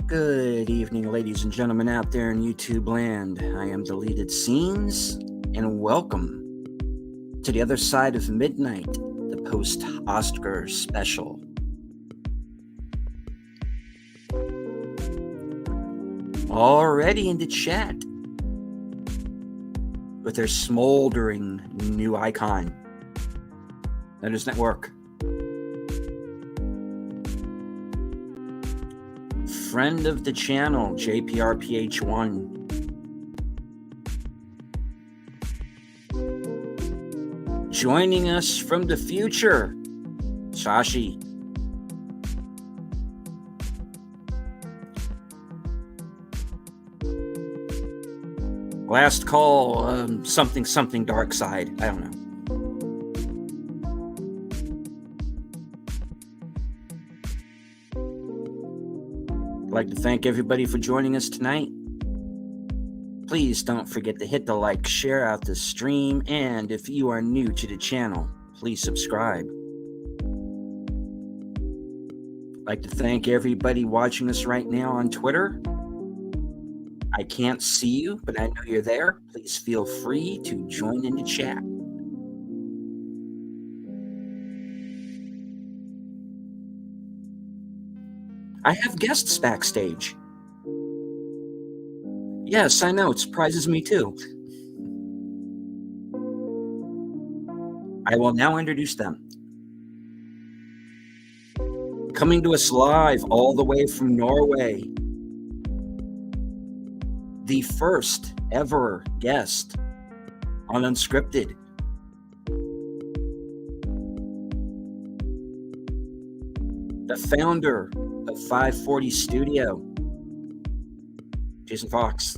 Good evening, ladies and gentlemen out there in YouTube land. I am Deleted Scenes, and welcome to the other side of midnight, the post-Oscar special. Already in the chat with their smoldering new icon. That is network. Friend of the channel, JPRPH1. Joining us from the future, Shashi. Last call, something dark side. I don't know. I'd like to thank everybody for joining us tonight. Please don't forget to hit the like, share out the stream, and if you are new to the channel, please subscribe. I'd like to thank everybody watching us right now on Twitter. I can't see you, but I know you're there. Please feel free to join in the chat. I have guests backstage. Yes, I know. It surprises me too. I will now introduce them. Coming to us live all the way from Norway, the first ever guest on Unscripted. The founder of 540 Studio, Jason Fox.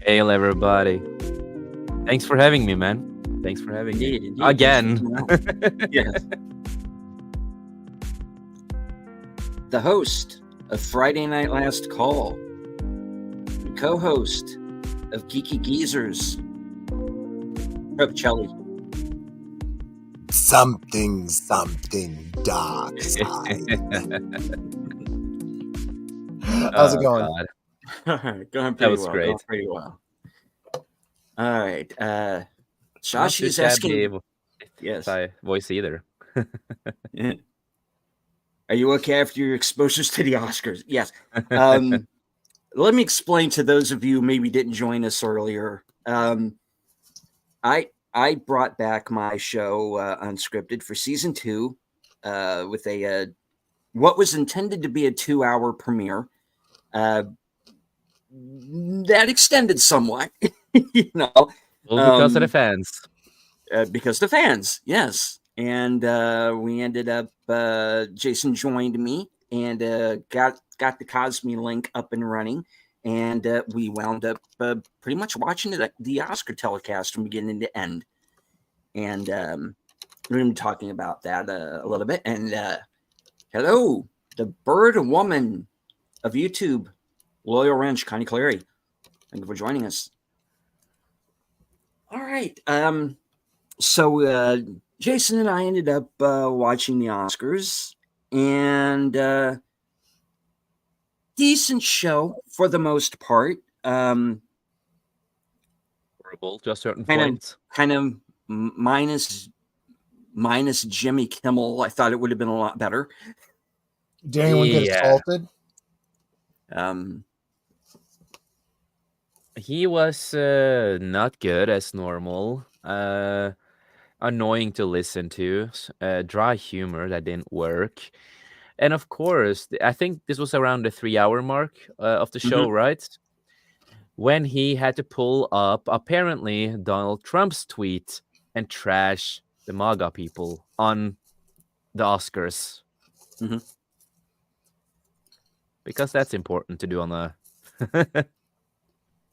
Hey, everybody. Thanks for having me, man. Thanks for having me. Indeed. Again. Yes. The host of Friday Night Last Call. The co-host of Geeky Geezers, Propicelli. Something dark side. How's it going? God. All right, going pretty That was well. great. Going pretty well. All right. Not Shashi too is sad to asking. be able Yes. to voice either. Yeah. Are you okay after your exposures to the Oscars? Yes. Let me explain to those of you who maybe didn't join us earlier. I brought back my show Unscripted for season 2 with a what was intended to be a 2-hour premiere. That extended somewhat, you know. Well, because of the fans. Because the fans, yes. And we ended up, Jason joined me and got the Cosme link up and running. And we wound up pretty much watching the Oscar telecast from beginning to end. And we're going to be talking about that a little bit. And hello, the bird woman of YouTube, Loyal Ranch, Connie Clary. Thank you for joining us. All right. So Jason and I ended up watching the Oscars, and decent show for the most part. Horrible to a certain point. Kind of minus Jimmy Kimmel. I thought it would have been a lot better. Did anyone get assaulted? He was not good as normal. Annoying to listen to. Dry humor that didn't work. And of course, I think this was around the 3-hour mark of the show, right? When he had to pull up, apparently, Donald Trump's tweet and trash the MAGA people on the Oscars. Because that's important to do on a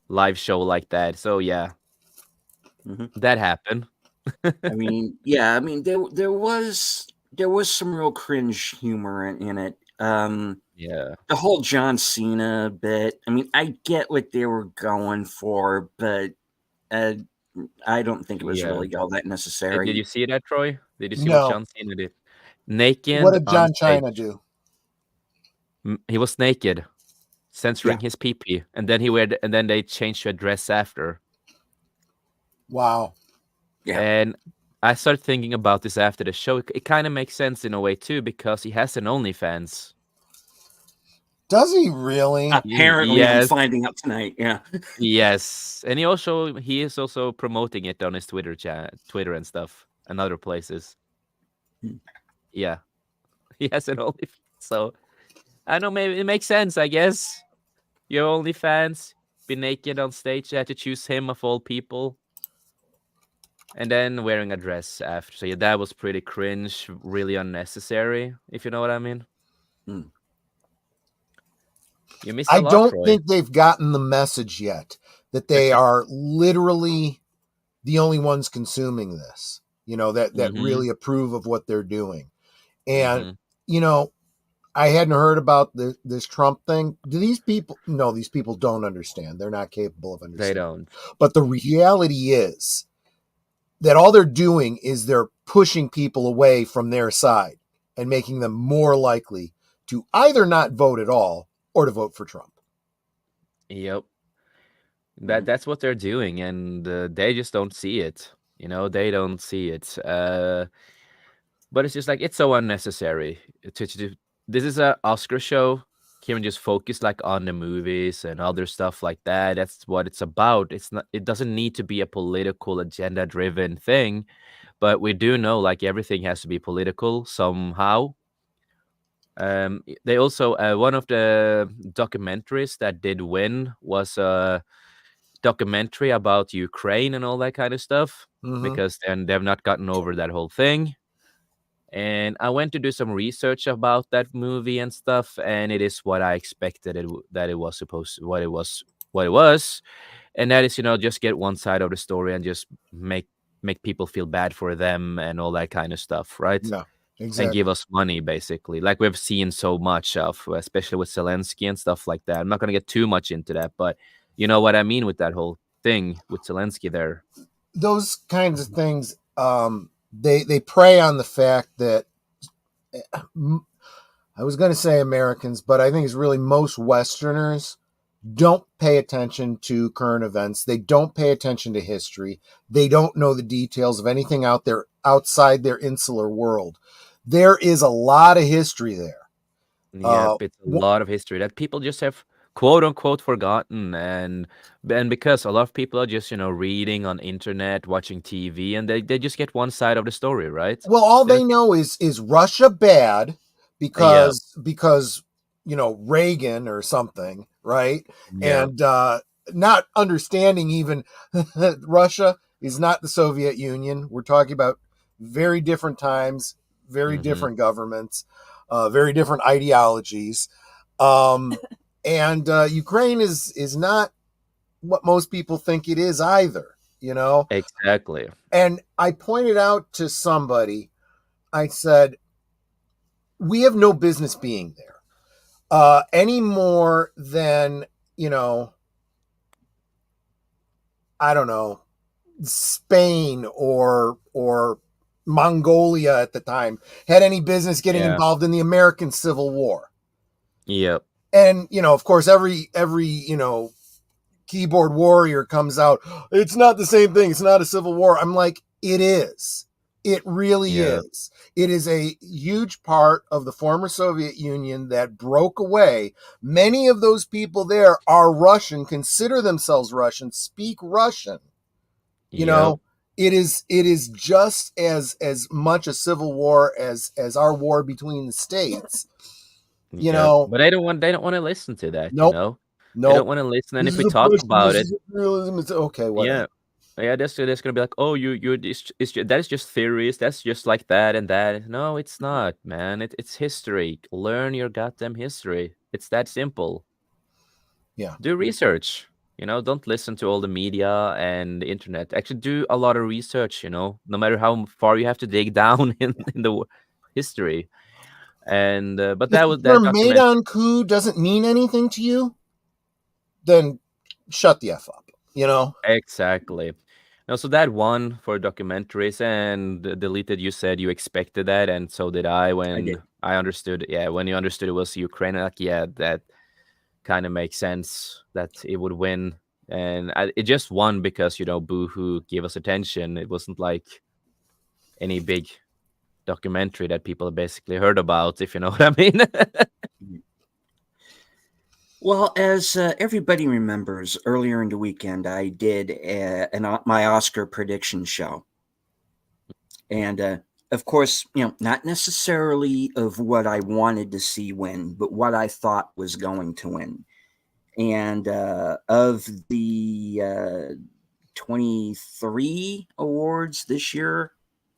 live show like that. So, yeah, that happened. I mean, yeah, I mean, there was some real cringe humor in it. Yeah. The whole John Cena bit. I mean, I get what they were going for, but I don't think it was really all that necessary. Did you see that, Troy? Did you see No. what John Cena did? Naked. What did John on stage. China do? He was naked. censoring his pee, and then and then they changed to a dress after. Wow. Yeah. And I started thinking about this after the show. It kind of makes sense in a way too, because he has an OnlyFans. Does he really? Apparently, I'm Yes. finding out tonight. Yeah. Yes, and he is also promoting it on his Twitter and stuff, and other places. Yeah, he has an OnlyFans, so I know, maybe it makes sense. I guess your OnlyFans, be naked on stage. You had to choose him of all people, and then wearing a dress after. So yeah, that was pretty cringe, really unnecessary, if you know what I mean. You missed a lot, I don't Troy. think they've gotten the message yet that they are literally the only ones consuming this, that really approve of what they're doing. And, I hadn't heard about this Trump thing. Do these people? No, these people don't understand. They're not capable of understanding. They don't. But the reality is that all they're doing is they're pushing people away from their side and making them more likely to either not vote at all or to vote for Trump. Yep. That's what they're doing, and they just don't see it. They don't see it. But it's just like, it's so unnecessary to do. This is an Oscar show. Can we just focus on the movies and other stuff like that? That's what it's about. It doesn't need to be a political agenda driven thing, but we do know everything has to be political somehow. They also one of the documentaries that did win was a documentary about Ukraine and all that kind of stuff, because they've not gotten over that whole thing. And I went to do some research about that movie and stuff, and it is what I expected that it was supposed to, what it was, and that is just get one side of the story and just make people feel bad for them and all that kind of stuff, right? No, exactly. And give us money, basically, like we've seen so much of, especially with Zelensky and stuff like that. I'm not going to get too much into that, but you know what I mean with that whole thing with Zelensky there. Those kinds of things, they prey on the fact that, I was going to say Americans, but I think it's really most Westerners don't pay attention to current events. They don't pay attention to history. They don't know the details of anything out there outside their insular world. There is a lot of history there. Yeah, it's a lot of history that people just have quote unquote forgotten, and because a lot of people are just reading on internet, watching TV, and they just get one side of the story, right? Well, all they know is Russia bad because Reagan or something, right? Yeah. And not understanding even Russia is not the Soviet Union. We're talking about very different times, very different governments, very different ideologies. And Ukraine is not what most people think it is either, Exactly. And I pointed out to somebody, I said, we have no business being there any more than, I don't know, Spain or Mongolia at the time had any business getting involved in the American Civil War. Yep. And, of course, every keyboard warrior comes out, it's not the same thing. It's not a civil war. I'm like, it is. It really is. It is a huge part of the former Soviet Union that broke away. Many of those people there are Russian, consider themselves Russian, speak Russian. It is just as much a civil war as our war between the states. But they don't want to listen to that. Nope. They don't want to listen. And if we talk about it, okay, whatever. Yeah, that's gonna be like, oh, that is just theories. That's just like that and that. No, it's not, man. It's history. Learn your goddamn history. It's that simple. Yeah. Do research. Don't listen to all the media and the internet. Actually, do a lot of research. No matter how far you have to dig down in the history. And but that was that Maidan coup doesn't mean anything to you, then shut the F up. Exactly. No, so that won for documentaries, and Deleted, you said you expected that, and so did I when I understood. Yeah, when you understood it was Ukraine, that kind of makes sense that it would win. And it just won because, Boohoo gave us attention. It wasn't like any big documentary that people basically heard about, if you know what I mean. Well, as everybody remembers, earlier in the weekend, I did my Oscar prediction show. And of course, not necessarily of what I wanted to see win, but what I thought was going to win. And of the 23 awards this year,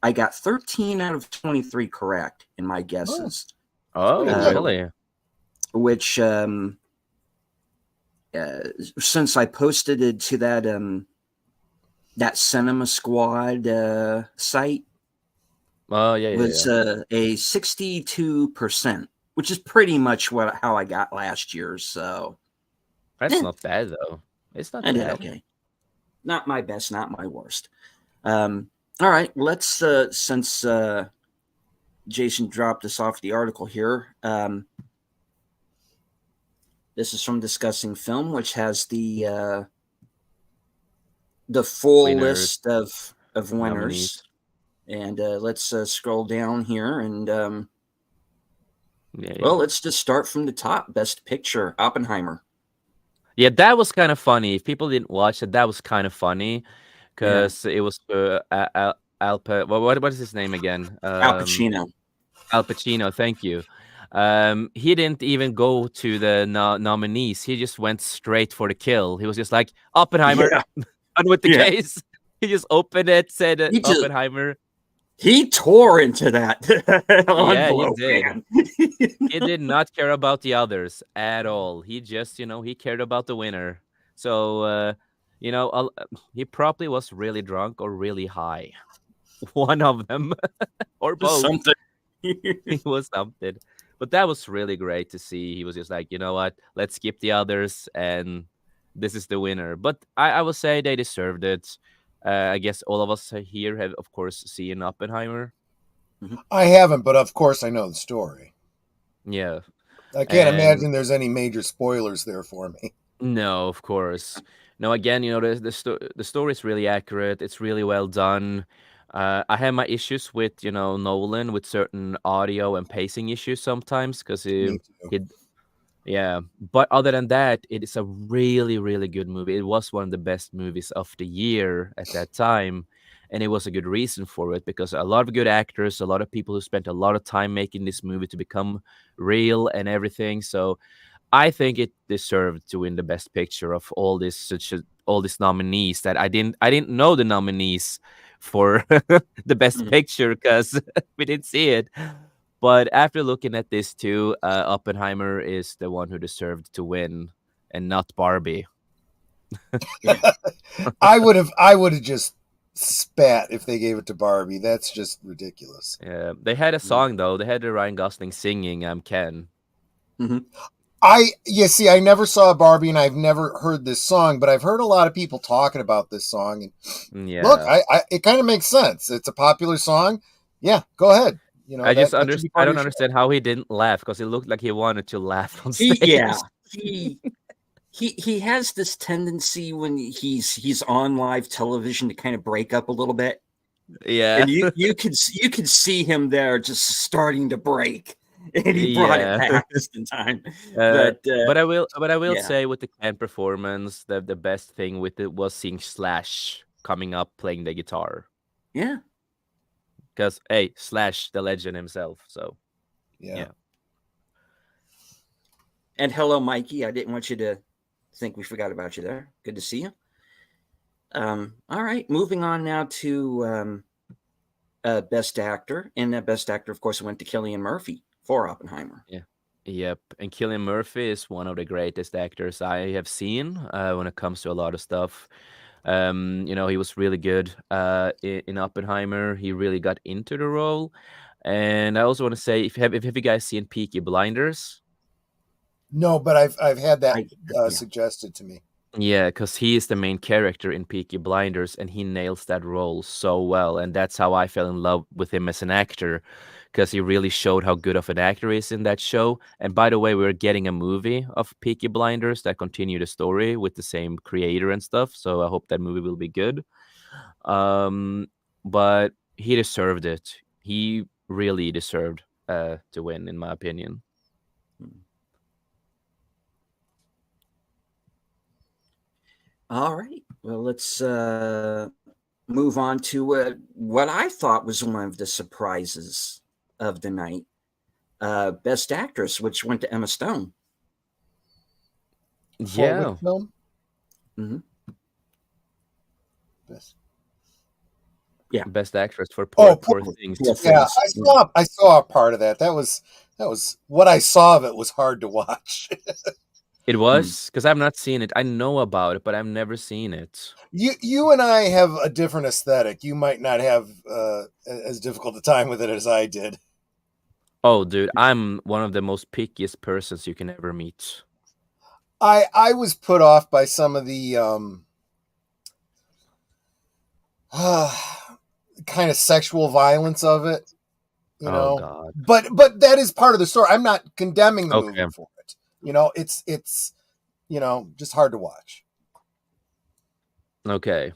I got 13 out of 23 correct in my guesses. Oh, really? Which, since I posted it to that Cinema Squad site, was a 62%, which is pretty much how I got last year. So that's not bad, though. It's not I bad. did okay. Not my best, not my worst. All right, let's since Jason dropped us off the article here. This is from Discussing Film, which has the full list of winners. Nominees. And let's scroll down here. And well, let's just start from the top. Best Picture, Oppenheimer. Yeah, that was kind of funny. If people didn't watch it, that was kind of funny because it was what is his name again? Al Pacino. Al Pacino, thank you. He didn't even go to the nominees. He just went straight for the kill. He was just like, Oppenheimer, done with the case. He just opened it, said Oppenheimer. He tore into that. He did. He did not care about the others at all. He just, he cared about the winner. So, he probably was really drunk or really high. One of them, or both. Something. He was something. But that was really great to see. He was just like, you know what? Let's skip the others, and this is the winner. But I will say they deserved it. I guess all of us here have, of course, seen Oppenheimer. I haven't, but of course I know the story. Yeah. I can't imagine there's any major spoilers there for me. No, of course. No, again, the story is really accurate. It's really well done. I have my issues with, Nolan with certain audio and pacing issues sometimes because but other than that, it is a really, really good movie. It was one of the best movies of the year at that time. And it was a good reason for it because a lot of good actors, a lot of people who spent a lot of time making this movie to become real and everything. So I think it deserved to win the best picture of all these nominees that I didn't know the nominees for the best picture because we didn't see it. But after looking at this too, Oppenheimer is the one who deserved to win and not Barbie. I would have just spat if they gave it to Barbie. That's just ridiculous. Yeah, they had a song though. They had Ryan Gosling singing "I'm Ken." I never saw Barbie and I've never heard this song, but I've heard a lot of people talking about this song. And look, it kind of makes sense. It's a popular song. Yeah, go ahead. I don't understand how he didn't laugh because it looked like he wanted to laugh on stage. He has this tendency when he's on live television to kind of break up a little bit. Yeah, and you could see him there just starting to break, and he brought it back just in time. But I will say with the Ken performance, the best thing with it was seeing Slash coming up playing the guitar. Yeah. Because Slash, the legend himself. So, yeah. And hello, Mikey. I didn't want you to think we forgot about you there. Good to see you. All right, moving on now to Best Actor. And that Best Actor, of course, went to Cillian Murphy for Oppenheimer. Yeah. Yep. And Cillian Murphy is one of the greatest actors I have seen when it comes to a lot of stuff. He was really good in Oppenheimer. He really got into the role. And I also want to say, if you guys seen Peaky Blinders? No, but I've had that suggested to me. Yeah, because he is the main character in Peaky Blinders, and he nails that role so well. And that's how I fell in love with him as an actor, because he really showed how good of an actor he is in that show. And by the way, we're getting a movie of Peaky Blinders that continue the story with the same creator and stuff. So I hope that movie will be good. Um, but he deserved it. He really deserved to win, in my opinion. All right. Well, let's move on to what I thought was one of the surprises of the night. Best Actress, which went to Emma Stone. For Yeah, which film? hmm Best. best actress for Oh, Poor Things. Poor Yeah, Things. I saw a part of that. That was what I saw of it was hard to watch. It was because I've not seen it. I know about it, but I've never seen it. You and I have a different aesthetic. You might not have as difficult a time with it as I did. Oh, dude, I'm one of the most pickiest persons you can ever meet. I was put off by some of the kind of sexual violence of it, you Oh know. God. But that is part of the story. I'm not condemning the Okay. movie for it. You know, it's just hard to watch. Okay.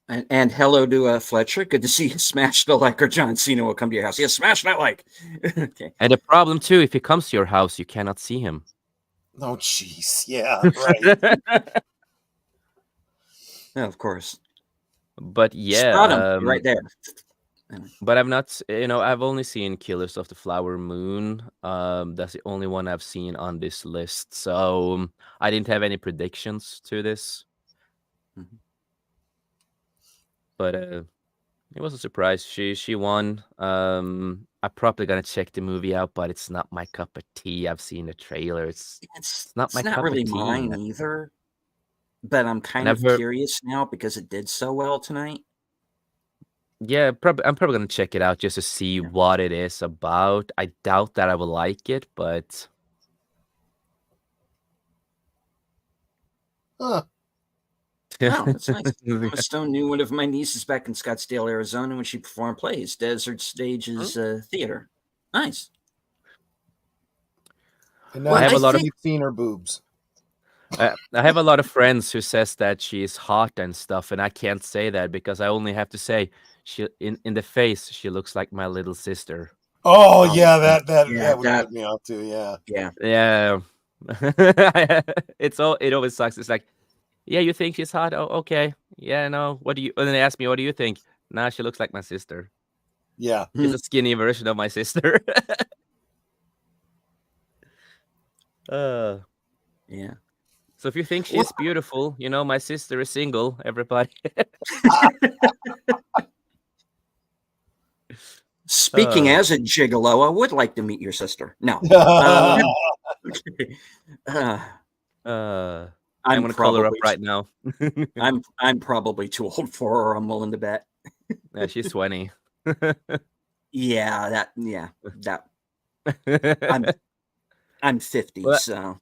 And hello to Fletcher. Good to see you. Smash the like, or John Cena will come to your house. Yeah, smash that like. Okay. And the problem too, if he comes to your house, you cannot see him. Oh, jeez. Yeah, right. Yeah, of course. But Spot him yeah, right there. but I've not, I've only seen Killers of the Flower Moon. That's the only one I've seen on this list. So I didn't have any predictions to this. Mhm. But it was a surprise. She won. I'm probably gonna check the movie out, but it's not my cup of tea. I've seen the trailer. It's not my cup really of tea, mine man. either. But I'm kind And of curious now because it did so well tonight. yeah, I'm probably gonna check it out just to see what it is about. I doubt that I will like it, but Huh. Oh, that's nice. Emma Stone knew one of my nieces back in Scottsdale, Arizona, when she performed plays. Desert Stages Theater. Nice. And I have a lot of you've seen her boobs. I have a lot of friends who says that she's hot and stuff, and I can't say that because I only have to say she in the face she looks like my little sister. Oh yeah, that would that put me off too. Yeah. Yeah. It always sucks. It's like, yeah, you think she's hot? Oh, okay. Yeah, no. What do you? And then they ask me, what do you think? Nah, she looks like my sister. Yeah. She's a skinny version of my sister. Yeah. So if you think she's beautiful, my sister is single. Everybody. Speaking as a gigolo, I would like to meet your sister. No. I'm gonna call her up right now. I'm probably too old for her. I'm willing to bet. Yeah, she's 20. Yeah, I'm 50, Well, so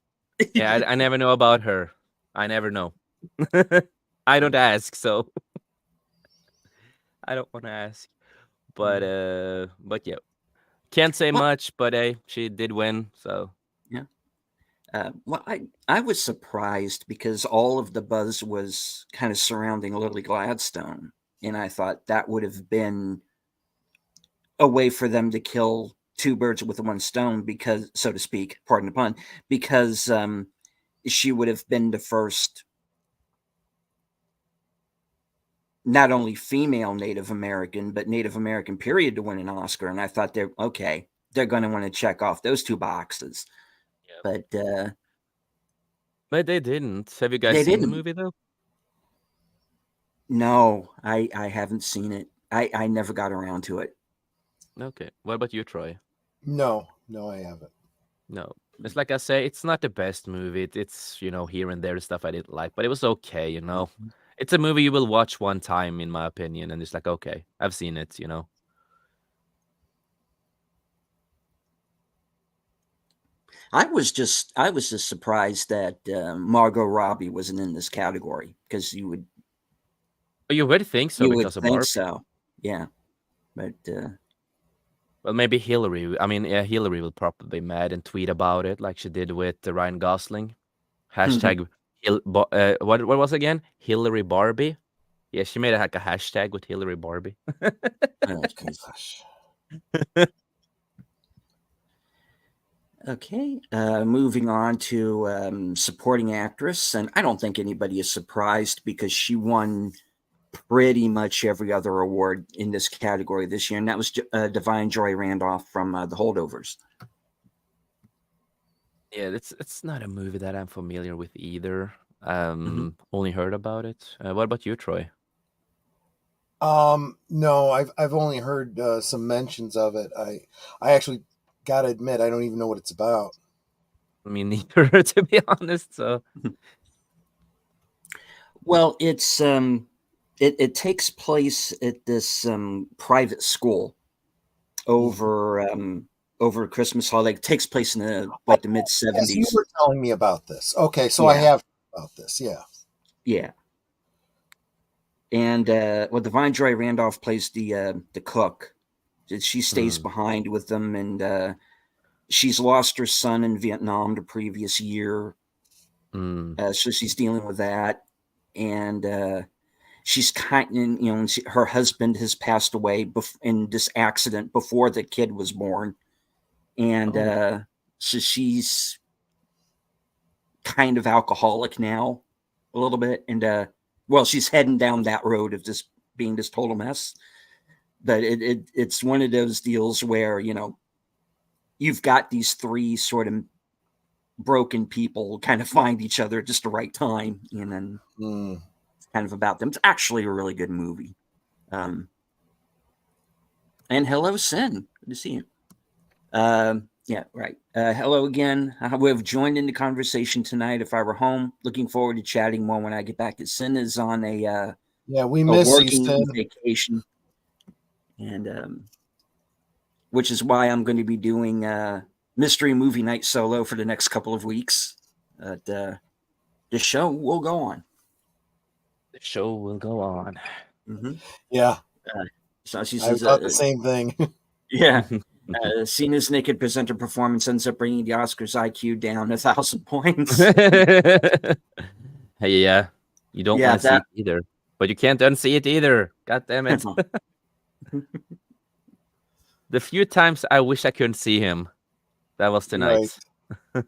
yeah, I never know about her. I never know. I don't ask, so I don't want to ask. But yeah, can't say much. But hey, she did win, so yeah. Well, I was surprised because all of the buzz was kind of surrounding Lily Gladstone, and I thought that would have been a way for them to kill two birds with one stone, because, so to speak, pardon the pun, because she would have been the first not only female Native American, but Native American period to win an Oscar. And I thought they're going to want to check off those two boxes. But they didn't. Have you guys seen the movie though? No, I haven't seen it. I never got around to it. Okay. What about you, Troy? No, I haven't. No. It's like I say, it's not the best movie. It's, here and there stuff I didn't like, but it was okay, It's a movie you will watch one time, in my opinion, and it's like, okay, I've seen it, I was just surprised that Margot Robbie wasn't in this category because Oh, you would think so you would because of think Barbie. so. Yeah, but Well, maybe Hillary. I mean, yeah, Hillary will probably be mad and tweet about it like she did with Ryan Gosling. Hashtag what was it again? Hillary Barbie. Yeah, she made like a hashtag with Hillary Barbie. Gosh. okay. Moving on to supporting actress, and I don't think anybody is surprised because she won pretty much every other award in this category this year, and that was Divine Joy Randolph from The Holdovers. Yeah, it's not a movie that I'm familiar with either. Only heard about it. What about you, Troy? No, I've only heard some mentions of it. I actually gotta admit I don't even know what it's about. Me neither, to be honest. So, Well, it's it takes place at this private school over Christmas holiday. It takes place in the mid Yes, you '70s. were telling me about this. Okay, so I Yeah. have heard about this. Yeah. Yeah. And Divine Joy Randolph plays the cook. She stays behind with them, and she's lost her son in Vietnam the previous year. So she's dealing with that, and she's her husband has passed away in this accident before the kid was born, and so she's kind of alcoholic now, a little bit, and she's heading down that road of just being this total mess. But it's one of those deals where you've got these three sort of broken people kind of find each other at just the right time, and then it's kind of about them. It's actually a really good movie. And hello, Sin. Good to see you. Yeah, right. Hello again. We have joined in the conversation tonight. If I were home, looking forward to chatting more when I get back. Sin is on a we miss you, working Sin. vacation, and which is why I'm going to be doing mystery movie night solo for the next couple of weeks. The show will go on. The show will go on. Mm-hmm. Yeah. So she I says thought the same thing. Yeah. Cena's naked presenter performance ends up bringing the Oscars IQ down 1,000 points. Hey, yeah, you don't want to see it either, but you can't unsee it either. God damn it! The few times I wish I couldn't see him, that was tonight. Right.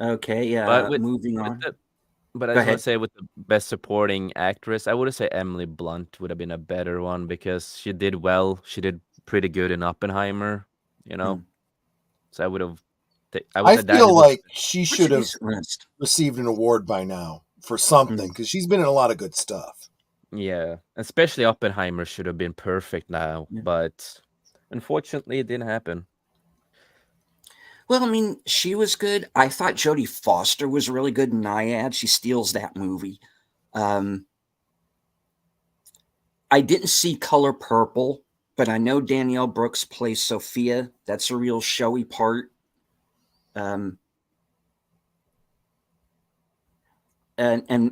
Okay, moving on. But I just want to say, with the best supporting actress, I would say Emily Blunt would have been a better one because she did well. She did pretty good in Oppenheimer, So I would have. I feel like she should have received an award by now for something because she's been in a lot of good stuff. Yeah, especially Oppenheimer should have been perfect now, but unfortunately, it didn't happen. Well, I mean, she was good. I thought Jodie Foster was really good in Nyad. She steals that movie. I didn't see Color Purple, but I know Danielle Brooks plays Sophia. That's a real showy part. And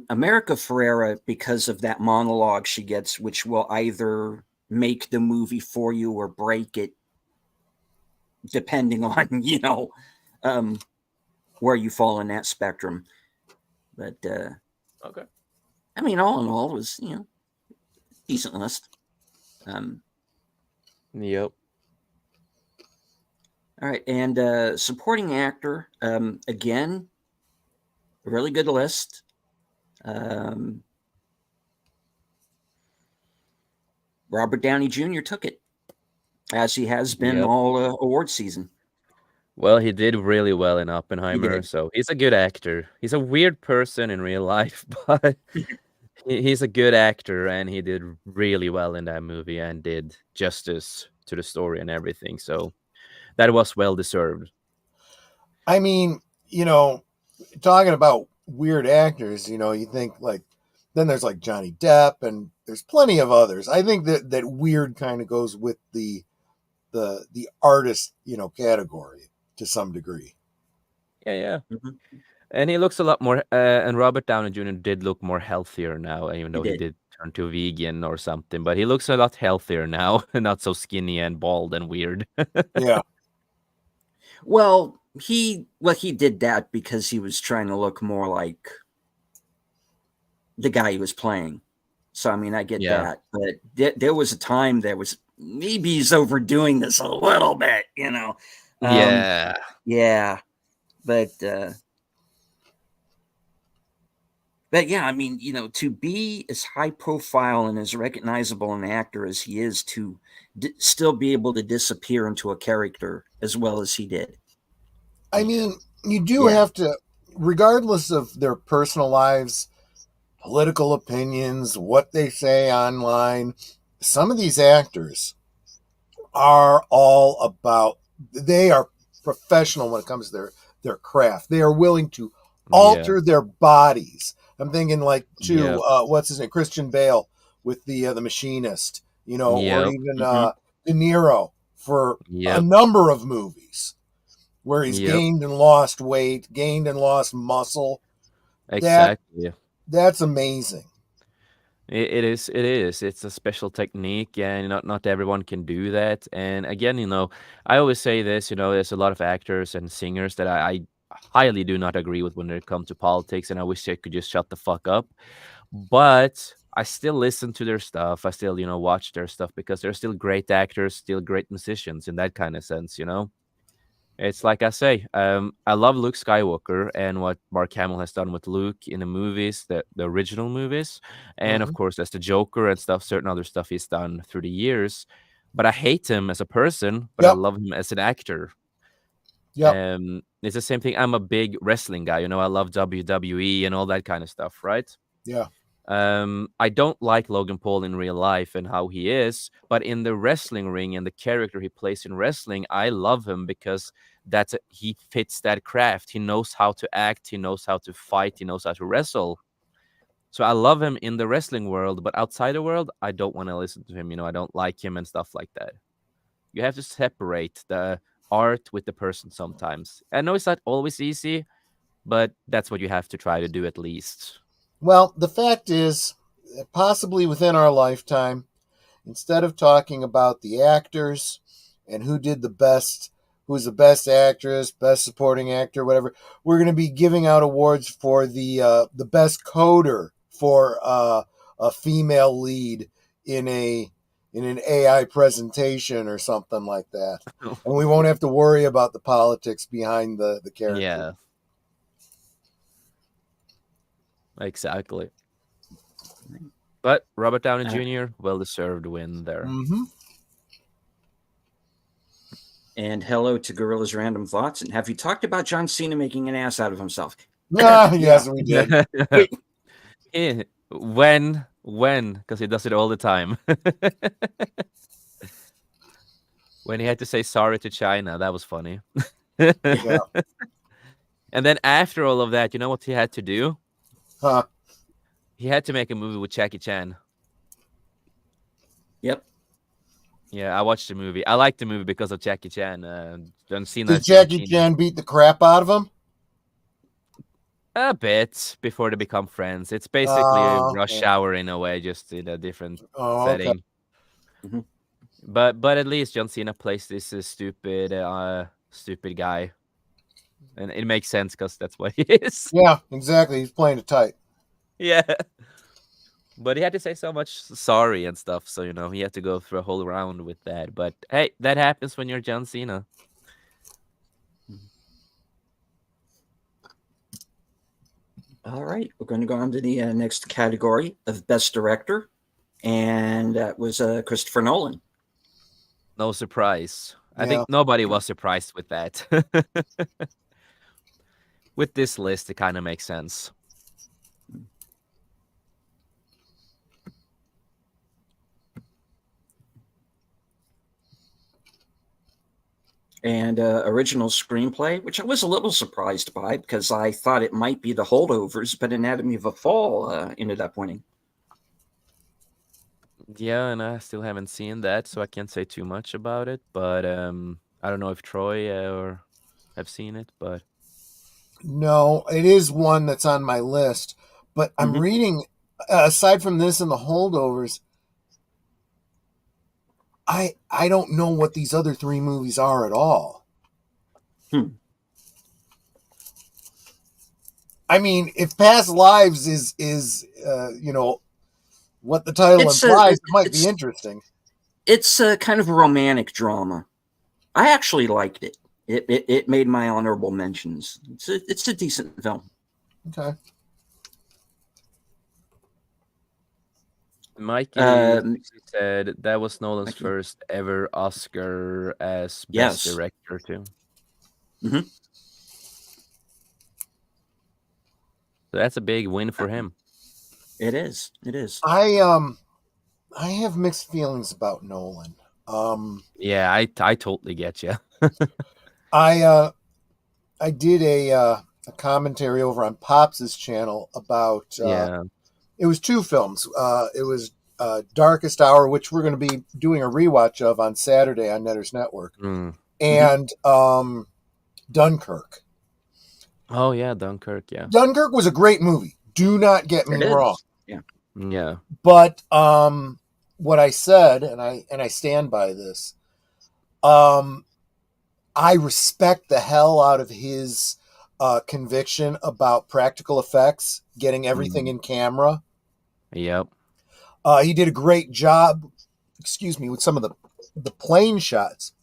America Ferrera, because of that monologue she gets, which will either make the movie for you or break it, depending on where you fall in that spectrum. But okay, I mean, all in all, it was decent list. Yep. All right, and supporting actor, again, a really good list. Robert Downey Jr. took it, as he has been all award season. Well, he did really well in Oppenheimer, so he's a good actor. He's a weird person in real life, but he's a good actor, and he did really well in that movie and did justice to the story and everything. So that was well deserved. I mean, talking about weird actors, you think then there's like Johnny Depp and there's plenty of others. I think that weird kind of goes with the the artist, category to some degree. Yeah. Mhm. And he looks a lot more. And Robert Downey Jr. did look more healthier now, even He though he did. did turn to vegan or something. But he looks a lot healthier now, not so skinny and bald and weird. Yeah. Well, he did that because he was trying to look more like the guy he was playing. So I mean, I get Yeah. that, but there was a time there was maybe he's overdoing this a little bit, Yeah. Yeah, but yeah, I mean, to be as high profile and as recognizable an actor as he is, to still be able to disappear into a character as well as he did. I mean, you do Yeah. have to, regardless of their personal lives, political opinions, what they say online, some of these actors are all about, they are professional when it comes to their craft. They are willing to alter their bodies. I'm thinking like Yep. what's his name, Christian Bale with the Machinist, or Yep. even Mhm. De Niro for a Yep. number of movies where he's Yep. gained and lost weight, gained and lost muscle. Exactly. That's amazing. It is. It is. It's a special technique, and not everyone can do that. And again, I always say this. There's a lot of actors and singers that I highly do not agree with when it comes to politics, and I wish they could just shut the fuck up. But I still listen to their stuff. I still, watch their stuff because they're still great actors, still great musicians in that kind of sense. It's like I say, I love Luke Skywalker and what Mark Hamill has done with Luke in the movies, the original movies, and of Mhm. course as the Joker and stuff, certain other stuff he's done through the years. But I hate him as a person, but I Yep. love him as an actor. Yep. It's the same thing. I'm a big wrestling guy. I love WWE and all that kind of stuff, right? Yeah. I don't like Logan Paul in real life and how he is, but in the wrestling ring and the character he plays in wrestling, I love him because he fits that craft. He knows how to act, he knows how to fight, he knows how to wrestle. So I love him in the wrestling world, but outside the world, I don't want to listen to him. I don't like him and stuff like that. You have to separate the art with the person sometimes. I know it's not always easy, but that's what you have to try to do at least. Well, the fact is, possibly within our lifetime, instead of talking about the actors and who did the best, who's the best actress, best supporting actor, whatever, we're going to be giving out awards for the best coder for a female lead in an AI presentation or something like that, and we won't have to worry about the politics behind the character. Yeah. Exactly. But Robert Downey Jr., well-deserved win there. Mm-hmm. And hello to Gorilla's Random Thoughts. And have you talked about John Cena making an ass out of himself? Yes, we did. When? Because he does it all the time. When he had to say sorry to China, that was funny. Yeah. And then after all of that, you know what he had to do? Huh. He had to make a movie with Jackie Chan. Yep. Yeah, I watched the movie. I liked the movie because of Jackie Chan. John Cena. Did Jackie Chan beat the crap out of him? A bit before they become friends. It's basically Rush Hour in a way, just in a different setting. Okay. Mm-hmm. But at least John Cena plays this stupid guy, and it makes sense because that's what he is. Yeah, exactly. He's playing it tight. Yeah. But he had to say so much sorry and stuff, so he had to go through a whole round with that. But hey, that happens when you're John Cena. All right, we're going to go on to the next category of Best Director, and that was Christopher Nolan. No surprise. I Yeah. think nobody was surprised with that. With this list, it kind of makes sense. And original screenplay, which I was a little surprised by because I thought it might be The Holdovers, but Anatomy of a Fall ended up winning. Yeah, and I still haven't seen that, so I can't say too much about it. But I don't know if Troy or have seen it, but No, it is one that's on my list, but I'm Mhm. reading. Aside from this and the holdovers, I don't know what these other three movies are at all. Hmm. I mean, if past lives is what the title It's implies, it might be it's interesting. it's a kind of a romantic drama. I actually liked it. It made my honorable mentions. It's a decent film. Okay. Mikey Um, said that was Nolan's Mikey. first ever Oscar as best Yes. director too. Hmm. So that's a big win for him. It is. It is. I have mixed feelings about Nolan. Yeah, I totally get you. I I did a commentary over on Pops's channel about Yeah. it was two films. It was Darkest Hour, which we're going to be doing a rewatch of on Saturday on Netters Network, Mm. Hmm. and Dunkirk. Oh yeah, Dunkirk. Yeah. Dunkirk was a great movie. Do not get It me wrong. is. Yeah. Yeah. But what I said, and I stand by this. Um, I respect the hell out of his conviction about practical effects, getting everything Mm. in camera. Yep. He did a great job, excuse me, with some of the plane shots.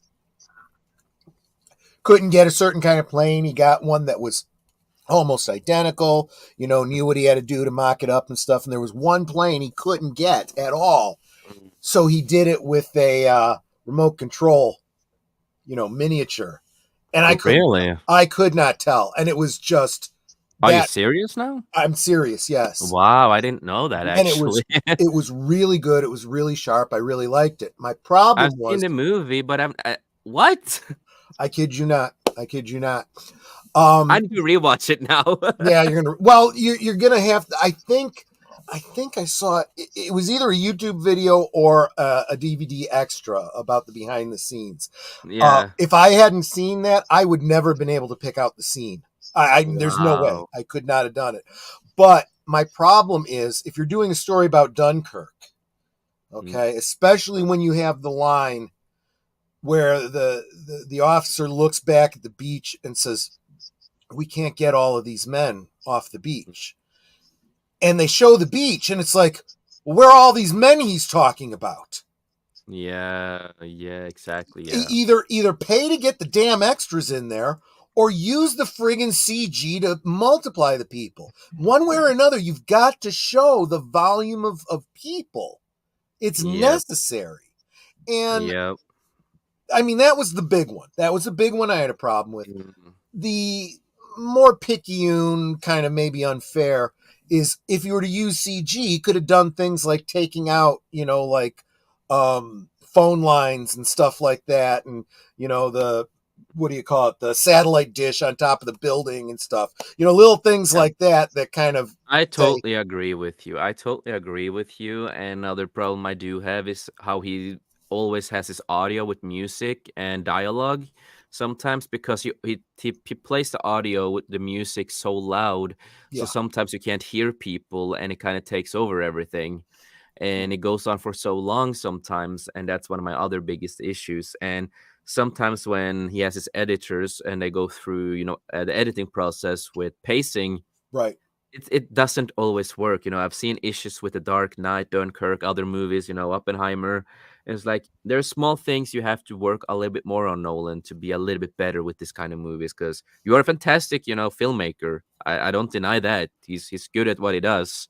Couldn't get a certain kind of plane. He got one that was almost identical, knew what he had to do to mock it up and stuff. And there was one plane he couldn't get at all. Mm. So he did it with a remote control, miniature. And Really? I could not tell. And it was just Are you that. serious now? I'm serious, yes. Wow, I didn't know that And actually. it was really good. It was really sharp. I really liked it. My I've problem seen was, the movie, but what? I kid you not. I kid you not. I need to rewatch it now. Yeah, you're gonna have to. I think I saw it. It was either a YouTube video or a DVD extra about the behind the scenes. Yeah. If I hadn't seen that, I would never have been able to pick out the scene. There's no way Wow. I could not have done it. But my problem is if you're doing a story about Dunkirk, okay, especially when you have the line where the officer looks back at the beach and says, "We can't get all of these men off the beach," and they show the beach, and it's like, well, where are all these men he's talking about? Yeah, yeah, exactly. Yeah. Either pay to get the damn extras in there or use the friggin' CG to multiply the people. One way or another, you've got to show the volume of people. It's Yep. necessary. And Yep. I mean, that was the big one. That was the big one I had a problem with. Mm. The more picayune, kind of maybe unfair, is if you were to use CG, you could have done things like taking out, like phone lines and stuff like that, and the what do you call it, the satellite dish on top of the building and stuff, little things Yeah. like that kind of I say, totally agree with you. I totally agree with you. And another problem I do have is how he always has his audio with music and dialogue. Sometimes because he plays the audio with the music so loud, so yeah, sometimes you can't hear people, and it kind of takes over everything. And it goes on for so long sometimes, and that's one of my other biggest issues. And sometimes when he has his editors and they go through, the editing process with pacing, right, it doesn't always work. I've seen issues with The Dark Knight, Dunkirk, other movies, Oppenheimer. It's like there's small things you have to work a little bit more on, Nolan, to be a little bit better with this kind of movies, because you are a fantastic, filmmaker. I don't deny that. He's good at what he does,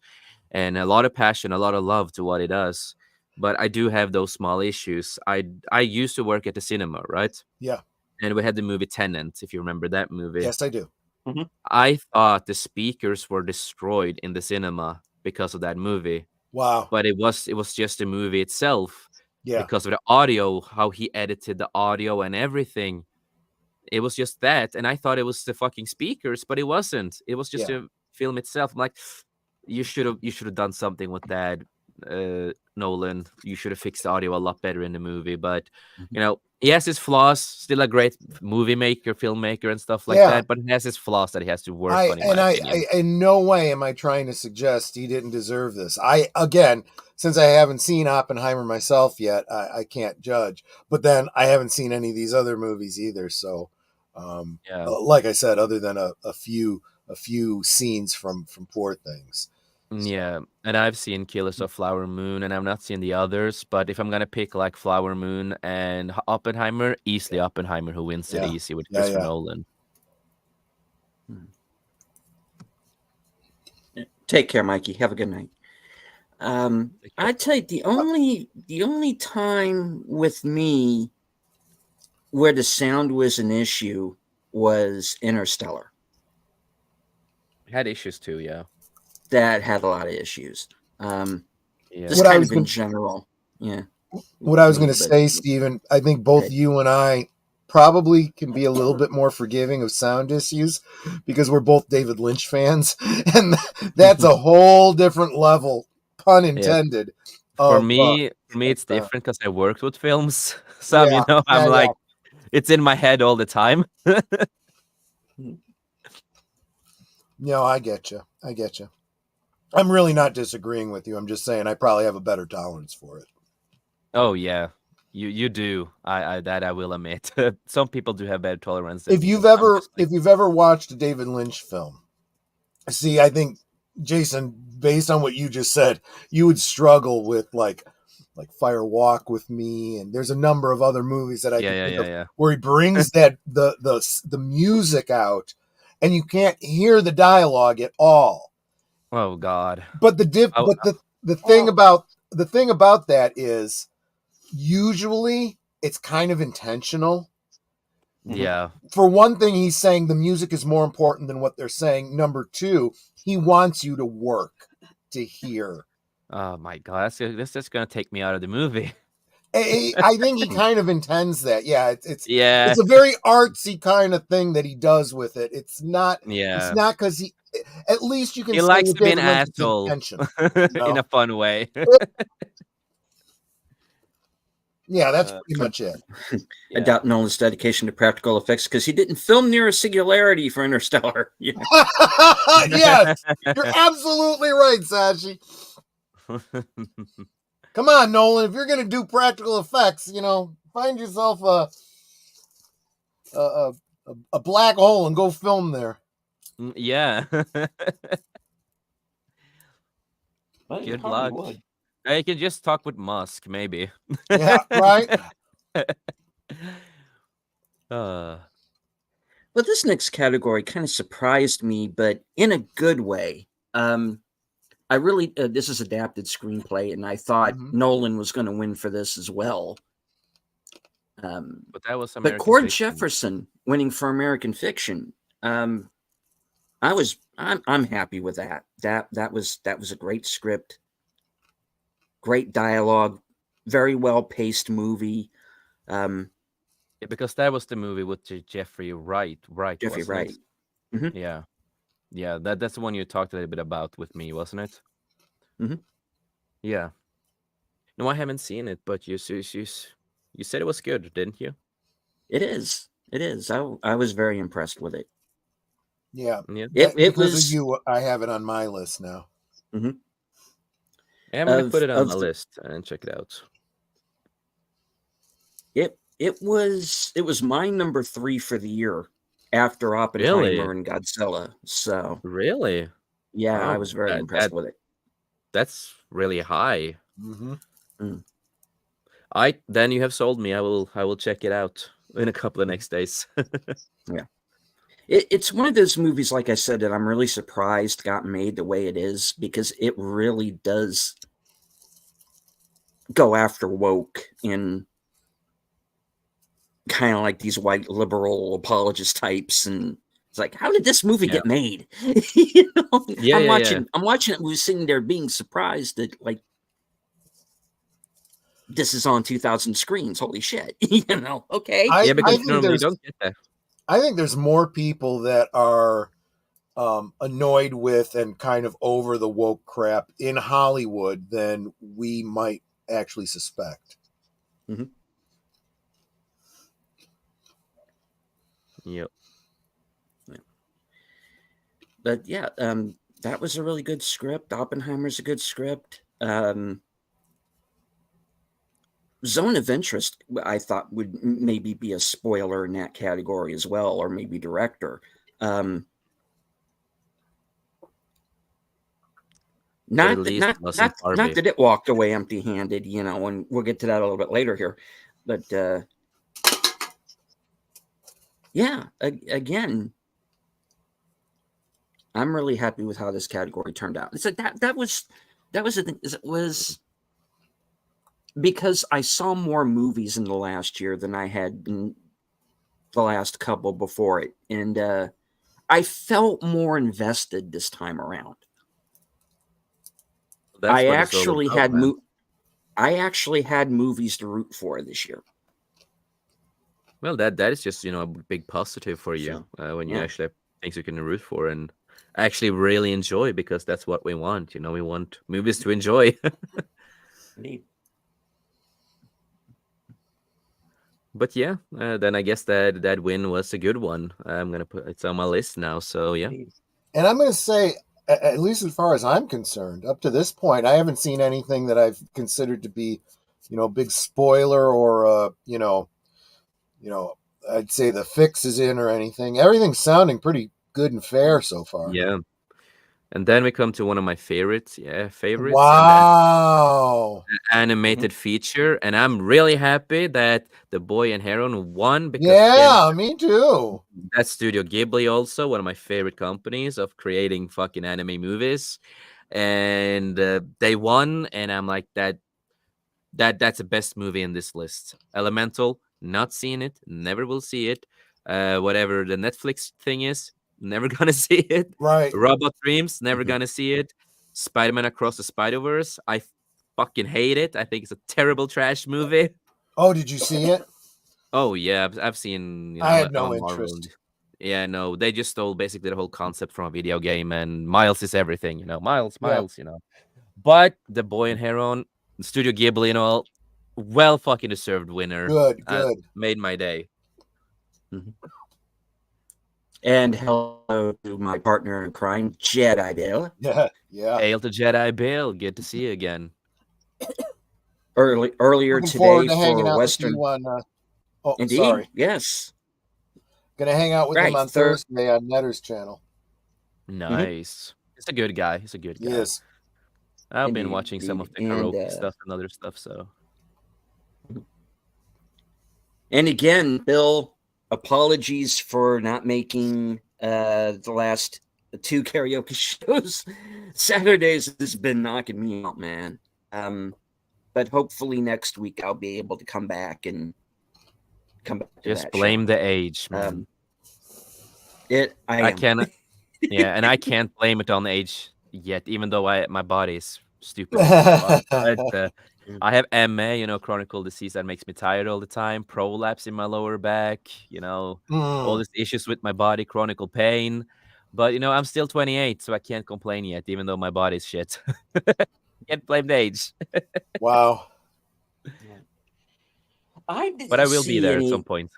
and a lot of passion, a lot of love to what he does. But I do have those small issues. I used to work at the cinema, right? yeah, And we had the movie Tenant, if you remember that movie. yes, I do. Hmm. I thought the speakers were destroyed in the cinema because of that movie, Wow, but it was just the movie itself, yeah, because of the audio, how he edited the audio and everything. It was just that, and I thought it was the fucking speakers, but it wasn't. It was just yeah, the film itself. I'm like, you should have done something with that. Nolan, you should have fixed the audio a lot better in the movie. But Mhm. you know, he has his flaws. Still a great movie maker, filmmaker, and stuff like Yeah. that. But he has his flaws that he has to work on. In my opinion. In no way am I trying to suggest he didn't deserve this. Again, since I haven't seen Oppenheimer myself yet, I can't judge. But then I haven't seen any of these other movies either. So, Yeah. like I said, other than a few scenes from Poor Things. Yeah, and I've seen Killers of Flower Moon, and I've not seen the others. But if I'm gonna pick like Flower Moon and Oppenheimer, easily Oppenheimer who wins it Yeah. easy with Yeah, Christopher yeah. Nolan. Take care, Mikey. Have a good night. I'd say the only time with me where the sound was an issue was Interstellar. Had issues too, yeah. That had a lot of issues. Yeah. Just What I kind was of in gonna- general. Yeah. What I was going to But- say, Steven, I think both Okay. you and I probably can be a little bit more forgiving of sound issues because we're both David Lynch fans, and that's a whole different level, pun intended. For of, me, it's different because I worked with films. So Yeah, you know, I'm yeah, like, it's in my head all the time. No, I get you. I'm really not disagreeing with you. I'm just saying I probably have a better tolerance for it. Oh yeah, you do. I that I will admit. Some people do have better tolerance. Than If me. you've I'm ever just like, if you've ever watched a David Lynch film, see, I think Jason, based on what you just said, you would struggle with like Fire Walk with Me, and there's a number of other movies that I can think of yeah. where he brings that the music out, and you can't hear the dialogue at all. Oh God. But the thing about that is usually it's kind of intentional. Yeah. For one thing, he's saying the music is more important than what they're saying. Number two, he wants you to work to hear. Oh my God, that's just gonna take me out of the movie. I think he kind of intends that. Yeah, it's Yeah. it's a very artsy kind of thing that he does with it. It's not Yeah. because he. At least you can. He say likes with to be an David Lynch's asshole intention. in a fun way. Yeah, that's pretty much it. I doubt Nolan's dedication to practical effects because he didn't film near a singularity for Interstellar. Yeah. Yes, you're absolutely right, Sashi. Come on, Nolan. If you're going to do practical effects, find yourself a black hole and go film there. Yeah. Good luck. You can just talk with Musk, maybe. Yeah, right. Well, this next category kind of surprised me, but in a good way. I really this is adapted screenplay, and I thought Nolan was going to win for this as well. But that was but American Cord Fiction. Jefferson winning for American Fiction. I'm happy with that. That was a great script, great dialogue, very well paced movie. Yeah, because that was the movie with Jeffrey Wright. Jeffrey wasn't Wright. it? Mhm. Yeah. That's the one you talked a little bit about with me, wasn't it? Mhm. Yeah. No, I haven't seen it, but you said it was good, didn't you? It is. I was very impressed with it. Yeah. Yeah. It Because was. of you, I have it on my list now. I'm gonna put it on my the- list and check it out. It was my number 3 for the year after Oppenheimer Really? and Godzilla. So Really? yeah, I Oh, was very impressed with it. That's really high. Mm-hmm. Then you have sold me. I will check it out in a couple of next days. Yeah. It's one of those movies, like I said, that I'm really surprised got made the way it is, because it really does go after woke in kind of like these white liberal apologist types, and it's like, how did this movie get made? I'm watching it, we're sitting there being surprised that like this is on 2,000 screens. Holy shit. Okay. Because I think normally you don't get that. I think there's more people that are annoyed with and kind of over the woke crap in Hollywood than we might actually suspect. Mm-hmm. Yep. But yeah, that was a really good script. Oppenheimer's a good script. Zone of Interest, I thought would maybe be a spoiler in that category as well, or maybe director. But at Not that, least not it wasn't not not Barbie. that it walked away empty-handed, and we'll get to that a little bit later here. But yeah, again, I'm really happy with how this category turned out. So that was the thing. It was because I saw more movies in the last year than I had in the last couple before it, and I felt more invested this time around. That's I what it's all actually about, man. had movies to root for this year. Well, that is just a big positive for you when you yeah. actually have things you can root for and actually really enjoy, because that's what we want. We want movies to enjoy. Indeed. But yeah, then I guess that win was a good one. I'm gonna put it's on my list now. So yeah. And I'm going to say, at least as far as I'm concerned, up to this point, I haven't seen anything that I've considered to be, a big spoiler or I'd say the fix is in or anything. Everything's sounding pretty good and fair so far. Yeah. And then we come to one of my favorites. Wow. And animated feature, and I'm really happy that The Boy and Heron won, because Yeah, me too. that's Studio Ghibli, also one of my favorite companies of creating fucking anime movies, and they won, and I'm like that's the best movie in this list. Elemental, not seen it, never will see it. Whatever the Netflix thing is, never gonna see it. Right. Robot Dreams, never gonna see it. Spider-Man Across the Spider-Verse, I fucking hate it. I think it's a terrible trash movie. Oh, did you see it? Oh yeah, I've seen. I had I'm no a Marvel. interest. Yeah, no, they just stole basically the whole concept from a video game, and Miles is everything. Miles. But The Boy and Heron, Studio Ghibli, and all, well fucking deserved winner. Good. Made my day. Mm-hmm. And hello to my partner in crime, Jedi Bill. Yeah. Hail to Jedi Bill. Good to see you again. Earlier Looking today forward to hanging for out Western. with you on. Indeed, sorry. yes. Gonna hang out with him on Thursday on Netter's channel. Nice. He's a good guy. Yes. I've been watching some of the karaoke stuff and other stuff. So. And again, Bill, apologies for not making the last 2 karaoke shows. Saturdays has been knocking me out, man. But hopefully next week I'll be able to come back to just blame the age, man. I cannot. Yeah, and I can't blame it on age yet, even though my body is stupid. But, I have MA, chronic disease that makes me tired all the time, prolapse in my lower back, all these issues with my body, chronic pain. But, I'm still 28, so I can't complain yet, even though my body's shit. Can't blame the age. Wow. But I will be there at some point.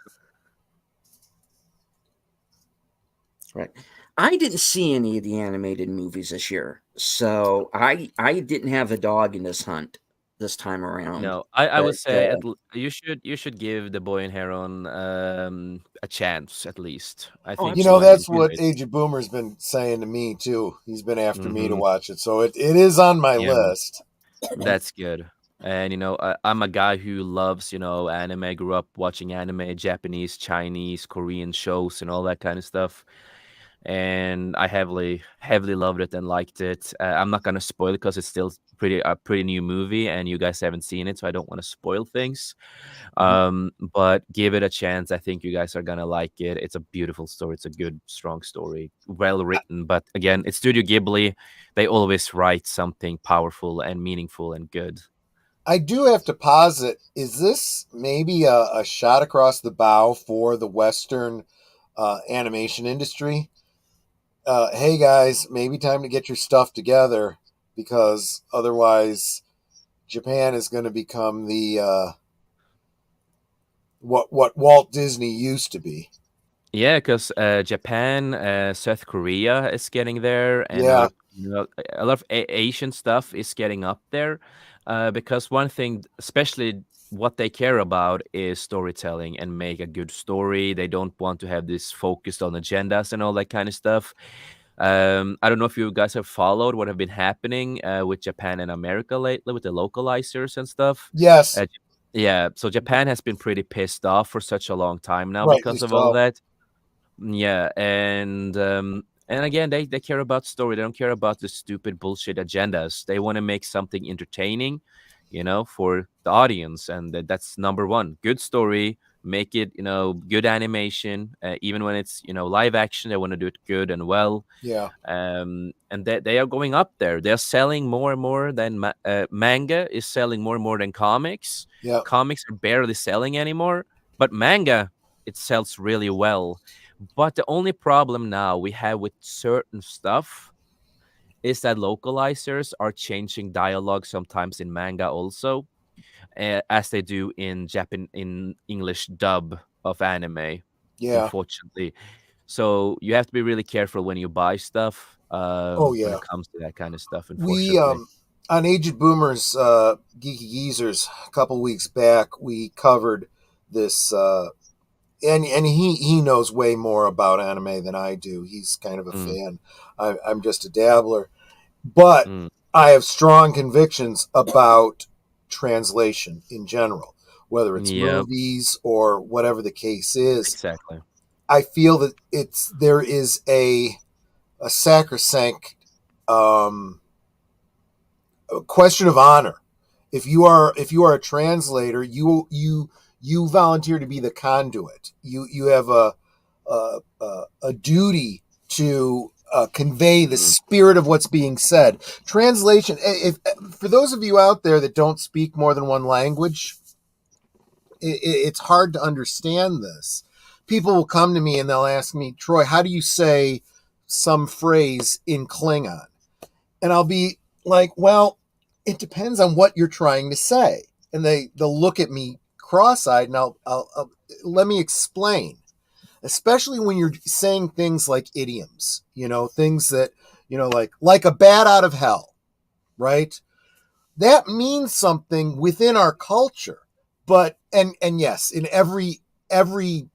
Right. I didn't see any of the animated movies this year, so I didn't have a dog in this hunt this time around. No, I would say you should give The Boy and Heron a chance at least. I think that's what Age of Boomer's been saying to me too. He's been after me to watch it, so it is on my list. That's good. And I'm a guy who loves anime. Grew up watching anime, Japanese, Chinese, Korean shows, and all that kind of stuff. And I heavily loved it and liked it. I'm not gonna spoil it because it's still a pretty new movie, and you guys haven't seen it, so I don't want to spoil things. But give it a chance. I think you guys are gonna like it. It's a beautiful story. It's a good, strong story, well written. But again, it's Studio Ghibli. They always write something powerful and meaningful and good. I do have to posit: is this maybe a shot across the bow for the Western animation industry? hey guys, maybe time to get your stuff together because otherwise Japan is going to become the what Walt Disney used to be. Yeah, because Japan, South Korea is getting there, and Yeah, a lot of Asian stuff is getting up there. Because one thing, especially what they care about, is storytelling and make a good story. They don't want to have this focused on agendas and all that kind of stuff. I don't know if you guys have followed what have been happening with Japan and America lately with the localizers and stuff. yes, Uh, yeah, so Japan has been pretty pissed off for such a long time now rightly because of all so. that. Yeah, and again, they care about story. They don't care about the stupid bullshit agendas. They want to make something entertaining, for the audience, and that's number one. Good story, make it, good animation. Even when it's live action, they want to do it good and well. Yeah, And they are going up there. They're selling more and more than manga is selling more and more than comics. yeah, Comics are barely selling anymore, but manga, it sells really well. But the only problem now we have with certain stuff is that localizers are changing dialogue sometimes in manga also, as they do in English dub of anime, yeah. unfortunately. So you have to be really careful when you buy stuff, Oh when yeah. it comes to that kind of stuff, We unfortunately. on Aged Boomers Geeky Geezers a couple weeks back, we covered this and he knows way more about anime than I do. He's kind of a Mm, fan. I'm just a dabbler, but mm, I have strong convictions about translation in general, whether it's yep, movies or whatever the case is. exactly. I feel that there is a sacrosanct um, question of honor. If you are a translator, you volunteer to be the conduit. You have a duty to convey the Mm, spirit of what's being said. Translation. If for those of you out there that don't speak more than one language, it's hard to understand this. People will come to me and they'll ask me, Troy, how do you say some phrase in Klingon? And I'll be like, well, it depends on what you're trying to say. And they'll look at me cross-eyed, and I'll let me explain. Especially when you're saying things like idioms, things that like a bat out of hell, right? That means something within our culture. But and yes, in every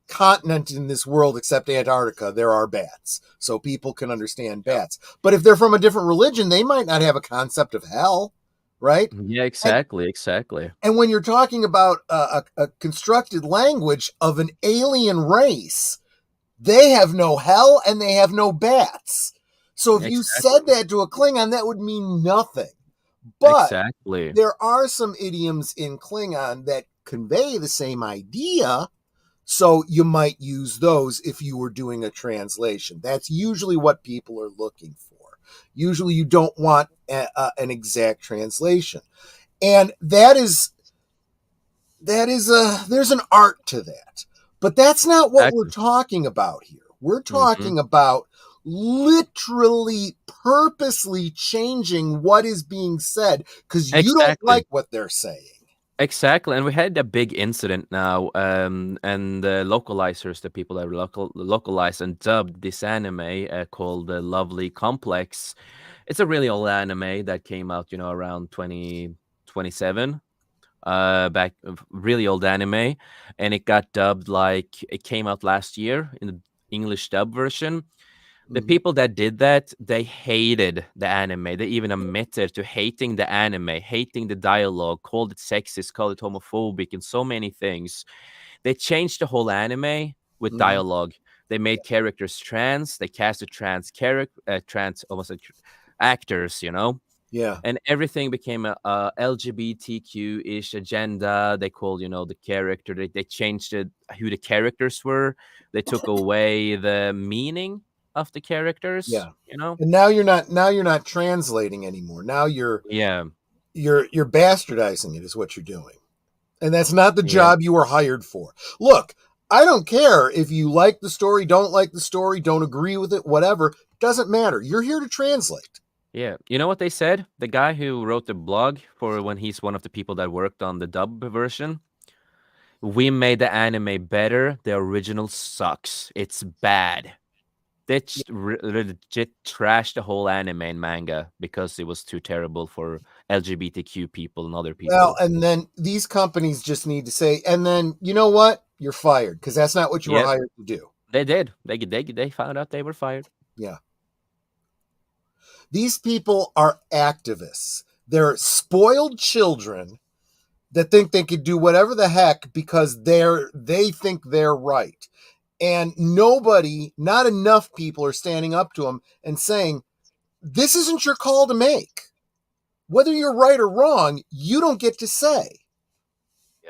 continent in this world except Antarctica, there are bats. So people can understand yep. bats. But if they're from a different religion, they might not have a concept of hell, right? Yeah, And exactly, exactly. and when you're talking about a constructed language of an alien race, they have no hell and they have no bats. So if you Exactly. said that to a Klingon, that would mean nothing. But Exactly. there are some idioms in Klingon that convey the same idea. So you might use those if you were doing a translation. That's usually what people are looking for. Usually you don't want an exact translation. And there's an art to that. But that's not what we're Exactly. talking about here. We're Mhm. talking about literally purposely changing what is being said because you don't Exactly. like what they're saying. Exactly, and we had a big incident now, and the localizers, the people that localized and dubbed this anime called Lovely Complex. It's a really old anime that came out, around 2027. Back really old anime, and it got dubbed like it came out last year in the English dub version. The Mhm. people that did that, they hated the anime. They even admitted to hating the anime, hating the dialogue, called it sexist, called it homophobic, and so many things. They changed the whole anime with Mhm. dialogue. They made characters trans. They casted trans trans almost like actors, Yeah. and everything became a LGBTQ ish agenda. They called, the character. They changed it, who the characters were. They took away the meaning of the characters. Yeah. And now you're not translating anymore. Now Yeah, you're bastardizing it is what you're doing. And that's not the yeah, job you were hired for. Look, I don't care if you like the story, don't like the story, don't agree with it, whatever. Doesn't matter. You're here to translate. Yeah. You know what they said? The guy who wrote the blog for when he's one of the people that worked on the dub version. We made the anime better. The original sucks. It's bad. They legit trashed the whole anime and manga because it was too terrible for LGBTQ people and other people. Well, and then these companies just need to say, and then you know what? You're fired because that's not what you were hired to do. They did. They found out they were fired. Yeah. These people are activists. They're spoiled children that think they could do whatever the heck because they think they're right. And not enough people are standing up to them and saying, this isn't your call to make. Whether you're right or wrong, you don't get to say.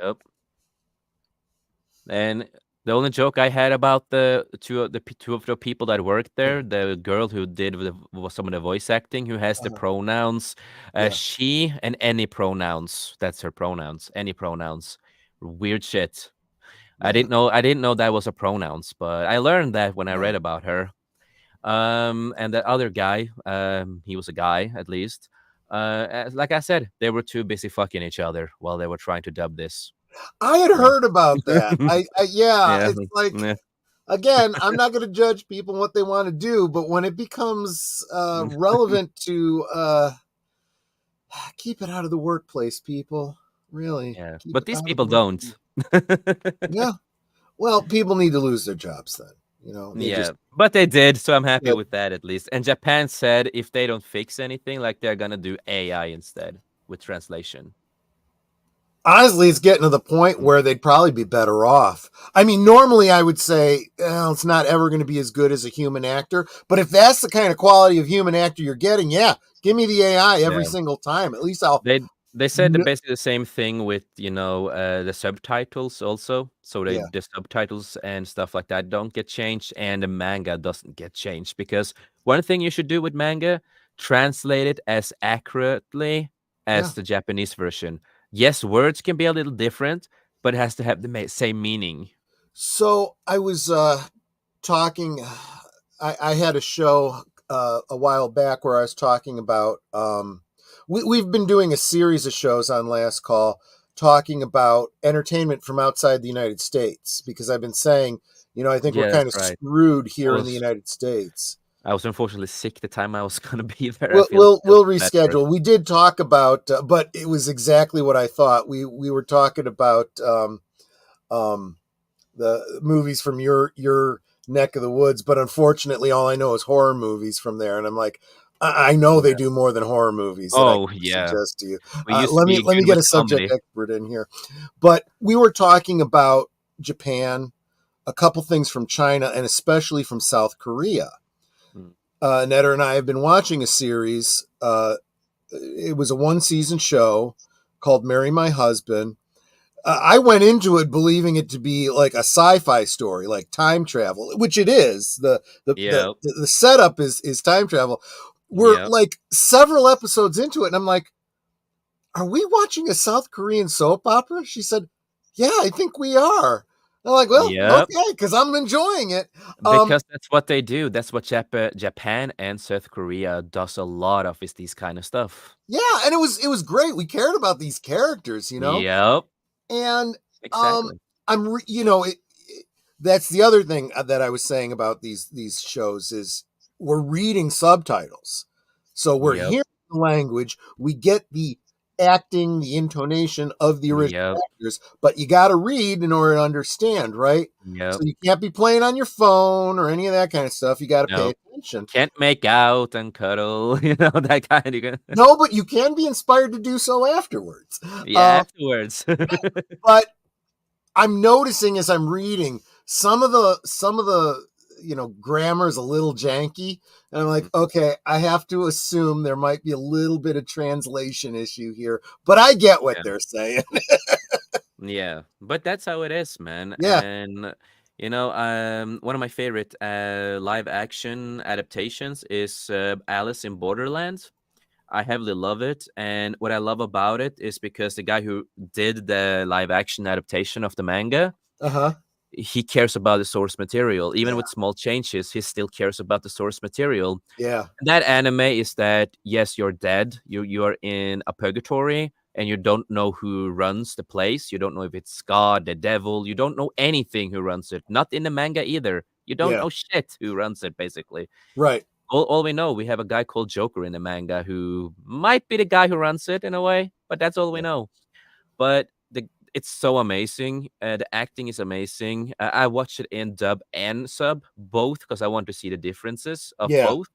Yep. And the only joke I had about the two of the people that worked there, the girl who did some of the voice acting, who has the pronouns, she and any pronouns. That's her pronouns. Any pronouns. Weird shit. Yeah. I didn't know that was a pronouns, but I learned that when I read about her. And the other guy, he was a guy at least. Like I said, they were too busy fucking each other while they were trying to dub this. I had heard about that. It's like, again, I'm not going to judge people what they want to do, but when it becomes relevant to keep it out of the workplace, people, really. Yeah, but these people don't. Yeah. Well, people need to lose their jobs then. But they did, so I'm happy with that at least. And Japan said if they don't fix anything, like they're gonna do AI instead with translation. Honestly, it's getting to the point where they'd probably be better off. I mean, normally I would say it's not ever going to be as good as a human actor. But if that's the kind of quality of human actor you're getting, give me the AI every single time. At least I'll. They said basically the same thing with the subtitles also. So the subtitles and stuff like that don't get changed, and the manga doesn't get changed, because one thing you should do with manga, translate it as accurately as the Japanese version. Yes, words can be a little different, but it has to have the same meaning. So I was talking. I had a show a while back where I was talking about. We've been doing a series of shows on Last Call talking about entertainment from outside the United States, because I've been saying, I think we're kind of screwed here in the United States. I was unfortunately sick the time I was going to be there. We'll reschedule. We did talk about, but it was exactly what I thought. We were talking about the movies from your neck of the woods, but unfortunately, all I know is horror movies from there, and I'm like, I know they do more than horror movies. Suggest to you. Let me get a subject expert in here. But we were talking about Japan, a couple things from China, and especially from South Korea. Netter and I have been watching a series. It was a 1-season show called Marry My Husband. I went into it believing it to be like a sci-fi story, like time travel, which it is. The setup is time travel. We're like several episodes into it, and I'm like, are we watching a South Korean soap opera? She said, yeah, I think we are. I'm like, well, okay, because I'm enjoying it. Because that's what they do. That's what Japan and South Korea does a lot of, is these kind of stuff. Yeah, and it was great. We cared about these characters, Yep. And exactly. that's the other thing that I was saying about these shows is we're reading subtitles. So we're hearing the language, we get the acting, the intonation of the original actors, but you got to read in order to understand, right? So you can't be playing on your phone or any of that kind of stuff. You got to pay attention. Can't make out and cuddle, that kind of. No, but you can be inspired to do so afterwards. Afterwards. But I'm noticing as I'm reading some of the grammar is a little janky, and I'm like, okay, I have to assume there might be a little bit of translation issue here, but I get what they're saying. Yeah, but that's how it is, man. Yeah. And one of my favorite live action adaptations is Alice in Borderland. I heavily love it, and what I love about it is because the guy who did the live action adaptation of the manga, he cares about the source material. Even with small changes, he still cares about the source material. Yeah. That anime is that, yes, you're dead. You are in a purgatory, and you don't know who runs the place. You don't know if it's God, the devil. You don't know anything who runs it. Not in the manga either. You don't Yeah. know shit who runs it, basically. Right. All we know, we have a guy called Joker in the manga who might be the guy who runs it in a way, but that's all we know. But it's so amazing. The acting is amazing. I watched it in dub and sub, both, because I want to see the differences of both.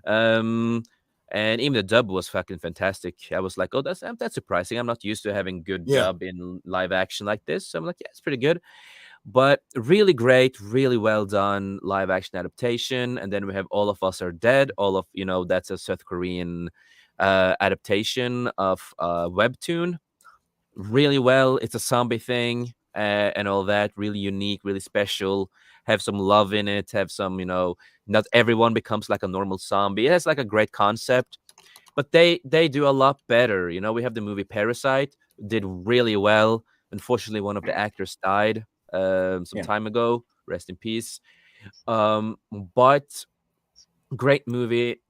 And even the dub was fucking fantastic. I was like, oh, that's surprising. I'm not used to having good dub in live action like this. So I'm like, yeah, it's pretty good. But really great, really well done live action adaptation. And then we have All of Us Are Dead. That's a South Korean adaptation of webtoon. Really well. It's a zombie thing and all that. Really unique, really special. Have some love in it. Have some, not everyone becomes like a normal zombie. It has like a great concept, but they do a lot better. We have the movie Parasite, did really well. Unfortunately, one of the actors died some time ago. Rest in peace. But great movie.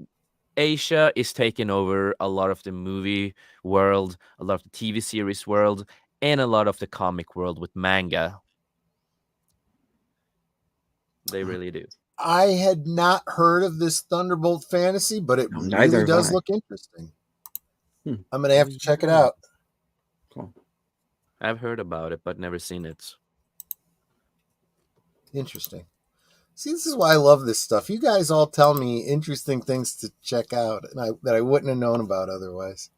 Asia is taking over a lot of the movie world, a lot of the TV series world, and a lot of the comic world with manga. They really do. I had not heard of this Thunderbolt Fantasy, but it Neither really have does I. look interesting. I'm going to have to check it out. Cool. I've heard about it, but never seen it. Interesting. See, this is why I love this stuff. You guys all tell me interesting things to check out that I wouldn't have known about otherwise.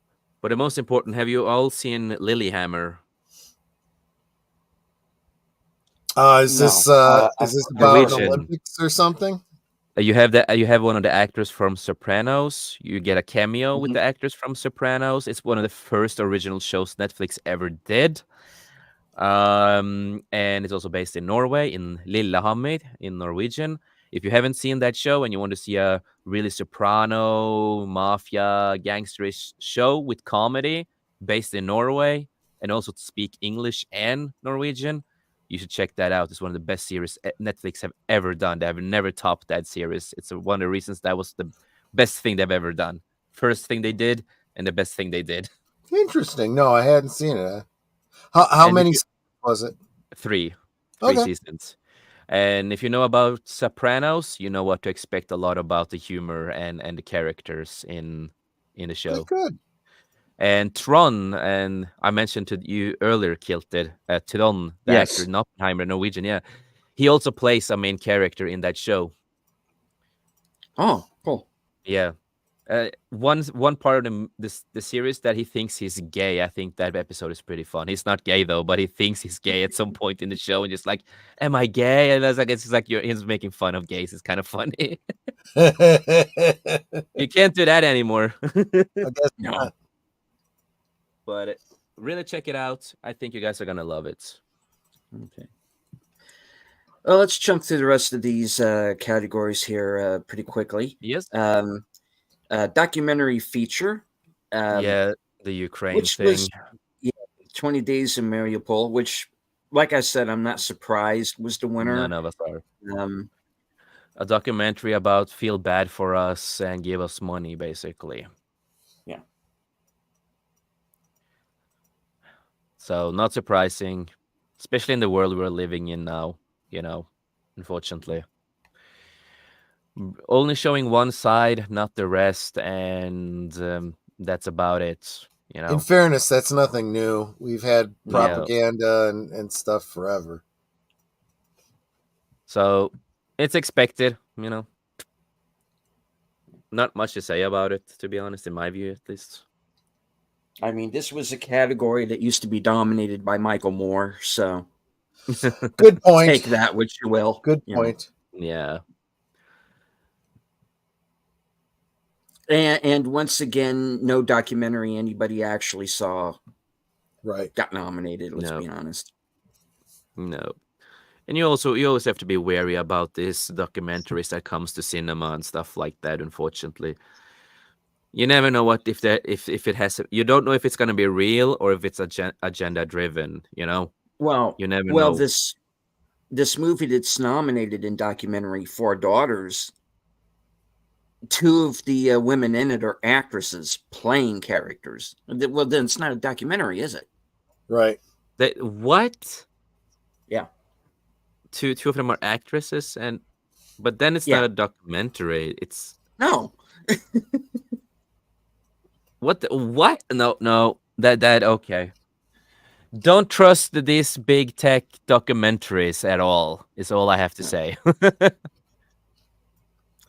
But the most important, have you all seen Lilyhammer? Is this about Norwegian. an Olympics or something? You have one of the actors from Sopranos. You get a cameo with the actors from Sopranos. It's one of the first original shows Netflix ever did. And it's also based in Norway, in Lillehammer, in Norwegian. If you haven't seen that show and you want to see a really soprano, mafia, gangsterish show with comedy based in Norway and also to speak English and Norwegian, you should check that out. It's one of the best series Netflix have ever done. They have never topped that series. It's one of the reasons that was the best thing they've ever done. First thing they did and the best thing they did. Interesting. No, I hadn't seen it. How many was it? 3 Okay. seasons. And if you know about Sopranos, you know what to expect a lot about the humor and the characters in the show. Good. And Tron, and I mentioned to you earlier, Kilted, Tron, the actor in Oppenheimer, Norwegian, yeah. He also plays a main character in that show. Oh, cool. Yeah. One part of the series that he thinks he's gay. I think that episode is pretty fun. He's not gay though, but he thinks he's gay at some point in the show, and just like, "Am I gay?" And it's like he's making fun of gays. It's kind of funny. You can't do that anymore. I guess not. But really check it out. I think you guys are gonna love it. Okay. Well, let's jump through the rest of these categories here pretty quickly. Yes. Documentary feature. The Ukraine thing. Was, 20 Days in Mariupol, which, like I said, I'm not surprised was the winner. None of us are. A documentary about feel bad for us and give us money, basically. Yeah. So not surprising, especially in the world we're living in now, unfortunately. Only showing one side, not the rest, and that's about it. In fairness, that's nothing new. We've had propaganda and stuff forever. So it's expected, Not much to say about it, to be honest, in my view, at least. I mean, this was a category that used to be dominated by Michael Moore, so good point. Take that which you will. Good point. Yeah. And once again, no documentary anybody actually saw got nominated, let's be honest. No. And you always have to be wary about this documentaries that comes to cinema and stuff like that, unfortunately. You never know if it has you don't know if it's going to be real or if it's agenda driven, Well, you never know. this movie that's nominated in documentary Four Daughters, two of the women in it are actresses playing characters. Well, then it's not a documentary, is it? Right. What? Yeah. Two of them are actresses, but then it's Yeah. not a documentary. It's No. what? What? No. That okay. Don't trust these big tech documentaries at all. Is all I have to say.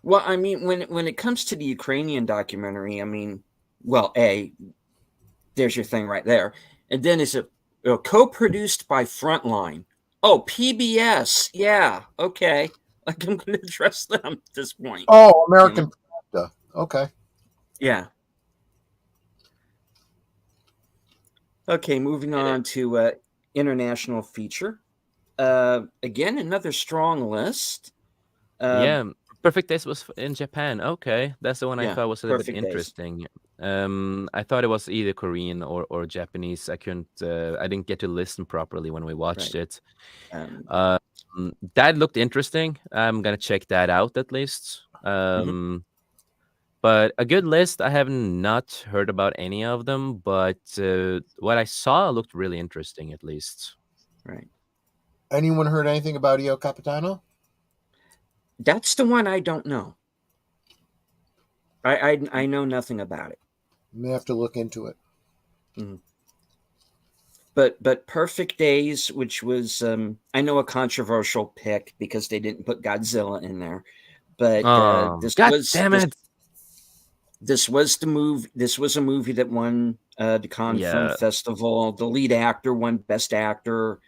Well, I mean, when it comes to the Ukrainian documentary, I mean, well, there's your thing right there, and then it's a co-produced by Frontline. Oh, PBS, yeah, okay. Like I'm going to trust them at this point. Oh, American Pravda. Okay. Yeah. Okay, moving on to international feature. Again, another strong list. Yeah, Perfect Days was in Japan. Okay, that's the one I Yeah, thought was a little bit Perfect Days. interesting. I thought it was either Korean or Japanese. I didn't get to listen properly when we watched Right. it. Um, That looked interesting. I'm gonna check that out at least. But a good list. I have not heard about any of them, but what I saw looked really interesting at least. Right. Anyone heard anything about Io Capitano? That's the one I don't know. I know nothing about it. May have to look into it. But Perfect Days, which was I know a controversial pick because they didn't put Godzilla in there, but this was the movie. This was a movie that won the Cannes Film Festival. The lead actor won Best Actor.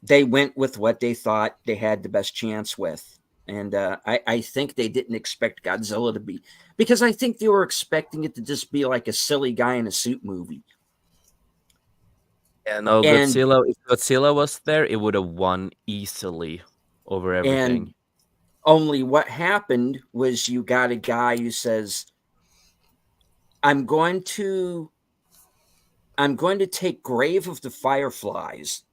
They went with what they thought they had the best chance with. And I think they didn't expect Godzilla to be, because I think they were expecting it to just be like a silly guy in a suit movie. Yeah, no, Godzilla. If Godzilla was there, it would have won easily over everything. And only what happened was you got a guy who says, I'm going to take Grave of the Fireflies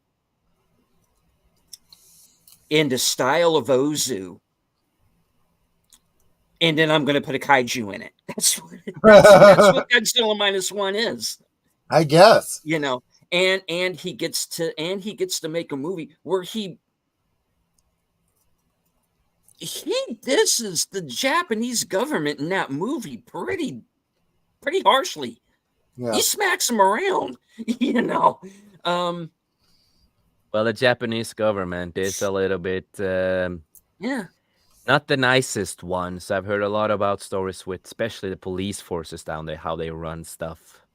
in the style of Ozu, and then I'm going to put a kaiju in it. That's what Godzilla -1 is, I guess. You know, and he gets to make a movie where he disses the Japanese government in that movie pretty harshly. Yeah. He smacks them around, you know. Well, the Japanese government is a little bit not the nicest ones. I've heard a lot about stories with especially the police forces down there, how they run stuff.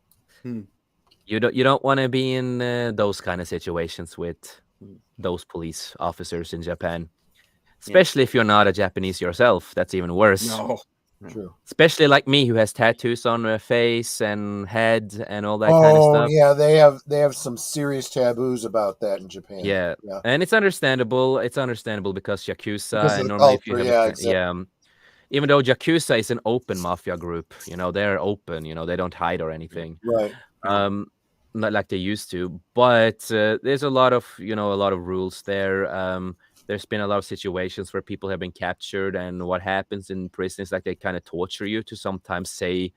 You don't want to be in those kind of situations with those police officers in Japan, especially if you're not a Japanese yourself. That's even worse. No. True. Especially like me, who has tattoos on their face and head and all that kind of stuff. Yeah, they have some serious taboos about that in Japan. Yeah. And it's understandable. It's understandable because Yakuza, because and normally culture, if you have even though Yakuza is an open mafia group, you know, they're open, you know, they don't hide or anything. Right. Not like they used to, but there's a lot of rules there. There's been a lot of situations where people have been captured, and what happens in prison is like they kind of torture you to sometimes say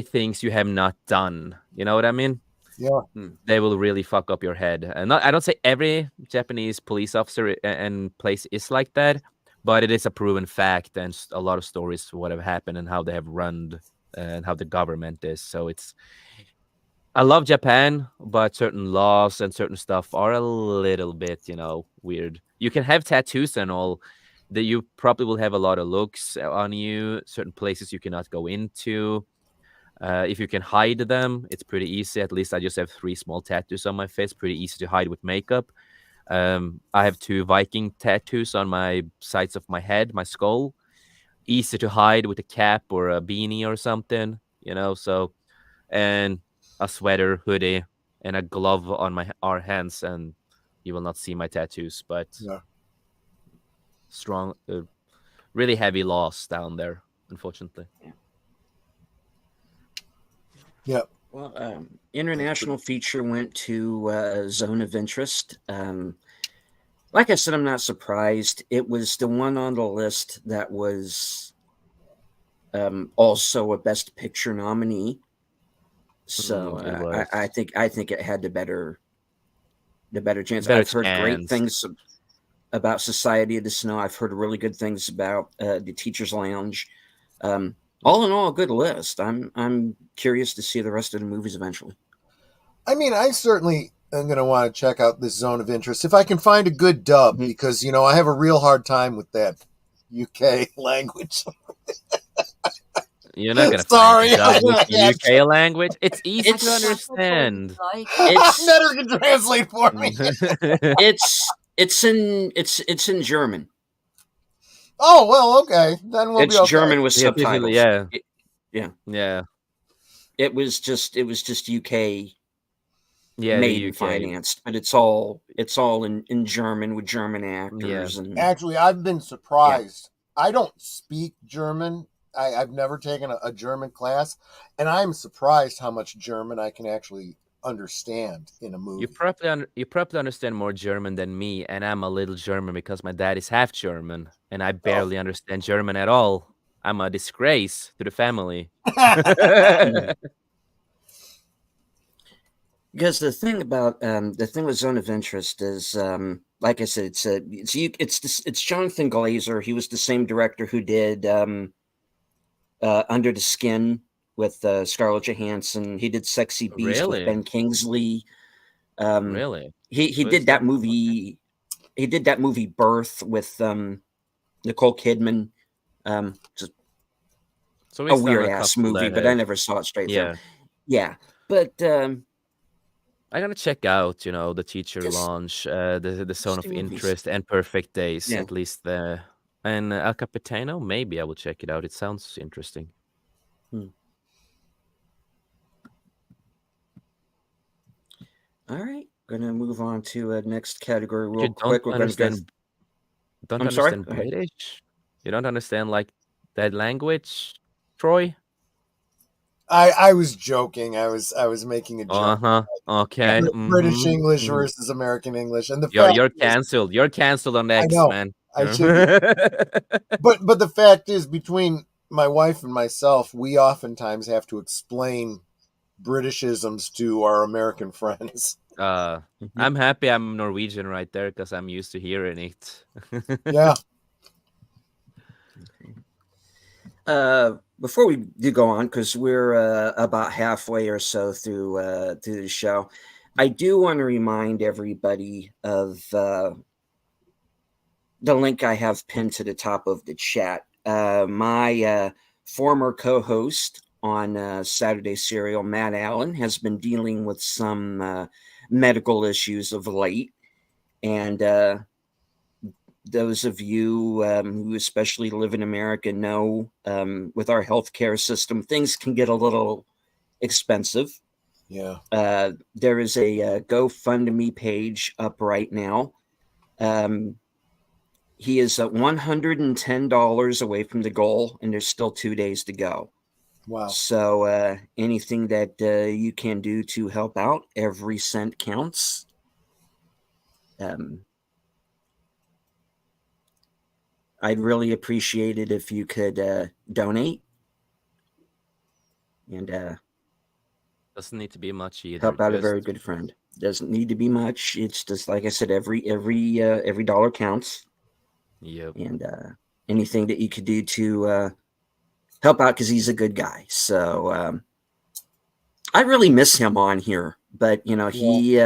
things you have not done. You know what I mean? Yeah. They will really fuck up your head. And I don't say every Japanese police officer and place is like that, but it is a proven fact, and a lot of stories what have happened and how they have run and how the government is. So I love Japan, but certain laws and certain stuff are a little bit, weird. You can have tattoos and all, that you probably will have a lot of looks on you. Certain places you cannot go into. If you can hide them, it's pretty easy. At least I just have 3 small tattoos on my face. Pretty easy to hide with makeup. I have 2 Viking tattoos on my sides of my head, my skull. Easy to hide with a cap or a beanie or something, so, and a sweater, hoodie, and a glove on our hands, and you will not see my tattoos, but strong, really heavy laws down there, unfortunately. Yeah. Well, international feature went to Zone of Interest. Like I said, I'm not surprised. It was the one on the list that was also a Best Picture nominee. So It I was think it had the better chance. better I've heard great chance. things about Society of the Snow. I've heard really good things about the Teachers Lounge. All in all, a good list. I'm curious to see the rest of the movies eventually. I mean, I certainly am going to want to check out this Zone of Interest if I can find a good dub, Mhm. because I have a real hard time with that UK language. You're not gonna Sorry. find a dub with the Yeah, UK language. It's easy It's- to understand. It's- Netter can translate for me. It's in German. Oh well, okay, then we'll It's be okay. German with Yeah, basically, subtitles. yeah. It was just UK Yeah, made the and UK. financed, but it's all in German with German actors. And Actually, I've been surprised. I don't speak German. I've never taken a German class, and I'm surprised how much German I can actually understand in a movie. You probably understand more German than me, and I'm a little German because my dad is half German, and I barely understand German at all. I'm a disgrace to the family. because the thing with Zone of Interest is, like I said, it's Jonathan Glazer. He was the same director who did Under the Skin with Scarlett Johansson. He did Sexy Beast with Really? Ben Kingsley. Really? He What did is that that? movie. He did that movie Birth with Nicole Kidman. Just So a he's done weird a ass couple movie, that but I never saw it straight through. yeah. Yeah, but I'm gonna check out, the Teacher Just- Launch, the Zone of do movies. Interest, and Perfect Days, Yeah. at least and El Capitano. Maybe I will check it out. It sounds interesting. all right, gonna move on to next category real You quick. We're gonna go. don't I'm sorry? understand Go ahead. British? You don't understand like that language, Troy? I was joking. I was making a joke. Uh-huh. Okay. British mhm, English mhm. versus American English, and the You're fact you're is, canceled. You're canceled on I X, know. man. I should but the fact is, between my wife and myself, we oftentimes have to explain Britishisms to our American friends. I'm happy I'm Norwegian right there because I'm used to hearing it. Yeah. Before we do go on, because we're about halfway or so through the show, I do want to remind everybody of the link I have pinned to the top of the chat. My former co-host on Saturday Serial, Matt Allen, has been dealing with some medical issues of late, and those of you who especially live in America know with our healthcare system, things can get a little expensive. Yeah. There is a GoFundMe page up right now. He is at $110 away from the goal, and there's still 2 days to go. Wow. So anything that you can do to help out, every cent counts. I'd really appreciate it if you could donate, and Doesn't need to be much either. help out a Just very good friend. Doesn't need to be much. It's just like I said, every dollar counts, yep. and anything that you could do to help out, because he's a good guy. So I really miss him on here, but he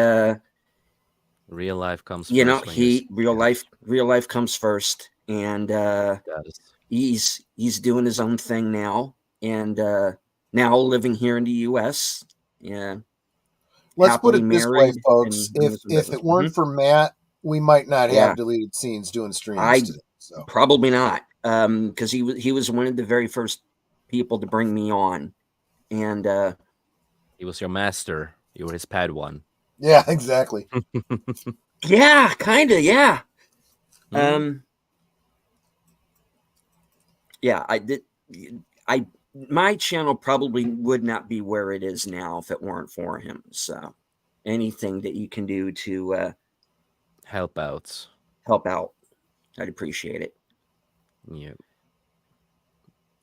Real life comes you know first. when you're real life comes first, and Guys. he's doing his own thing now, and now living here in the US. Yeah. Let's put Happily it this way, married folks. and If it weren't for Matt, we might not Yeah. have deleted scenes doing streams I- today. So Probably not, because he was one of the very first people to bring me on, and He was your master. You were his Padawan. yeah, exactly. yeah, kind of, yeah. Mhm. Yeah, I my channel probably would not be where it is now if it weren't for him. So anything that you can do to Help out. help out, I'd appreciate it. Yeah.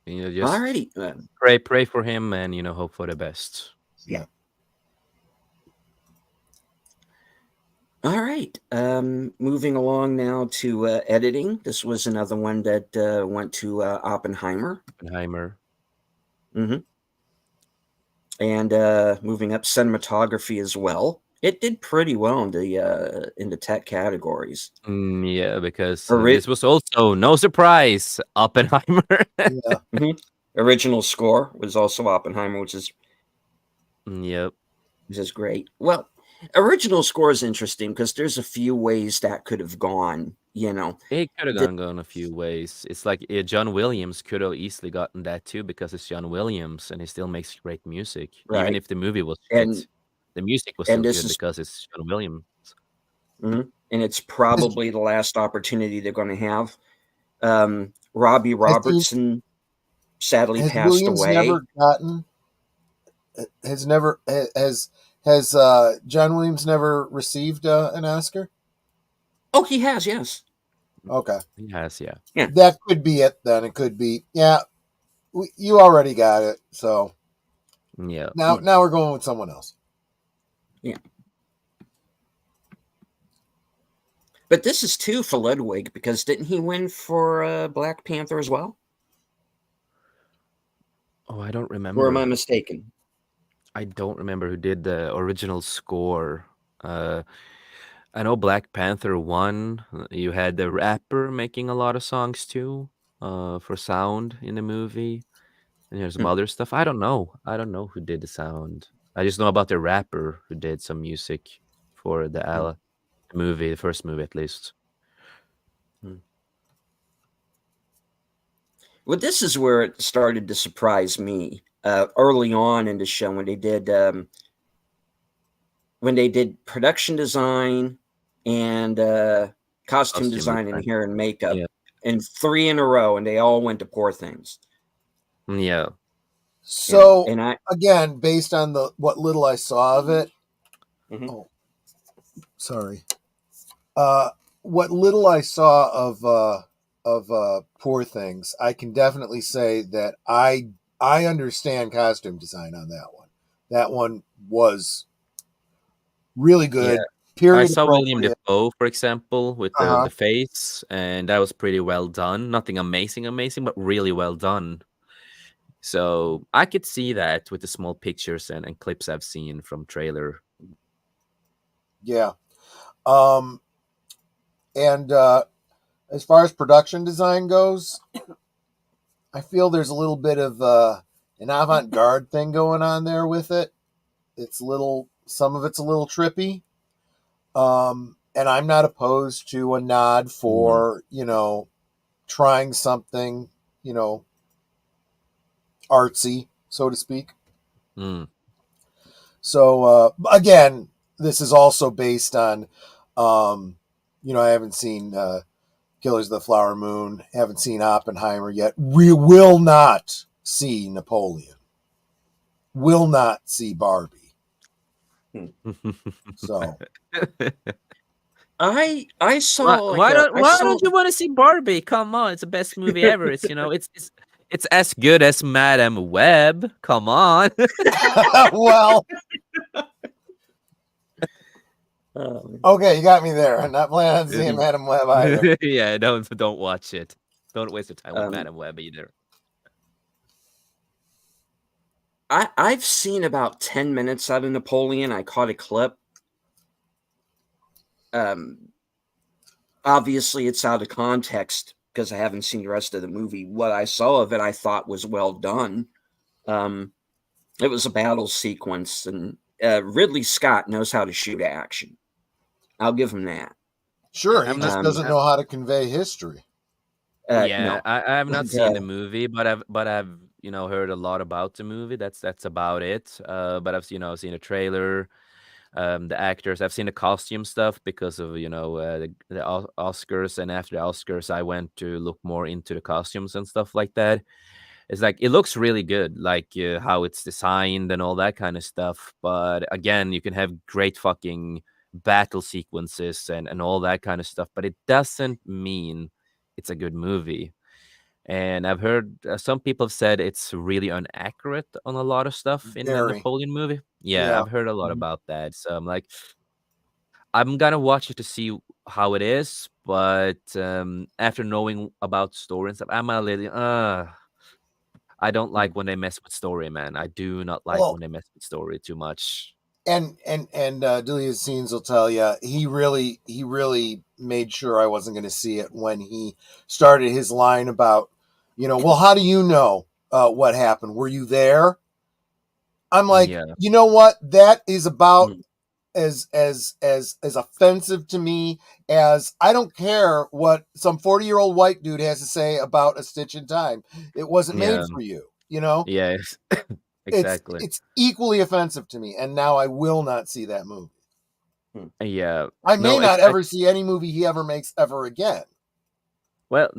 Just Alrighty. pray for him, and hope for the best. Yeah. All right. Moving along now to editing. This was another one that went to Oppenheimer. Oppenheimer. Mm-hmm. And moving up, cinematography as well. It did pretty well in the tech categories. Yeah, because Ori- this was also no surprise Oppenheimer. Yeah. Original score was also Oppenheimer, which is Yep. great. Well, original score is interesting because there's a few ways that could have gone. It could have gone a few ways. It's like John Williams could have easily gotten that too, because it's John Williams and he still makes great music. Even Right. if the movie was And- shit, the music was and still this good is- because it's John Williams. and it's probably the last opportunity they're going to have. Robbie Robertson sadly Has passed Williams away. never gotten? Has John Williams never received an Oscar? Oh, he has, yes. Okay, He has, yeah. that could be it. Then it could be. Yeah, you already got it. So Yeah. now we're going with someone else. But this is too for Ludwig, because didn't he win for Black Panther as well? Oh, I don't remember. Or am I mistaken? I don't remember who did the original score. I know Black Panther won. You had the rapper making a lot of songs too, for sound in the movie. And there's some other stuff. I don't know. I don't know who did the sound. I just know about the rapper who did some music for the movie, the first movie at least. Well, this is where it started to surprise me. Early on in the show, when they did production design and costume design and hair and makeup, and 3 in a row, and they all went to Poor Things. Yeah. So and I again, based on what little I saw of it, Mhm. sorry, what little I saw of Poor Things, I can definitely say that I understand costume design on that one. That one was really good. Yeah. Period. I saw William appropriate. Dafoe, for example, with the face, and that was pretty well done. Nothing amazing, but really well done. So I could see that with the small pictures and clips I've seen from trailer. Yeah. And as far as production design goes, I feel there's a little bit of an avant-garde thing going on there with it. Some of it's a little trippy. And I'm not opposed to a nod for, trying something, artsy, so to speak. Mm. So, again, this is also based on, I haven't seen Killers of the Flower Moon, haven't seen Oppenheimer yet. We will not see Napoleon. Will not see Barbie. So I saw. Why don't you want to see Barbie? Come on, it's the best movie ever. It's it's as good as Madam Web. Come on. well, okay, you got me there. I'm not planning on seeing Madam Web either. Yeah, don't watch it. Don't waste your time with Madam Web either. I've seen about 10 minutes out of Napoleon. I caught a clip. Obviously, it's out of context because I haven't seen the rest of the movie. What I saw of it, I thought was well done. It was a battle sequence, and Ridley Scott knows how to shoot action. I'll give him that. Sure, he just doesn't know how to convey history. No. I have not seen the movie, but I've heard a lot about the movie. That's about it. But I've seen a trailer, the actors. I've seen the costume stuff because of the Oscars, and after the Oscars, I went to look more into the costumes and stuff like that. It's like it looks really good, like how it's designed and all that kind of stuff. But again, you can have great fucking battle sequences and all that kind of stuff, but it doesn't mean it's a good movie. And I've heard some people have said it's really inaccurate on a lot of stuff in the Very. Napoleon movie. Yeah, Yeah. I've heard a lot Mhm. about that. So I'm like, I'm gonna watch it to see how it is, but after knowing about story and stuff, I'm a little I don't like when they mess with story, man. I do not like Well, when they mess with story too much. and Delia Scenes will tell you he really made sure I wasn't going to see it when he started his line about, well, how do you know what happened? Were you there? I'm like, Yeah. you know what? That is about Mm. as offensive to me as I don't care what some 40-year-old white dude has to say about A Stitch in Time. It wasn't made Yeah. for you, you know? Yes. It's Exactly. it's equally offensive to me, and now I will not see that movie. Yeah. I may No, not ever see any movie he ever makes ever again. well,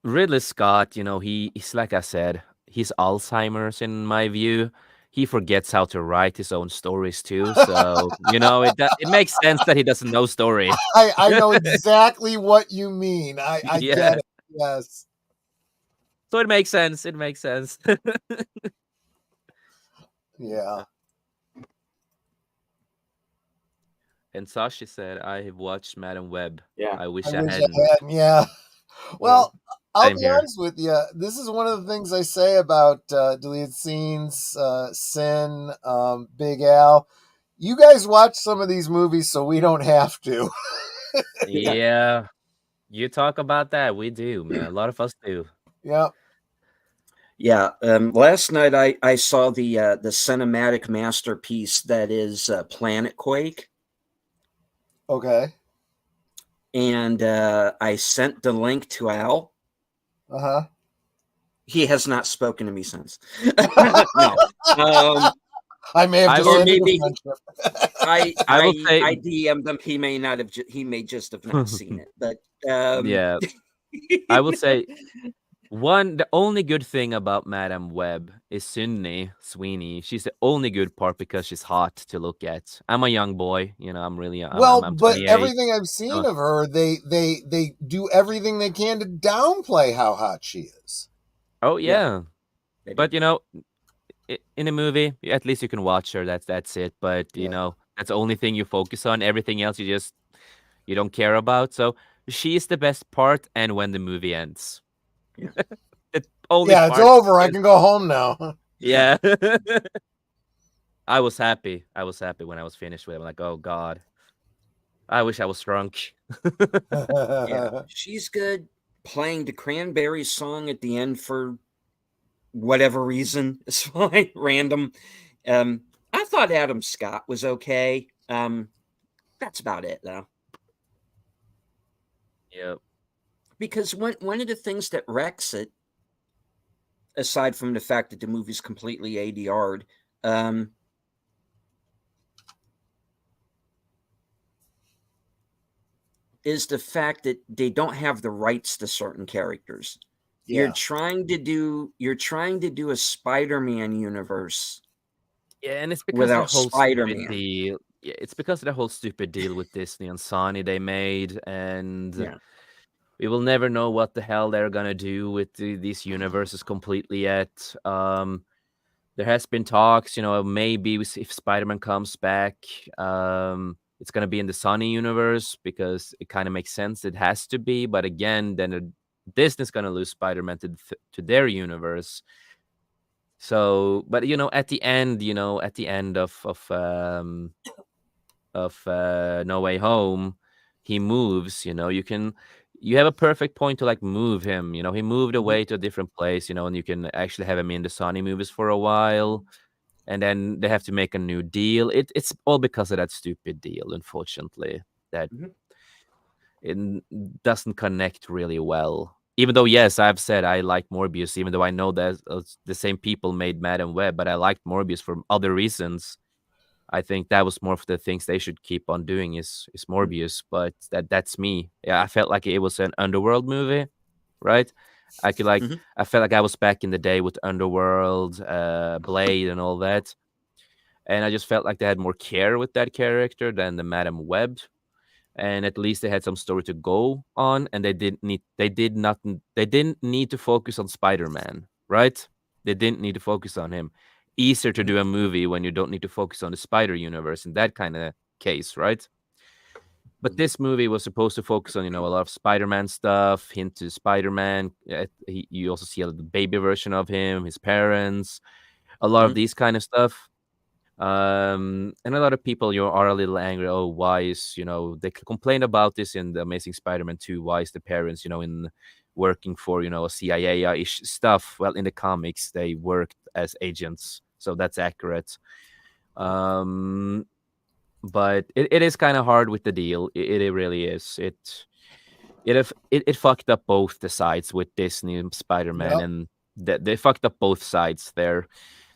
Ridley Scott, he's like I said, he's Alzheimer's in my view. He forgets how to write his own stories too. So, it makes sense that he doesn't know story. I know exactly what you mean. I Yeah. get it. Yes. So it makes sense. It makes sense. Yeah. And Sashi said, I have watched Madam Web. Yeah. I wish I I wish hadn't. I hadn't. Yeah. Well, I'll Same be here. honest with you. This is one of the things I say about Deleted Scenes, Sin, Big Al. You guys watch some of these movies so we don't have to. Yeah. You talk about that. We do, man. A lot of us do. Yeah. Yeah. Last night I saw the cinematic masterpiece that is Planet Quake, Okay. and I sent the link to Al. Uh He has not spoken to me since. No. huh. I may have I just will- Or ended the maybe friendship. I will say, I DM'd him. He may not have. He may just have not seen it. But yeah, I will say the only good thing about Madam Web is Sydney Sweeney. She's the only good part because she's hot to look at. I'm a young boy, I'm really young. Well, I'm but 28. everything I've seen of her, they do everything they can to downplay how hot she is. Oh Yeah. yeah, they do. but in a movie, at least you can watch her. That's it. But Yeah. that's the only thing you focus on. Everything else you don't care about. So she is the best part. And when the movie ends, Yeah. the only Yeah, it's part over. I is- can go home now. Yeah. I was happy. I was happy when I was finished with it. I'm like, oh God, I wish I was drunk. Yeah, she's good. Playing the Cranberries song at the end for whatever reason is fine. Random. I thought Adam Scott was okay. That's about it though. Yep. Because one of the things that wrecks it, aside from the fact that the movie's completely ADR'd, is the fact that they don't have the rights to certain characters. Yeah. You're trying to do a Spider-Man universe Yeah, and it's because of the without whole Spider-Man. stupid deal. Yeah, it's because of the whole stupid deal with Disney and Sony they made, and Yeah. we will never know what the hell they're gonna do with these universes completely yet. There has been talks, maybe if Spider-Man comes back, it's gonna be in the Sony universe because it kind of makes sense. It has to be, but again, then Disney's gonna lose Spider-Man to their universe. So, but at the end, of No Way Home, he moves. You have a perfect point to like move him. He moved away to a different place. And you can actually have him in the Sony movies for a while, and then they have to make a new deal. It's all because of that stupid deal, unfortunately. That Mhm. it doesn't connect really well. Even though, yes, I've said I like Morbius, even though I know that the same people made Madam Web, but I liked Morbius for other reasons. I think that was more of the things they should keep on doing is Morbius, but that's me. Yeah, I felt like it was an underworld movie, right? I could like Mhm. I felt like I was back in the day with Underworld, Blade, and all that, and I just felt like they had more care with that character than the Madam Web, and at least they had some story to go on, and they didn't need to focus on Spider-Man, right? They didn't need to focus on him. Easier to do a movie when you don't need to focus on the Spider Universe in that kind of case, right? But this movie was supposed to focus on, a lot of Spider-Man stuff, hint to Spider-Man. You also see a baby version of him, his parents, a lot of Mhm. these kind of stuff. And a lot of people, are a little angry. Oh, why is, they complain about this in the Amazing Spider-Man 2. Why is the parents, in working for, a CIA-ish stuff? Well, in the comics, they worked as agents, so that's accurate. Um, but it is kind of hard with the deal. It really is. It fucked up both the sides with Disney and Spider-Man, Yep. and they fucked up both sides there.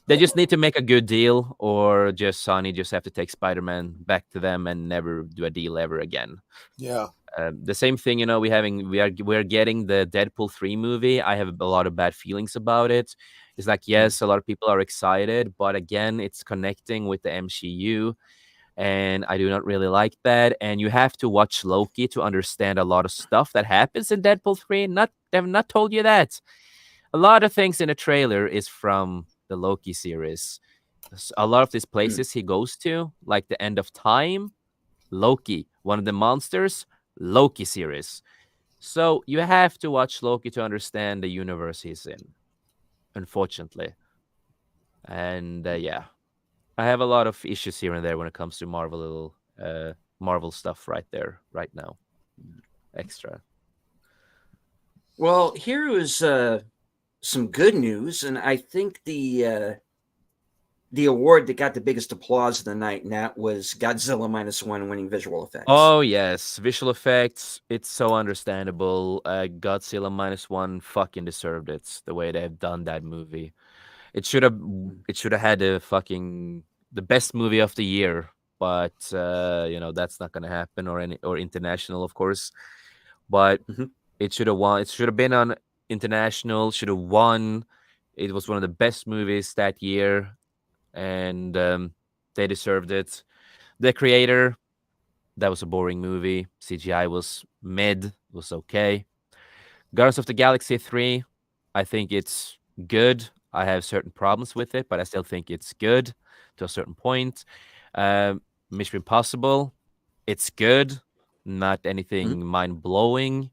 They just need to make a good deal, or just Sony just have to take Spider-Man back to them and never do a deal ever again. Yeah. The same thing, we're getting the Deadpool 3 movie. I have a lot of bad feelings about it. It's like, yes, a lot of people are excited, but again, it's connecting with the MCU, and I do not really like that. And you have to watch Loki to understand a lot of stuff that happens in Deadpool 3. They've not told you that. A lot of things in the trailer is from the Loki series. A lot of these places he goes to, like the end of time, Loki, one of the monsters, Loki series. So you have to watch Loki to understand the universe he's in, unfortunately. And yeah, I have a lot of issues here and there when it comes to Marvel stuff right there, right now. Extra. Well, here is some good news, and I think the award that got the biggest applause of the night, and that was Godzilla -1 winning visual effects. Oh yes, visual effects. It's so understandable. Godzilla -1 fucking deserved it. The way they've done that movie, it should have had the best movie of the year. But that's not gonna happen, or international, of course. But Mhm. it should have won. It should have been on international. Should have won. It was one of the best movies that year, and they deserved it. The creator, that was a boring movie. CGI was mid, was okay. Guardians of the Galaxy 3, I think it's good. I have certain problems with it, but I still think it's good to a certain point. Mission Impossible, it's good, not anything mind blowing.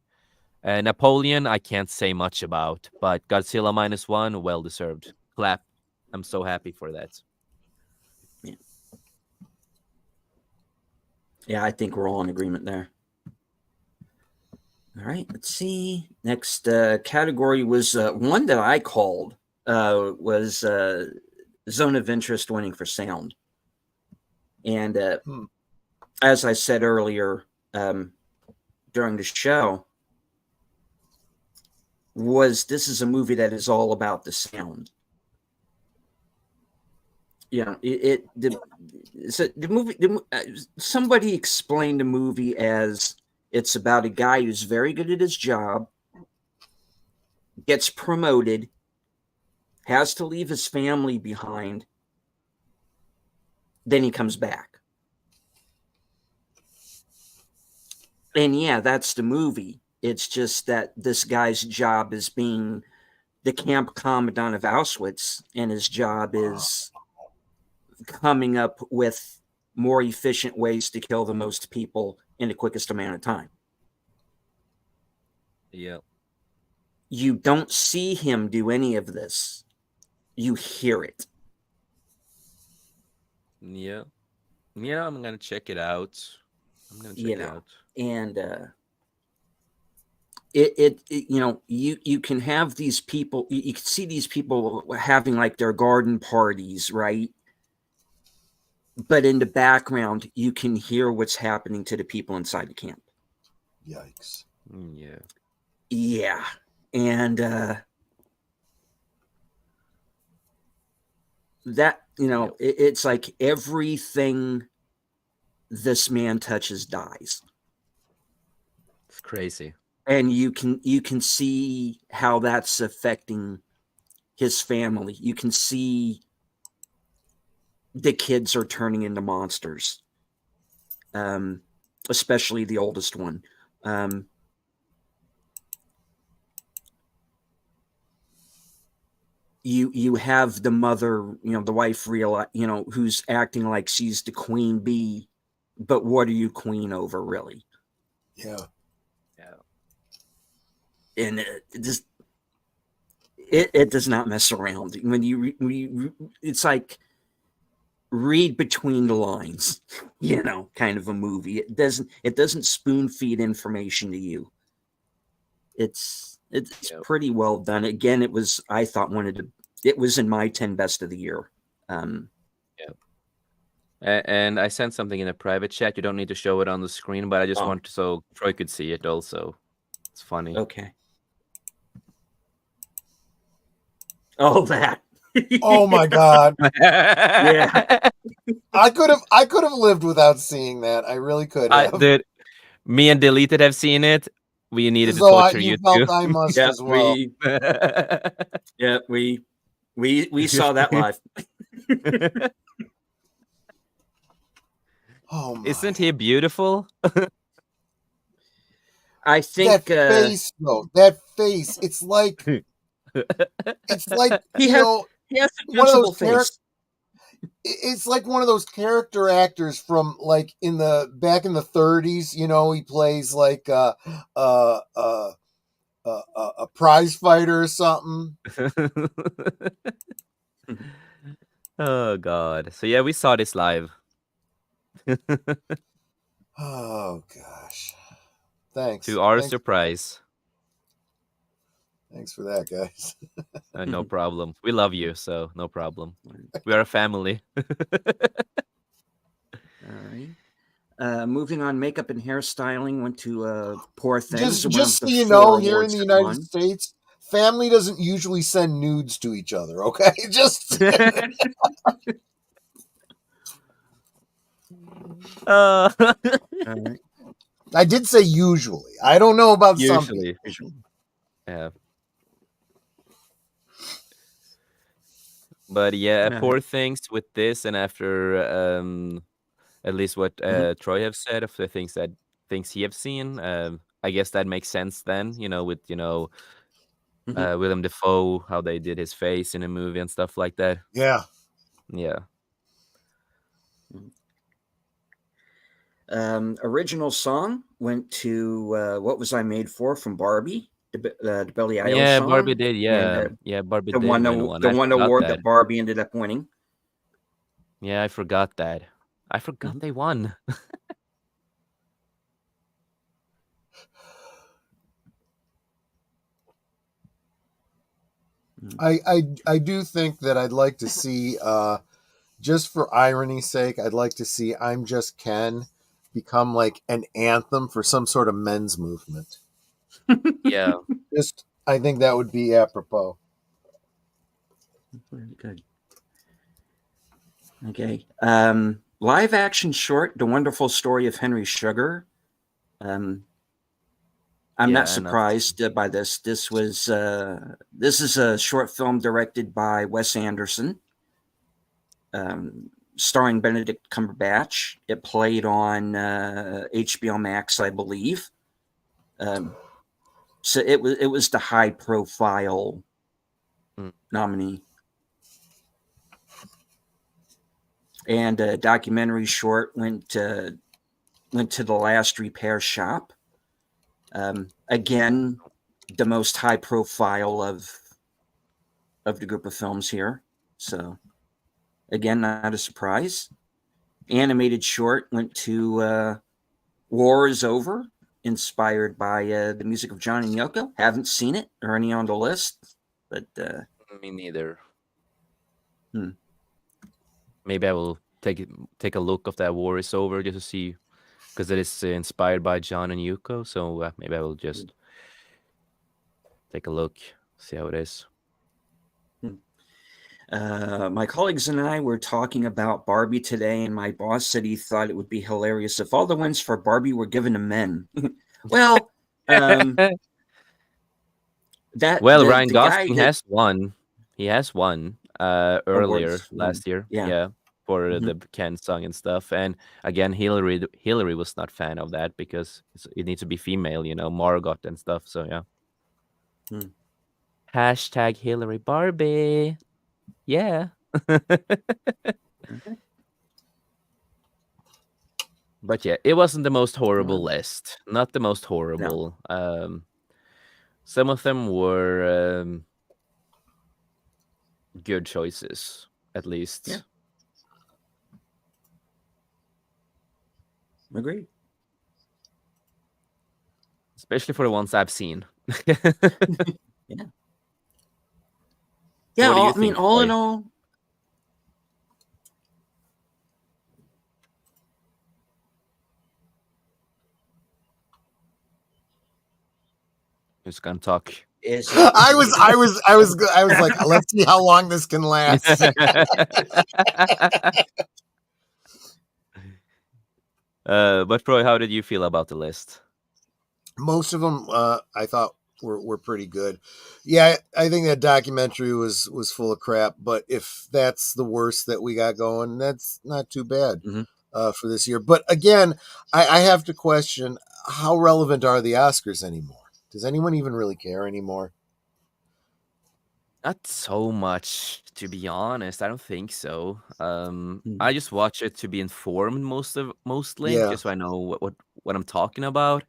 Napoleon, I can't say much about, but Godzilla -1, well deserved. Clap. I'm so happy for that. Yeah, I think we're all in agreement there. All right, let's see. Next category was one that I called was Zone of Interest winning for sound. And as I said earlier during the show, this is a movie that is all about the sound. The movie. Somebody explained the movie as it's about a guy who's very good at his job, gets promoted, has to leave his family behind, then he comes back. And yeah, that's the movie. It's just that this guy's job is being the camp commandant of Auschwitz, and his job is coming up with more efficient ways to kill the most people in the quickest amount of time. Yeah. You don't see him do any of this. You hear it. Yeah. Yeah, I'm gonna check it out. It and you can have these people. You can see these people having like their garden parties, right? But in the background, you can hear what's happening to the people inside the camp. Yikes. Yeah. Yeah, and that it's like everything this man touches dies. It's crazy. and you can see how that's affecting his family. You can see the kids are turning into monsters, especially the oldest one. You have the mother, the wife, realize, who's acting like she's the queen bee, but what are you queen over, really? Yeah. And it does not mess around. When it's like read between the lines, kind of a movie. It doesn't spoon feed information to you. It's pretty well done. Again, I thought it was in my 10 best of the year. And I sent something in a private chat. You don't need to show it on the screen, but I just want so Troy could see it also. It's funny. Okay. Oh, that. Oh my God. Yeah. I could have lived without seeing that. I really could have. Dude, me and Deleted have seen it. We needed to So torture you you felt too. I must as well. We saw that live. Oh my. Isn't he beautiful? I think that face, though. That face. It's like he has a beautiful face. It's like one of those character actors from like back in the 30s. He plays like a prize fighter or something. Oh God! So yeah, we saw this live. Oh gosh! Thanks. To our surprise. Thanks for that, guys. No problem. We love you, so no problem. We are a family. All right. Moving on, makeup and hairstyling went to Poor Things. Just so you know, here in the United States, family doesn't usually send nudes to each other. Okay, just. I did say usually. I don't know about usually. Some. Yeah. But yeah, Poor Things with this, and after at least what Troy have said of the things he have seen, I guess that makes sense then. With Willem Dafoe, how they did his face in a movie and stuff like that. Yeah. Original song went to What Was I Made For from Barbie, the Billie Eilish yeah, song. Barbie did. Yeah, and, Barbie the did one, win one. The one award that Barbie ended up winning. Yeah, I forgot that. I forgot they won. I do think that I'd like to see, just for irony's sake, I'd like to see I'm Just Ken become like an anthem for some sort of men's movement. Yeah. I think that would be apropos. Very good. Okay. Live action short, The Wonderful Story of Henry Sugar. I'm not surprised by this. This is a short film directed by Wes Anderson, starring Benedict Cumberbatch. It played on HBO Max, I believe. So it was the high profile nominee. And a documentary short went to The Last Repair Shop. Again, the most high profile of the group of films here. So again, not a surprise. Animated short went to War Is Over, inspired by the music of John and Yoko. Haven't seen it or any on the list, but me neither. Maybe I will take a look of that War Is Over just to see, because it is inspired by John and Yuko. So maybe I will just take a look, see how it is. My colleagues and I were talking about Barbie today, and my boss said he thought it would be hilarious if all the wins for Barbie were given to men. Well, Um, that Well, Ryan the guy Gosling that has won. He has won earlier awards, last year. yeah. Yeah, for Mhm. the Ken song and stuff. And again, Hillary was not fan of that because it needs to be female, Margot and stuff. So yeah. Hmm. Hashtag Hillary Barbie. Yeah. Okay. But yeah, it wasn't the most horrible Well, list. Not the most no. horrible. Some of them were good choices, at Yeah. least. Agreed. Especially for the ones I've seen. Yeah. So Yeah. what do you I mean, think, all in Troy? all, Who's gonna talk? is it? I was like, let's see how long this can last. But Troy, how did you feel about the list? Most of them, I thought were pretty good. Yeah, I think that documentary was full of crap. But if that's the worst that we got going, that's not too bad Mhm. for this year. But again, I have to question, how relevant are the Oscars anymore? Does anyone even really care anymore? Not so much, to be honest. I don't think so. Hmm. I just watch it to be informed mostly, Yeah, just so I know what I'm talking about.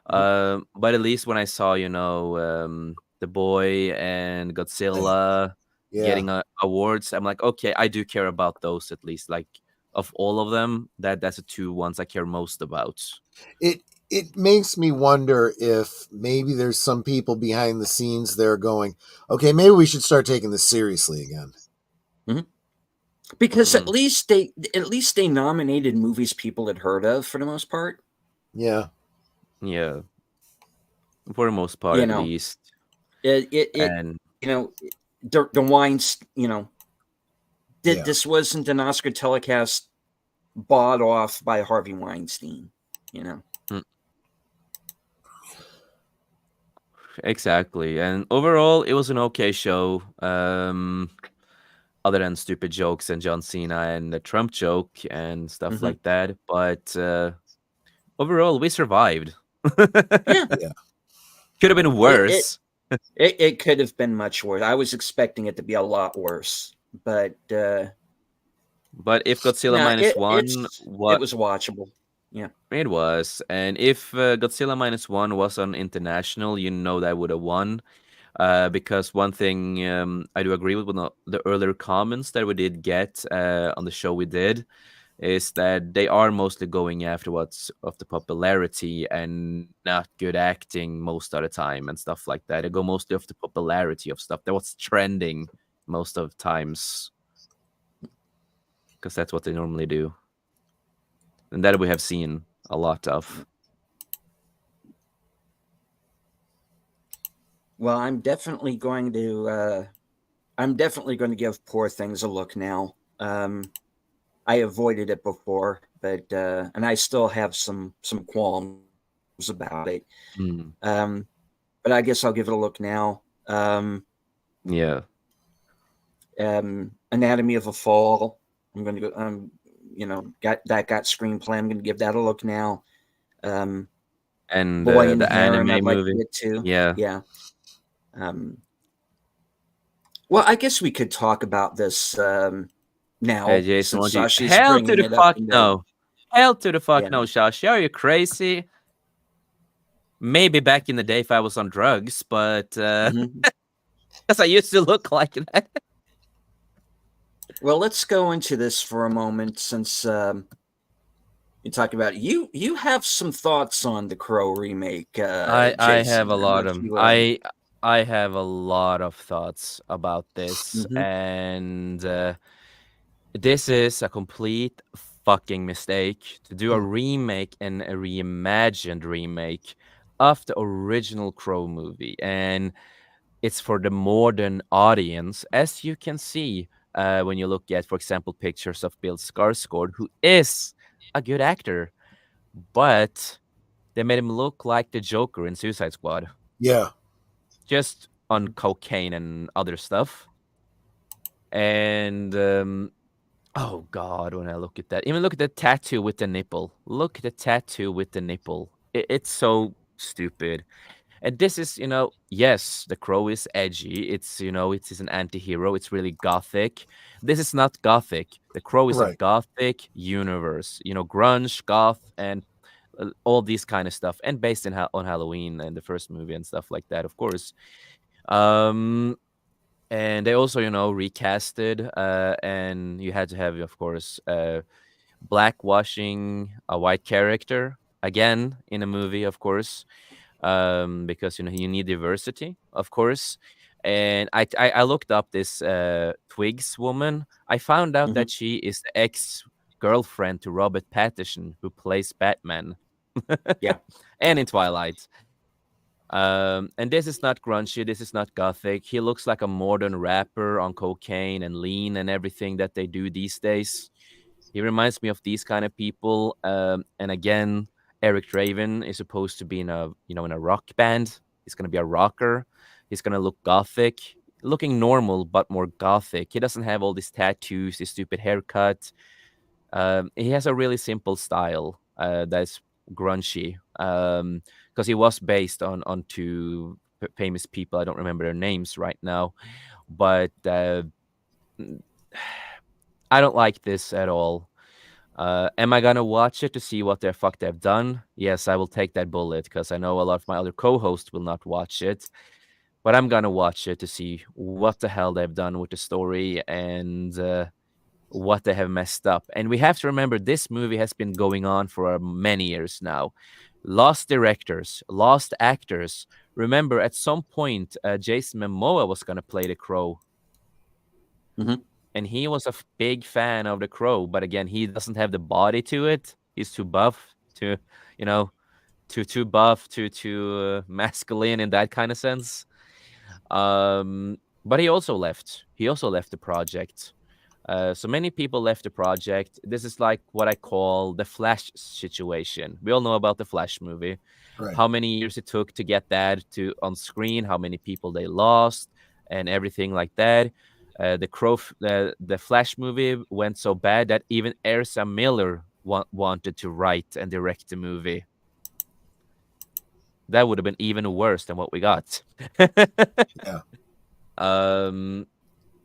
Mhm. But at least when I saw, The Boy and Godzilla yeah. getting awards, I'm like, okay, I do care about those at least. Like of all of them, that's the two ones I care most about. It makes me wonder if maybe there's some people behind the scenes there going, okay, maybe we should start taking this seriously again. Because Mm, at least they nominated movies people had heard of for the most part. Yeah. yeah, for the most part, You at know, least. it And you know the wines. Yeah. This wasn't an Oscar telecast bought off by Harvey Weinstein. You know. mm, exactly. And overall, it was an okay show. Other than stupid jokes and John Cena and the Trump joke and stuff Hmm. like that. But overall, we survived. Yeah. Yeah. Could have been It, it worse. it could have been much worse. I was expecting it to be a lot worse, but But if Godzilla no, minus one, it what was watchable. Yeah. it was, and if Godzilla minus one was on international, that would have won. Because one thing I do agree with the earlier comments that we did get on the show we did is that they are mostly going after what's of the popularity and not good acting most of the time and stuff like that. They go mostly off the popularity of stuff. That what's trending most of the times because that's what they normally do, and that we have seen a lot of. Well, I'm definitely going to give Poor Things a look now. I avoided it before, but and I still have some qualms about it. Mm, Um, but I guess I'll give it a look now. yeah, Anatomy of a Fall. I'm going to go. Got screenplay. I'm going to give that a look now. Um, and Boy in the the Heron. I'd anime like to movie. get to. Yeah, Yeah. Um, well, I guess we could talk about this hey now Jason, since won't you? Sashi's Hell to bringing the it up fuck in the no! Hell to the fuck yeah. no, Shashi. Are you crazy? Maybe back in the day if I was on drugs, but Mhm. because I used to look like that. Well, let's go into this for a moment since you talk about it. You have some thoughts on the Crow remake, I have Jason. a I'd lot like of you. I have a lot of thoughts about this, Mhm. and this is a complete fucking mistake to do a Mm. remake and a reimagined remake of the original Crow movie, and it's for the modern audience, as you can see when you look at, for example, pictures of Bill Skarsgård, who is a good actor, but They made him look like the Joker in Suicide Squad, Yeah. just on cocaine and other stuff. And oh God, when I look at that, even look at the tattoo with the nipple. Look at the tattoo with the nipple. It's so stupid. And this is, yes, the Crow is edgy. It's, it is an anti-hero. It's really gothic. This is not gothic. The Crow is a Right. gothic universe, grunge, goth, and all these kind of stuff. And based on Halloween and the first movie and stuff like that, of course. And they also, recasted, and you had to have, of course, blackwashing a white character again in a movie, of course, because you need diversity, of course. And I looked up this Twigs woman. I found out that she is the ex-girlfriend to Robert Pattinson, who plays Batman. Yeah. And in Twilight. And this is not grungy. This is not gothic. He looks like a modern rapper on cocaine and lean and everything that they do these days. He reminds me of these kind of people. And again, Eric Draven is supposed to be in a rock band. He's gonna be a rocker. He's gonna look gothic, looking normal but more gothic. He doesn't have all these tattoos, this stupid haircut. He has a really simple style that's grungy. Because he was based on two famous people. I don't remember their names right now, but I don't like this at all. Am I gonna watch it to see what the fuck they've done? Yes, I will take that bullet because I know a lot of my other co-hosts will not watch it. But I'm gonna watch it to see what the hell they've done with the story and what they have messed up. And we have to remember this movie has been going on for many years now. Lost directors, lost actors. Remember, at some point, Jason Momoa was gonna play the Crow. And he was a big fan of the Crow, but again, he doesn't have the body to it. He's too buff, too buff, too masculine in that kind of sense. But he also left. He also left the project. So many people left the project. This is like what I call the Flash situation. We all know about the Flash movie. Right. How many years it took to get that on screen, how many people they lost, and everything like that. The Flash movie went so bad that even Ezra Miller wanted to write and direct the movie. That would have been even worse than what we got. Yeah.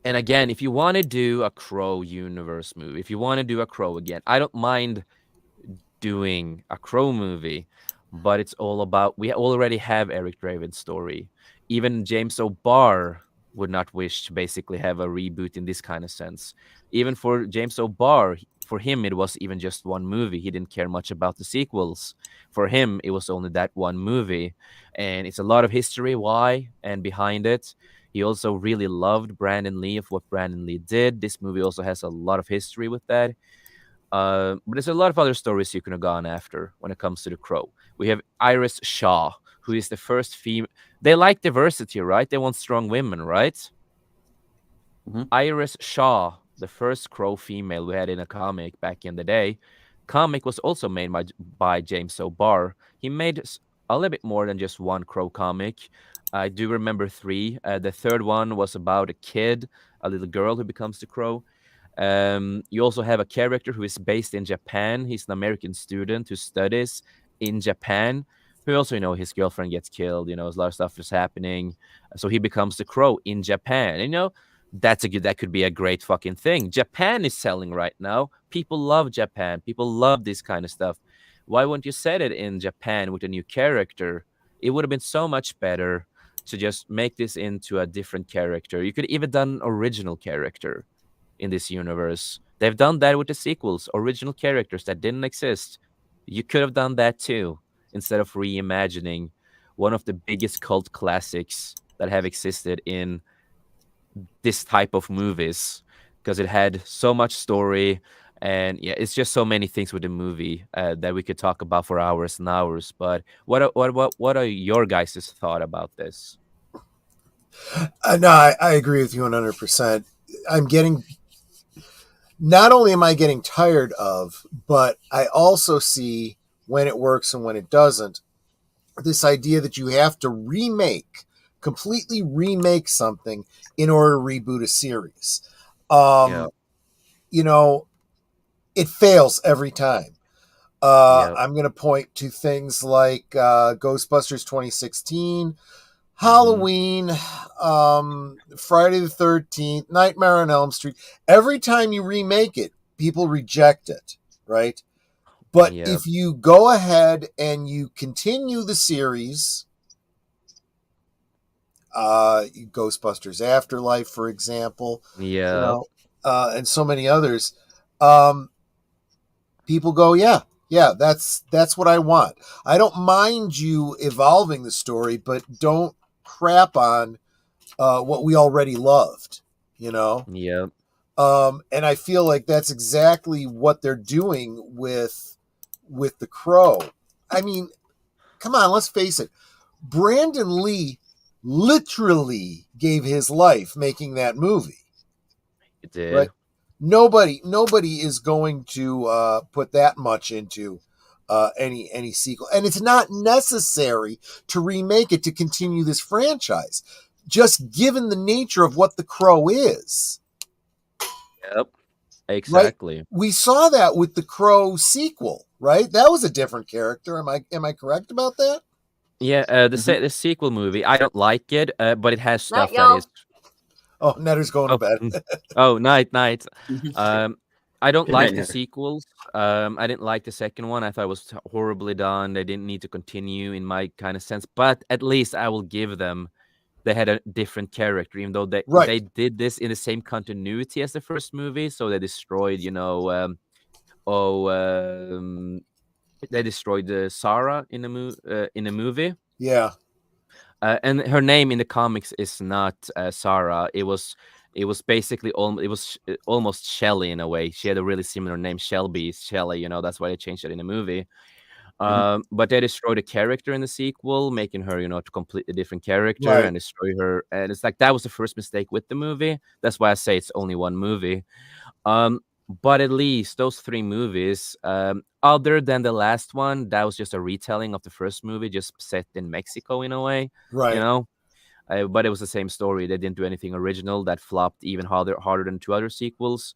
And again, if you want to do a Crow universe movie, if you want to do a Crow again, I don't mind doing a Crow movie, but it's all about, we already have Eric Draven's story. Even James O'Barr would not wish to basically have a reboot in this kind of sense. Even for James O'Barr, for him, it was even just one movie. He didn't care much about the sequels. For him, it was only that one movie. And it's a lot of history, why, and behind it. He also really loved Brandon Lee, of what Brandon Lee did. This movie also has a lot of history with that. But there's a lot of other stories you could have gone after when it comes to The Crow. We have Iris Shaw, who is the first female. They like diversity, right? They want strong women, right? Iris Shaw, the first Crow female we had in a comic back in the day. Comic was also made by James O'Barr. He made a little bit more than just one Crow comic. I do remember 3. The third one was about a kid, a little girl who becomes the Crow. You also have a character who is based in Japan. He's an American student who studies in Japan, who also, his girlfriend gets killed. A lot of stuff is happening. So he becomes the Crow in Japan. That could be a great fucking thing. Japan is selling right now. People love Japan. People love this kind of stuff. Why wouldn't you set it in Japan with a new character? It would have been so much better to just make this into a different character. You could even done an original character in this universe. They've done that with the sequels, original characters that didn't exist. You could have done that too, instead of reimagining one of the biggest cult classics that have existed in this type of movies, because it had so much story. And yeah, it's just so many things with the movie that we could talk about for hours and hours. But what are your guys' thought about this? No, I agree with you 100%. Not only am I getting tired of, but I also see when it works and when it doesn't. This idea that you have to completely remake something in order to reboot a series. Yeah. You know, it fails every time. Yeah. I'm going to point to things like Ghostbusters 2016, Mm-hmm. Halloween, Friday the 13th, Nightmare on Elm Street. Every time you remake it, people reject it, right? But Yeah. if you go ahead and you continue the series, Ghostbusters Afterlife, for example, Yeah. and so many others, people go, yeah, that's what I want. I don't mind you evolving the story, but don't crap on what we already loved, Yeah. and I feel like that's exactly what they're doing with The Crow. I mean, come on, let's face it. Brandon Lee literally gave his life making that movie. It did. Right? Nobody is going to put that much into any sequel, and it's not necessary to remake it to continue this franchise. Just given the nature of what The Crow is, Yep. right? Exactly. We saw that with the Crow sequel, right? That was a different character. Am I correct about that? Yeah. The sequel movie, I don't like it, but it has stuff Night, that y'all. is. Oh, Netter's going to bed. Oh, night. Mhm. I don't Good like night, the Netter. sequels. I didn't like the second one. I thought it was horribly done. They didn't need to continue in my kind of sense. But at least I will give them. They had a different character, even though they Right. did this in the same continuity as the first movie. So they destroyed, they destroyed Sarah in the movie. Yeah. And her name in the comics is not Sarah. It was basically almost Shelly in a way. She had a really similar name, Shelby, Shelly. That's why they changed it in the movie. Mhm. But they destroyed the character in the sequel, making her, a completely different character, Right. and destroy her. And it's like that was the first mistake with the movie. That's why I say it's only one movie. But at least those three movies, other than the last one, that was just a retelling of the first movie, just set in Mexico in a way, Right. But it was the same story. They didn't do anything original. That flopped even harder than two other sequels.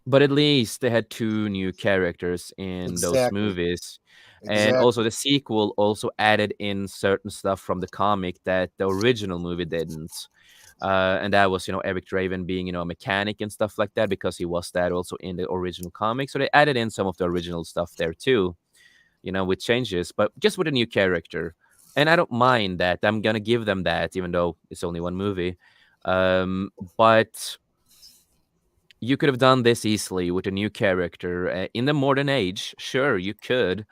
But at least they had two new characters in those Exactly. movies. And Exactly. also the sequel also added in certain stuff from the comic that the original movie didn't. And that was, Eric Draven being, a mechanic and stuff like that, because he was that also in the original comic. So they added in some of the original stuff there too, with changes, but just with a new character. And I don't mind that. I'm gonna give them that, even though it's only one movie. But you could have done this easily with a new character in the modern age. Sure, you could.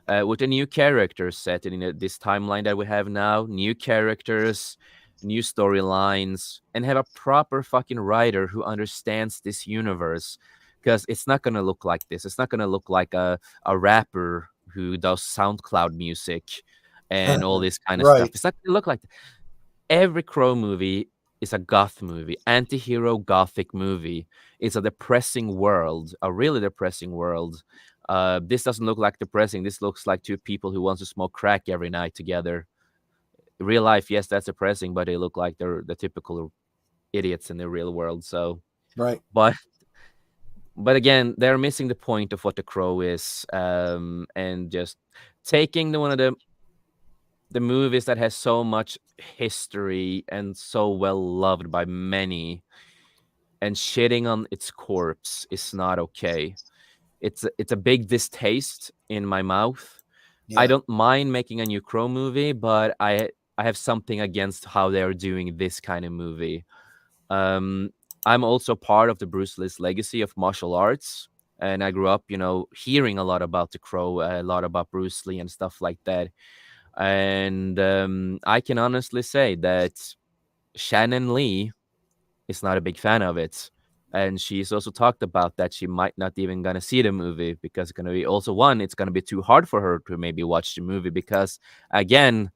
With a new character set in this timeline that we have now, new characters, new storylines, and have a proper fucking writer who understands this universe. Because it's not gonna look like this. It's not gonna look like a rapper who does SoundCloud music and all this kind of stuff. Right. It's not gonna look like every Crow movie is a goth movie, anti-hero gothic movie. It's a depressing world, a really depressing world. This doesn't look like depressing. This looks like two people who want to smoke crack every night together. In real life, yes, that's depressing, but they look like they're the typical idiots in the real world. So, Right. but again, they're missing the point of what the Crow is, and just taking one of the movies that has so much history and so well loved by many, and shitting on its corpse is not okay. It's a big distaste in my mouth. I Yeah. don't mind making a new Crow movie, but I have something against how they are doing this kind of movie. Um, I'm also part of the Bruce Lee's legacy of martial arts, and I grew up, hearing a lot about the Crow, a lot about Bruce Lee and stuff like that. And I can honestly say that Shannon Lee is not a big fan of it. And she's also talked about that she might not even gonna see the movie because it's gonna be also one, it's gonna be too hard for her to maybe watch the movie because again,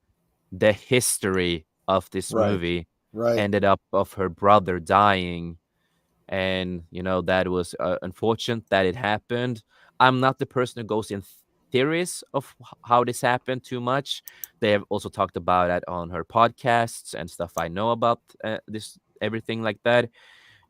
the history of this Right. movie Right. ended up of her brother dying. And that was unfortunate that it happened. I'm not the person who goes in theories of how this happened too much. They have also talked about it on her podcasts and stuff I know about this, everything like that.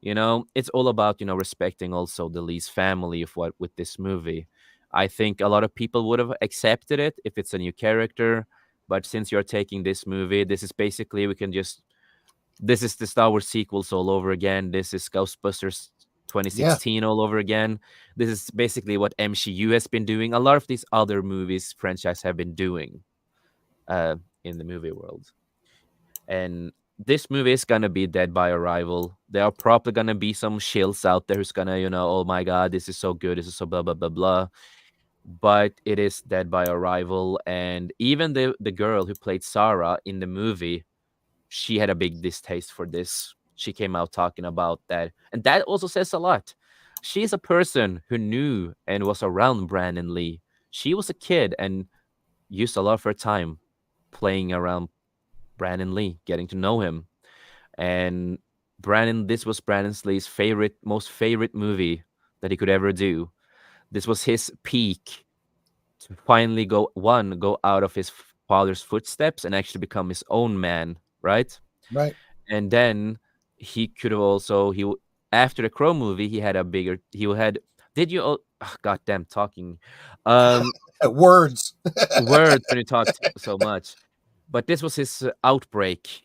It's all about, respecting also the Lee's family of what with this movie. I think a lot of people would have accepted it if it's a new character, but since you're taking this movie, this is basically this is the Star Wars sequels all over again. This is Ghostbusters Yeah. 2016 all over again. This is basically what MCU has been doing. A lot of these other movies franchise have been doing in the movie world. And this movie is gonna be Dead by Arrival. There are probably gonna be some shills out there who's gonna, oh my god, this is so good, this is so blah blah blah blah. But it is Dead by Arrival, and even the girl who played Sarah in the movie, she had a big distaste for this. She came out talking about that, and that also says a lot. She's a person who knew and was around Brandon Lee. She was a kid and used a lot of her time playing around Brandon Lee, getting to know him. And this was Brandon Lee's most favorite movie that he could ever do. This was his peak to finally go out of his father's footsteps and actually become his own man, right? Right. And then he could have also after the Crow movie, he had did you goddamn talking Words. words when you talked so much. But this was his outbreak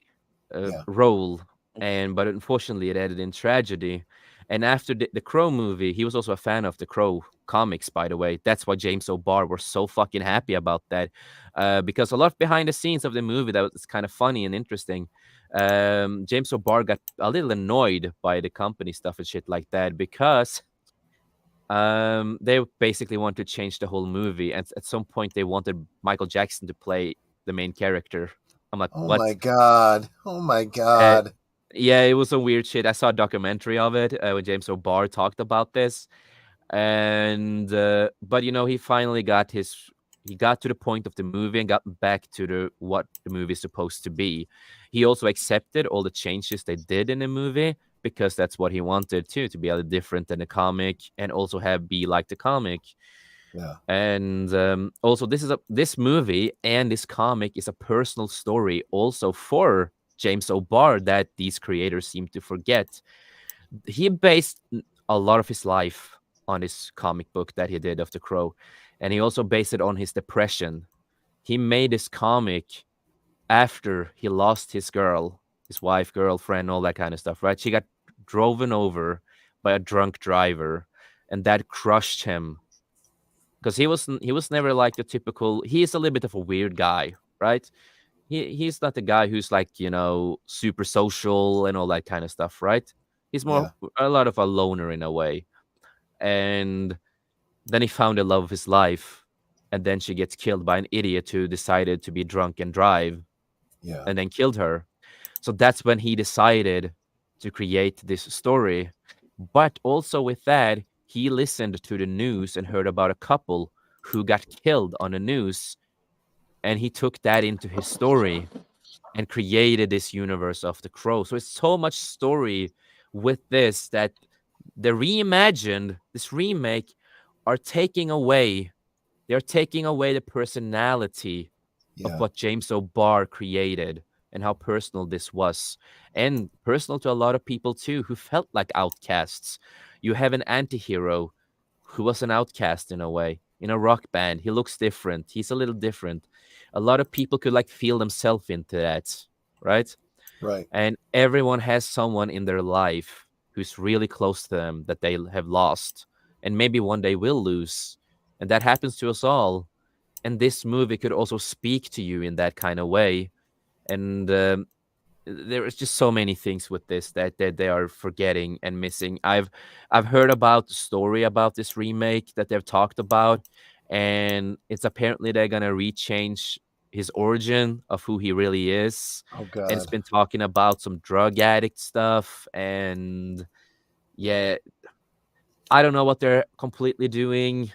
role, but unfortunately it ended in tragedy. And after the Crow movie, he was also a fan of the Crow comics, by the way. That's why James O'Barr was so fucking happy about that, because a lot behind the scenes of the movie that was kind of funny and interesting. James O'Barr got a little annoyed by the company stuff and shit like that because they basically wanted to change the whole movie, and at some point they wanted Michael Jackson to play the main character. I'm like, oh what? my god! Oh my god! Yeah, it was some weird shit. I saw a documentary of it when James O'Barr talked about this, and but he finally got to the point of the movie and got back to what the movie is supposed to be. He also accepted all the changes they did in the movie because that's what he wanted to be a little different than the comic and also be like the comic. Yeah. And also this movie and this comic is a personal story also for James O'Barr that these creators seem to forget. He based a lot of his life on this comic book that he did of The Crow, and he also based it on his depression. He made this comic after he lost his wife, girlfriend, all that kind of stuff, right? She got driven over by a drunk driver, and that crushed him because he was never like the typical. He's a little bit of a weird guy, right? He's not the guy who's like super social and all that kind of stuff, right? He's more a lot of a loner in a way. And then he found the love of his life, and then she gets killed by an idiot who decided to be drunk and drive, and then killed her. So that's when he decided to create this story. But also with that, he listened to the news and heard about a couple who got killed on the news, and he took that into his story and created this universe of The Crow. So it's so much story with this that the this remake are taking away the personality of what James O'Barr created and how personal this was, and personal to a lot of people too who felt like outcasts. You have an anti-hero who was an outcast in a way, in a rock band. He looks different. He's a little different. A lot of people could like feel themselves into that, right? Right. And everyone has someone in their life who's really close to them that they have lost and maybe one day will lose. And that happens to us all. And this movie could also speak to you in that kind of way. And there is just so many things with this that they are forgetting and missing. I've heard about the story about this remake that they've talked about, and it's apparently they're gonna rechange his origin of who he really is. Oh god. And it's been talking about some drug addict stuff, and yeah, I don't know what they're completely doing.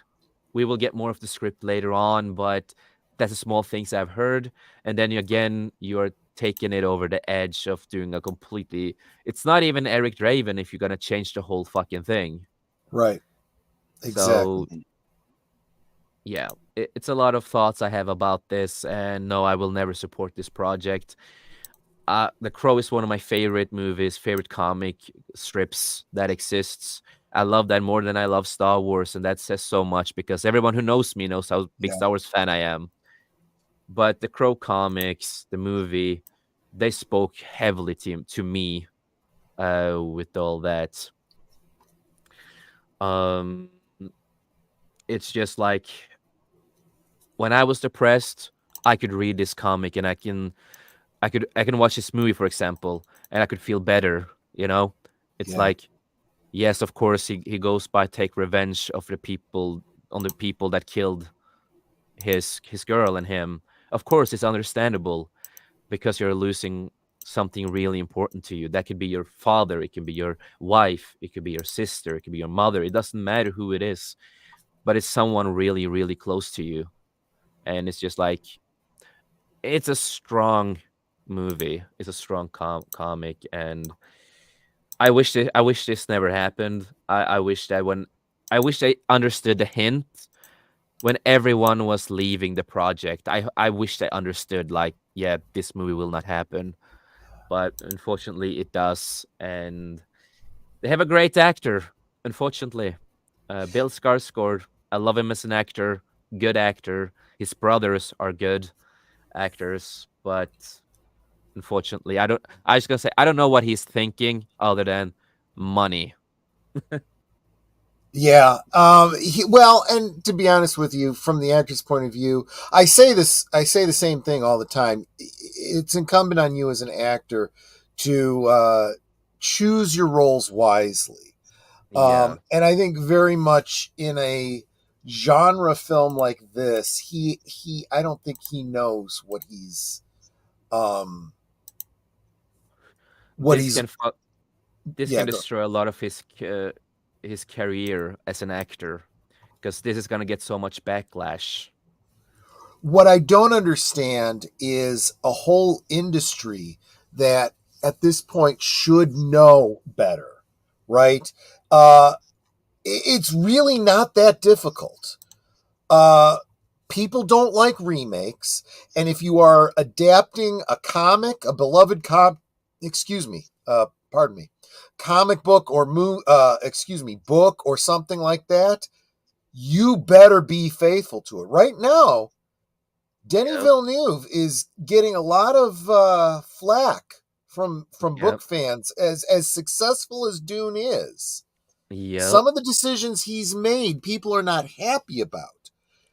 We will get more of the script later on, but that's the small things I've heard. And then again, you're taking it over the edge of doing a completely. It's not even Eric Draven if you're gonna change the whole fucking thing. Right. Exactly. So yeah, it's a lot of thoughts I have about this, and no, I will never support this project. The Crow is one of my favorite movies, favorite comic strips that exists. I love that more than I love Star Wars, and that says so much because everyone who knows me knows how big Yeah. Star Wars fan I am. But the Crow comics, the movie, they spoke heavily to me with all that. Um, it's just like when I was depressed, I could read this comic and I can watch this movie, for example, and I could feel better. You know, it's Yeah. like, yes, of course, he goes by take revenge of the people on the people that killed his girl and him. Of course, it's understandable because you're losing something really important to you. That could be your father, it can be your wife, it could be your sister, it could be your mother. It doesn't matter who it is, but it's someone really, really close to you. And it's just like it's a strong movie. It's a strong comic, and I wish this never happened. I wish that when I wish I understood the hint when everyone was leaving the project. I wish I understood like, yeah, this movie will not happen, but unfortunately it does, and they have a great actor. Unfortunately, Bill Skarsgård. I love him as an actor, good actor. His brothers are good actors, but unfortunately, I don't. I was gonna say I don't know what he's thinking other than money. Yeah. Well, and to be honest with you, from the actor's point of view, I say this. I say the same thing all the time. It's incumbent on you as an actor to choose your roles wisely. Yeah, And I think very much in a genre film like this, I don't think he knows um, what this he's. can fu- this Yeah. can Go. destroy a lot of his career as an actor because this is gonna get so much backlash. What I don't understand is a whole industry that at this point should know better, right? It's really not that difficult. Uh, People don't like remakes, and if you are adapting a comic, a beloved excuse me, pardon me, comic book or book or something like that, you better be faithful to it. Right now, Denny Yep. Villeneuve is getting a lot of flack from book Yep. fans as successful as Dune is. Yep. Some of the decisions he's made, people are not happy about.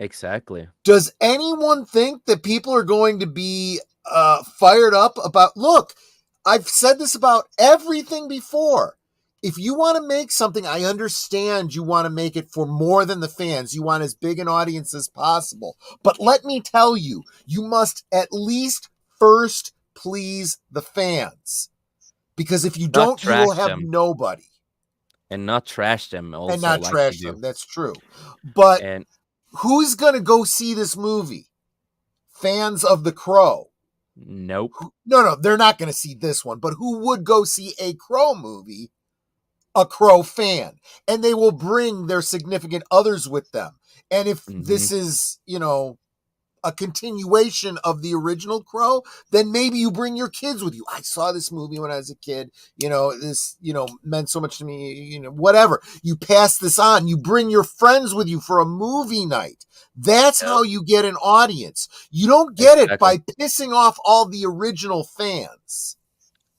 Exactly. Does anyone think that people are going to be fired up about? Look, I've said this about everything before. If you want to make something, I understand you want to make it for more than the fans. You want as big an audience as possible. But let me tell you, you must at least first please the fans. Because if you Not don't, you will trash have them nobody. and not trash them And also not like you trash do. them. That's true. But And who's going to go see this movie? Fans of The Crow. nope. No, they're not going to see this one. But who would go see a Crow movie? A Crow fan. And they will bring their significant others with them. And if Hmm. this is, a continuation of the original Crow, then maybe you bring your kids with you. I saw this movie when I was a kid. This, meant so much to me, whatever. You pass this on. You bring your friends with you for a movie night. That's Yep. how you get an audience. You don't get it Exactly. by pissing off all the original fans.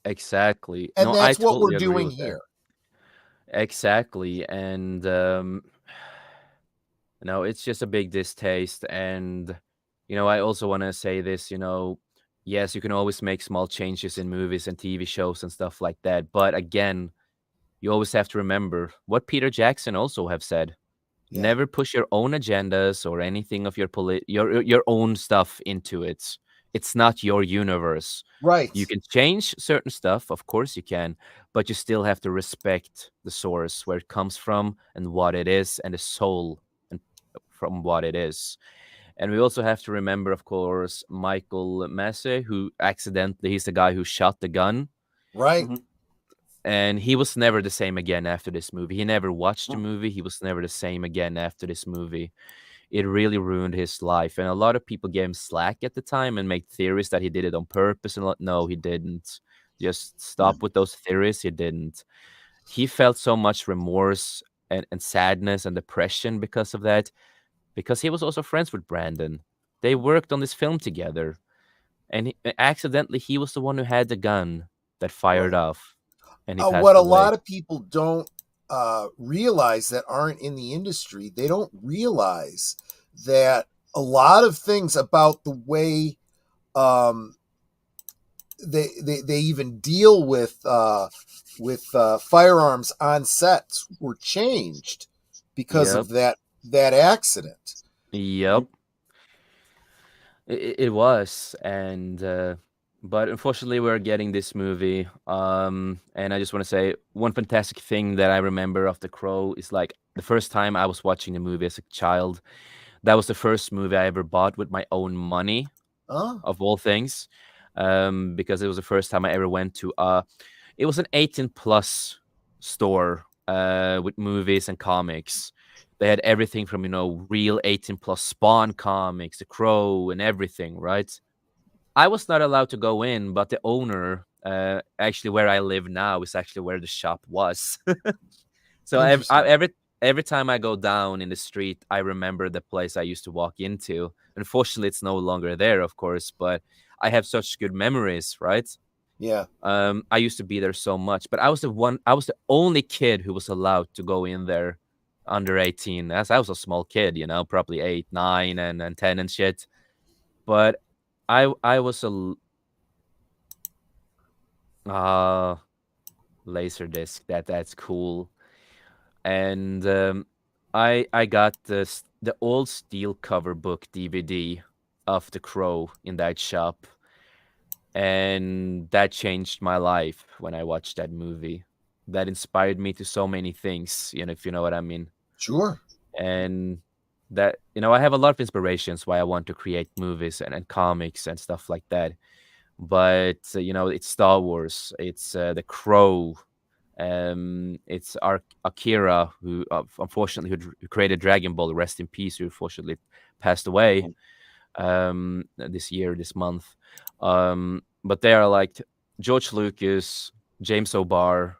Exactly. And No, I that's what we're totally agree doing with that. here. Exactly. And no, it's just a big distaste. And I also want to say this, yes, you can always make small changes in movies and TV shows and stuff like that. But again, you always have to remember what Peter Jackson also have said. Yeah. Never push your own agendas or anything of your own stuff into it. It's not your universe. Right. You can change certain stuff, of course you can, but you still have to respect the source, where it comes from and what it is, and the soul and from what it is. And we also have to remember, of course, Michael Massey, who he's the guy who shot the gun, Right. Mhm. and he was never the same again after this movie. He never watched the No. movie. He was never the same again after this movie. it really ruined his life. And a lot of people gave him slack at the time and made theories that he did it on purpose. And no, he didn't. Just stop with those theories. He didn't. He felt so much remorse and sadness and depression because of that, because he was also friends with Brandon. They worked on this film together. And accidentally, he was the one who had the gun that fired Right. off. And he What passed a away. lot of people don't realize that aren't in the industry, they don't realize that a lot of things about the way they even deal with firearms on sets were changed because Yep. of that accident. Yep. It was. And but unfortunately we're getting this movie. And I just want to say one fantastic thing that I remember of The Crow is like the first time I was watching the movie as a child. That was the first movie I ever bought with my own money, Oh, of all things. Because it was the first time I ever went to it was an 18 plus store with movies and comics. They had everything from, real 18 plus Spawn comics, The Crow, and everything, right? I was not allowed to go in, but the owner, actually where I live now, is actually where the shop was. So interesting. every time I go down in the street, I remember the place I used to walk into. Unfortunately, it's no longer there, of course, but I have such good memories, right? Yeah. I used to be there so much, but I was the only kid who was allowed to go in there under 18. As I was a small kid, probably 8, 9, and 10 and shit. But I was laser disc. That's cool. And I got the old steel cover book DVD of The Crow in that shop, and that changed my life when I watched that movie. That inspired me to so many things, if you know what I mean. Sure. And that, I have a lot of inspirations why I want to create movies and comics and stuff like that. But it's Star Wars, it's The Crow, it's Akira, who unfortunately who created Dragon Ball, rest in peace, who unfortunately passed away this month. But they are like George Lucas, James O'Barr,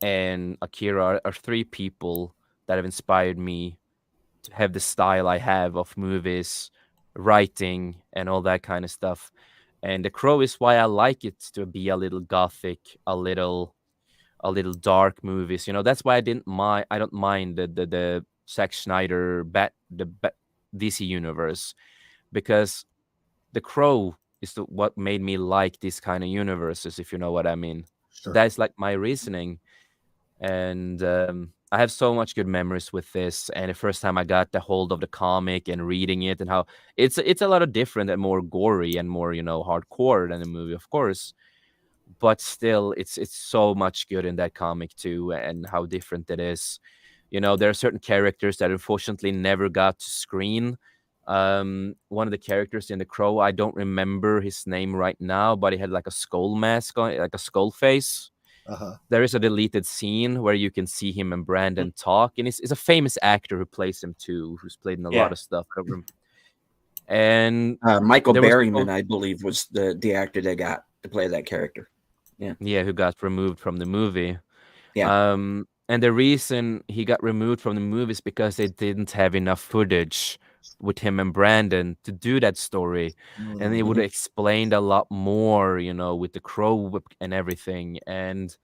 and Akira are three people that have inspired me to have the style I have of movies, writing, and all that kind of stuff. And The Crow is why I like it to be a little gothic, a little dark movies. That's why I don't mind the Zack Snyder DC universe, because The Crow is what made me like these kind of universes, if you know what I mean. Sure. That's like my reasoning. And I have so much good memories with this. And the first time I got the hold of the comic and reading it, and how it's a lot of different and more gory and more hardcore than the movie, of course. But still, it's so much good in that comic too, and how different it is. There are certain characters that unfortunately never got to screen. One of the characters in The Crow, I don't remember his name right now, but he had like a skull mask on, like a skull face. Uh-huh. There is a deleted scene where you can see him and Brandon talk, and it's a famous actor who plays him too, who's played in a lot of stuff. And Michael there was Berryman, I believe, was the actor that got to play that character. Yeah, who got removed from the movie. Yeah. And the reason he got removed from the movie is because they didn't have enough footage with him and Brandon to do that story. And they would have explained a lot more, with the Crow and everything. And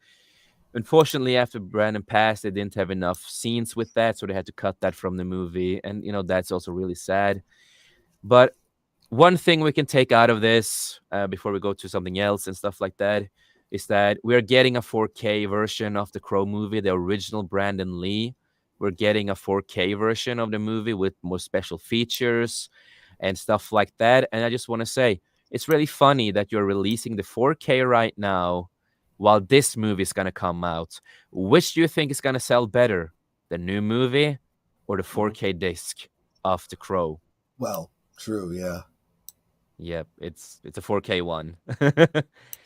unfortunately, after Brandon passed, they didn't have enough scenes with that, so they had to cut that from the movie. And that's also really sad. But one thing we can take out of this before we go to something else and stuff like that is that we're getting a 4K version of the Crow movie, the original Brandon Lee. We're getting a 4K version of the movie with more special features and stuff like that. And I just want to say, it's really funny that you're releasing the 4K right now while this movie is going to come out. Which do you think is going to sell better, the new movie or the 4K disc of The Crow? Well, true, yeah. Yep, it's a 4K one.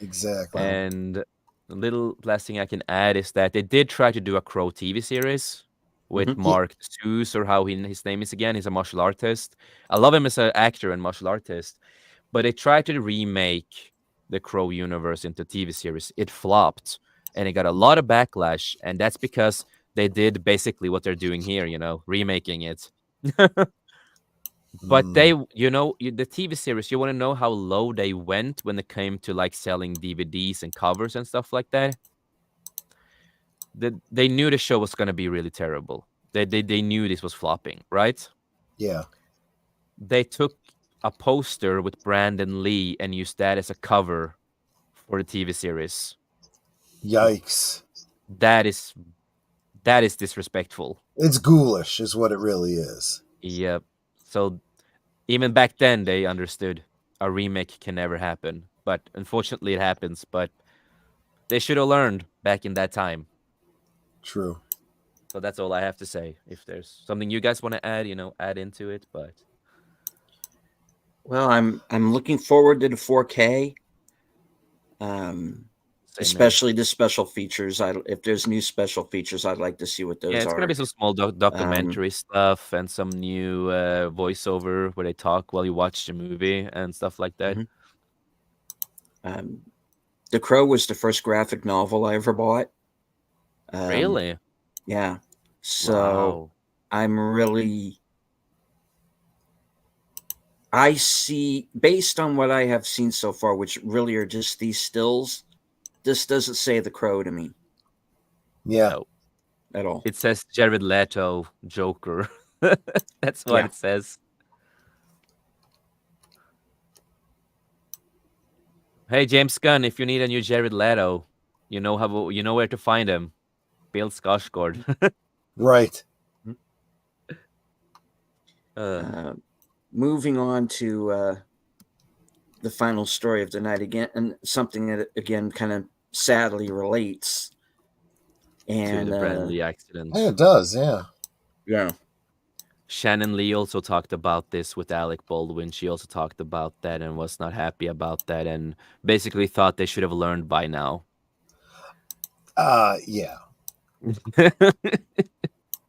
Exactly. And a little last thing I can add is that they did try to do a Crow TV series with Mhm. Mark Seuss, or how his name is again. He's a martial artist. I love him as an actor and martial artist, but they tried to remake the Crow universe into a TV series. It flopped, and it got a lot of backlash, and that's because they did basically what they're doing here, remaking it. But Mm. the TV series, you want to know how low they went when it came to like selling DVDs and covers and stuff like that? They knew the show was going to be really terrible. They knew this was flopping, right? Yeah. They took a poster with Brandon Lee and used that as a cover for the TV series. Yikes. That is disrespectful. It's ghoulish, is what it really is. Yep. So even back then, they understood a remake can never happen. But unfortunately, it happens. But they should have learned back in that time. True. So that's all I have to say. If there's something you guys want to add, add into it. But Well, I'm looking forward to the 4K. Especially the special features. If there's new special features, I'd like to see what those yeah, it's are. gonna be some small documentary stuff and some new voiceover where they talk while you watch the movie and stuff like that. The Crow was the first graphic novel I ever bought. Really? Yeah. So Wow. I see, based on what I have seen so far, which really are just these stills, this doesn't say The Crow to me. Yeah. No. At all. It says Jared Leto Joker. That's what it says. Hey, James Gunn, if you need a new Jared Leto, you know where to find him. Bill Skarsgård. Right. Moving on to the final story of the night again, and something that again kind of sadly relates and to the Brandon Lee accident. Yeah, it does. Yeah. Yeah. Shannon Lee also talked about this with Alec Baldwin. She also talked about that and was not happy about that, and basically thought they should have learned by now. Yeah.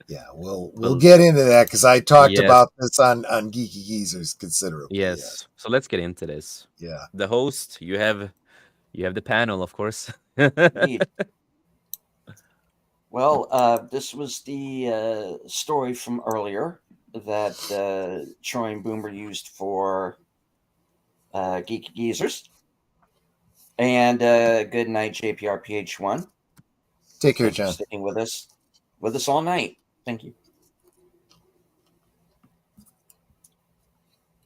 Yeah, we'll get into that because I talked about this on Geeky Geezers considerably. Yes. So let's get into this. Yeah. The host, you have the panel, of course. Indeed. Well, this was the story from earlier that Troy and Boomer used for Geeky Geezers. And good night, JPRPH1. Take care, Thanks John. for sticking with us all night. Thank you.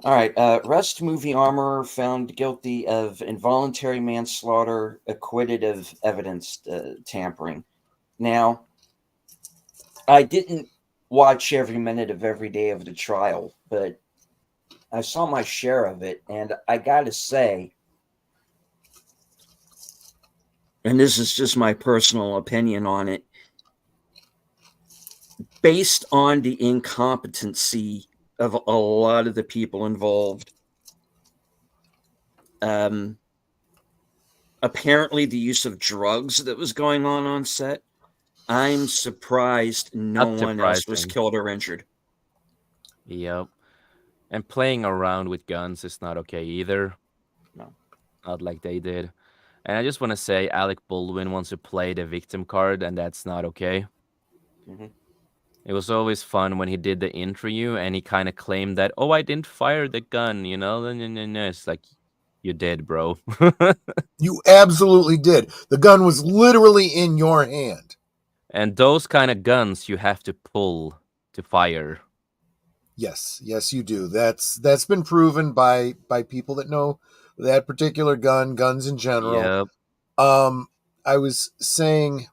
All right. Rust Movie Armor found guilty of involuntary manslaughter, acquitted of evidence tampering. Now, I didn't watch every minute of every day of the trial, but I saw my share of it, and I got to say, and this is just my personal opinion on it, based on the incompetency of a lot of the people involved, apparently the use of drugs that was going on set, I'm surprised no one else was killed or injured. Yep. And playing around with guns is not okay either. No. Not like they did. And I just want to say Alec Baldwin wants to play the victim card, and that's not okay. Mm-hmm. It was always fun when he did the interview and he kind of claimed that, I didn't fire the gun, It's like, you did, bro. You absolutely did. The gun was literally in your hand. And those kind of guns you have to pull to fire. Yes, you do. That's been proven by people that know that particular guns in general. Yep. I was saying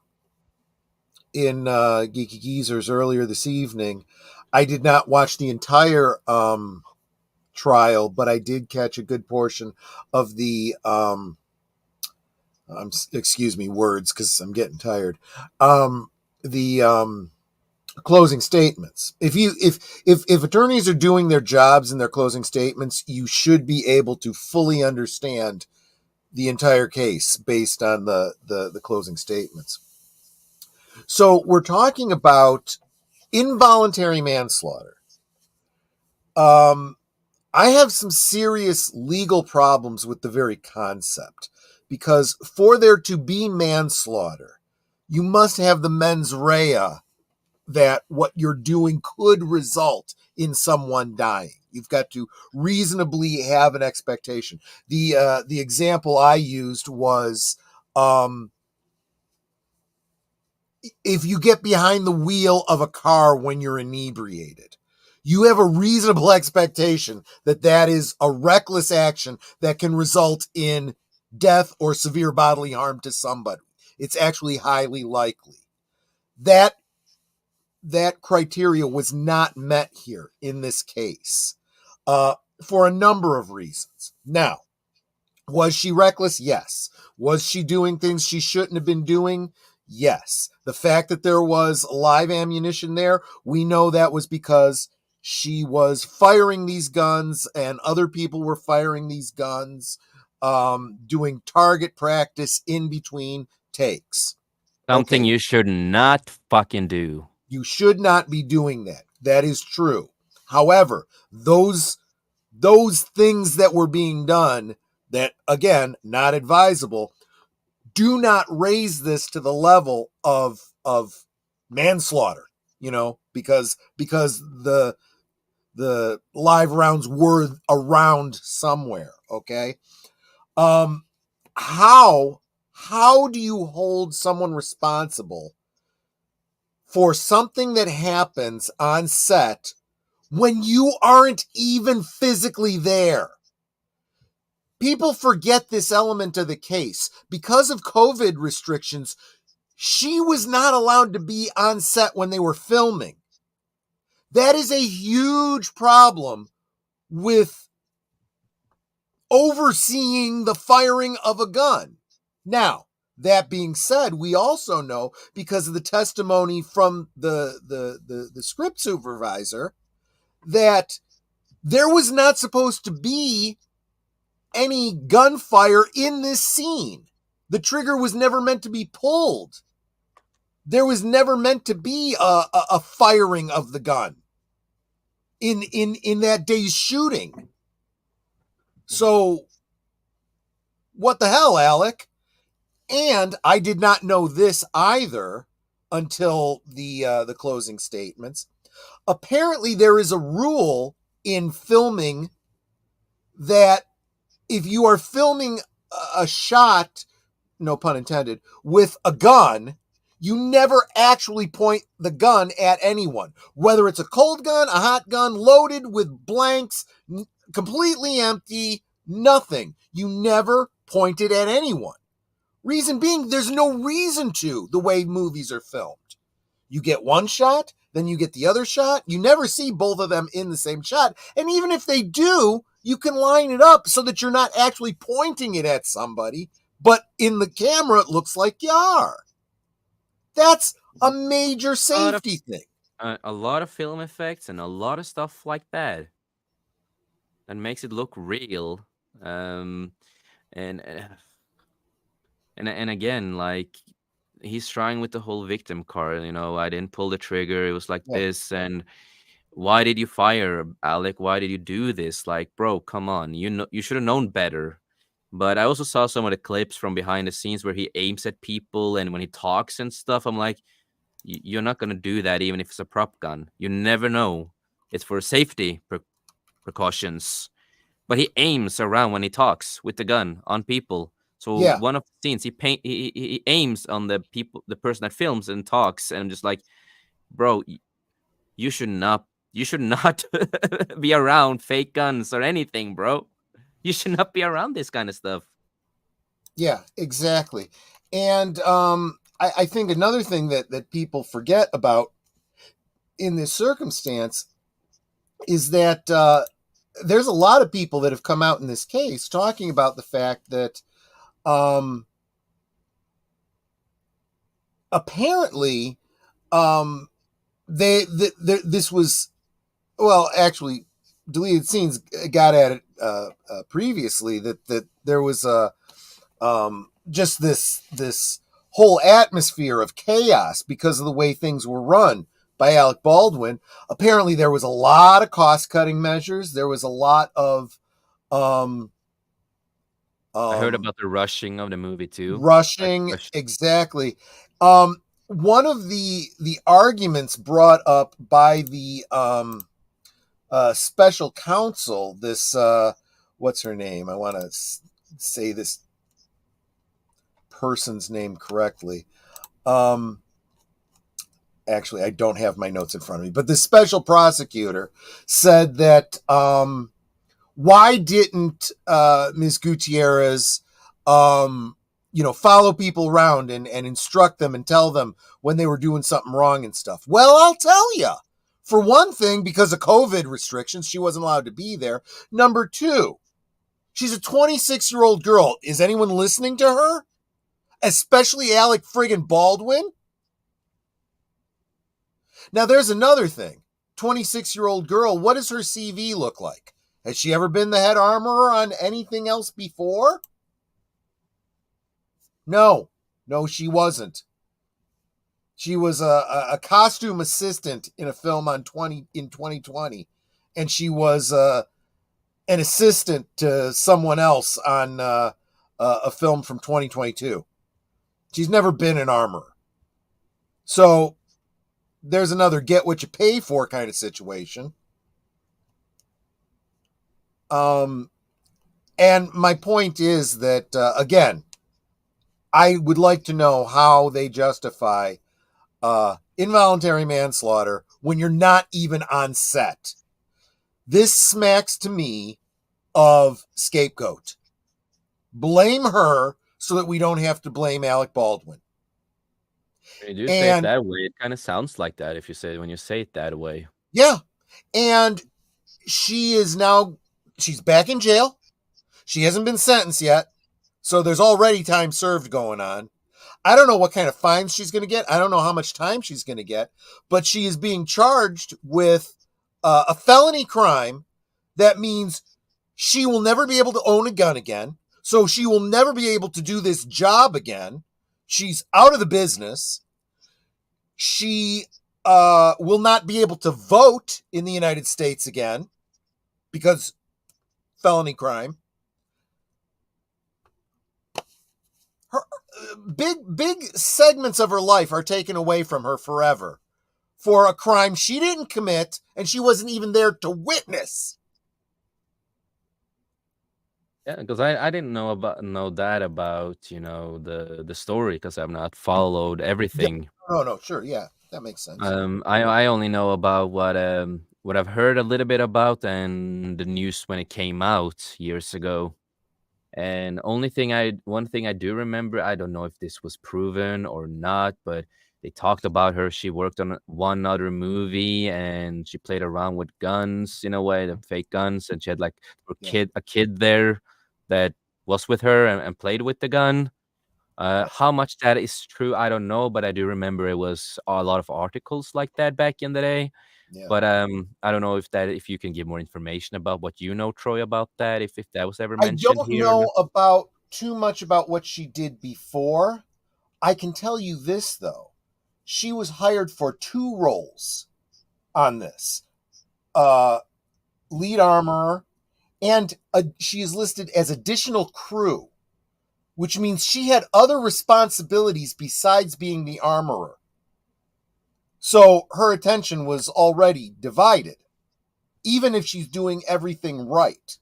in Geeky Geezers earlier this evening, I did not watch the entire trial, but I did catch a good portion of the excuse me, words, because I'm getting tired. The closing statements. If attorneys are doing their jobs in their closing statements, you should be able to fully understand the entire case based on the closing statements. So we're talking about involuntary manslaughter. I have some serious legal problems with the very concept, because for there to be manslaughter, you must have the mens rea that what you're doing could result in someone dying. You've got to reasonably have an expectation. The example I used was, if you get behind the wheel of a car when you're inebriated, you have a reasonable expectation that that is a reckless action that can result in death or severe bodily harm to somebody. It's actually highly likely. That criteria was not met here in this case, for a number of reasons. Now, was she reckless? Yes. Was she doing things she shouldn't have been doing? Yes. The fact that there was live ammunition there, we know that was because she was firing these guns and other people were firing these guns, doing target practice in between takes. Something Okay. you should not fucking do. You should not be doing that. That is true. However, those things that were being done that, again, not advisable, do not raise this to the level of manslaughter, because the live rounds were around somewhere. Okay. How do you hold someone responsible for something that happens on set when you aren't even physically there? People forget this element of the case. Because of COVID restrictions, she was not allowed to be on set when they were filming. That is a huge problem with overseeing the firing of a gun. Now, that being said, we also know, because of the testimony from the script supervisor, that there was not supposed to be any gunfire in this scene. The trigger was never meant to be pulled. There was never meant to be a firing of the gun in that day's shooting. So, what the hell, Alec? And I did not know this either until the closing statements. Apparently, there is a rule in filming that if you are filming a shot, no pun intended, with a gun, you never actually point the gun at anyone. Whether it's a cold gun, a hot gun, loaded with blanks, completely empty, nothing. You never point it at anyone. Reason being, there's no reason to, the way movies are filmed. You get one shot, then you get the other shot. You never see both of them in the same shot. And even if they do, you can line it up so that you're not actually pointing it at somebody, but in the camera, it looks like you are. That's a major safety thing. A lot of film effects and a lot of stuff like that makes it look real. And again, like, he's trying with the whole victim card. I didn't pull the trigger. It was like this, and why did you fire, Alec? Why did you do this? Like, bro, come on. You should have known better. But I also saw some of the clips from behind the scenes where he aims at people and when he talks and stuff. I'm like, you're not gonna do that even if it's a prop gun. You never know. It's for safety precautions. But he aims around when he talks with the gun on people. So one of the scenes, he aims on the person that films and talks, and I'm just like, bro, you should not be around fake guns or anything, bro. You should not be around this kind of stuff. Yeah, exactly. And I think another thing that people forget about in this circumstance is that there's a lot of people that have come out in this case talking about the fact that apparently this was, well, actually, deleted scenes got at it previously, that there was just this whole atmosphere of chaos because of the way things were run by Alec Baldwin. Apparently, there was a lot of cost-cutting measures. There was a lot of I heard about the rushing of the movie too. rushing. Exactly. One of the arguments brought up by the special counsel, this what's her name? I want to say this person's name correctly. Actually, I don't have my notes in front of me, but the special prosecutor said that why didn't Ms. Gutierrez follow people around and instruct them and tell them when they were doing something wrong and stuff? Well, I'll tell you. For one thing, because of COVID restrictions, she wasn't allowed to be there. Number two, she's a 26-year-old girl. Is anyone listening to her? Especially Alec friggin' Baldwin? Now, there's another thing. 26-year-old girl, what does her CV look like? Has she ever been the head armorer on anything else before? No, she wasn't. She was a costume assistant in a film in 2020, and she was an assistant to someone else on a film from 2022. She's never been an armorer. So there's another get what you pay for kind of situation. And my point is that, again, I would like to know how they justify involuntary manslaughter when you're not even on set. This smacks to me of scapegoat. Blame her so that we don't have to blame Alec Baldwin. When you do say it that way, it kind of sounds like that when you say it that way. Yeah. And she's back in jail. She hasn't been sentenced yet. So there's already time served going on. I don't know what kind of fines she's going to get. I don't know how much time she's going to get, but she is being charged with a felony crime. That means she will never be able to own a gun again. So she will never be able to do this job again. She's out of the business. She will not be able to vote in the United States again because felony crime. Her big segments of her life are taken away from her forever for a crime she didn't commit and she wasn't even there to witness. Yeah, because I didn't know that about the story because I've not followed everything. No, sure, yeah, that makes sense. I only know about what I've heard a little bit about and the news when it came out years ago. And one thing I do remember, I don't know if this was proven or not, but they talked about her. She worked on one other movie and she played around with guns in a way, the fake guns, and she had like a kid there that was with her and played with the gun. How much that is true, I don't know, but I do remember it was a lot of articles like that back in the day. Yeah. But I don't know if you can give more information about what you know, Troy, about that, if that was ever mentioned here. I don't know about too much about what she did before. I can tell you this, though. She was hired for 2 roles on this. Lead armorer, and she is listed as additional crew, which means she had other responsibilities besides being the armorer. So her attention was already divided, even if she's doing everything right.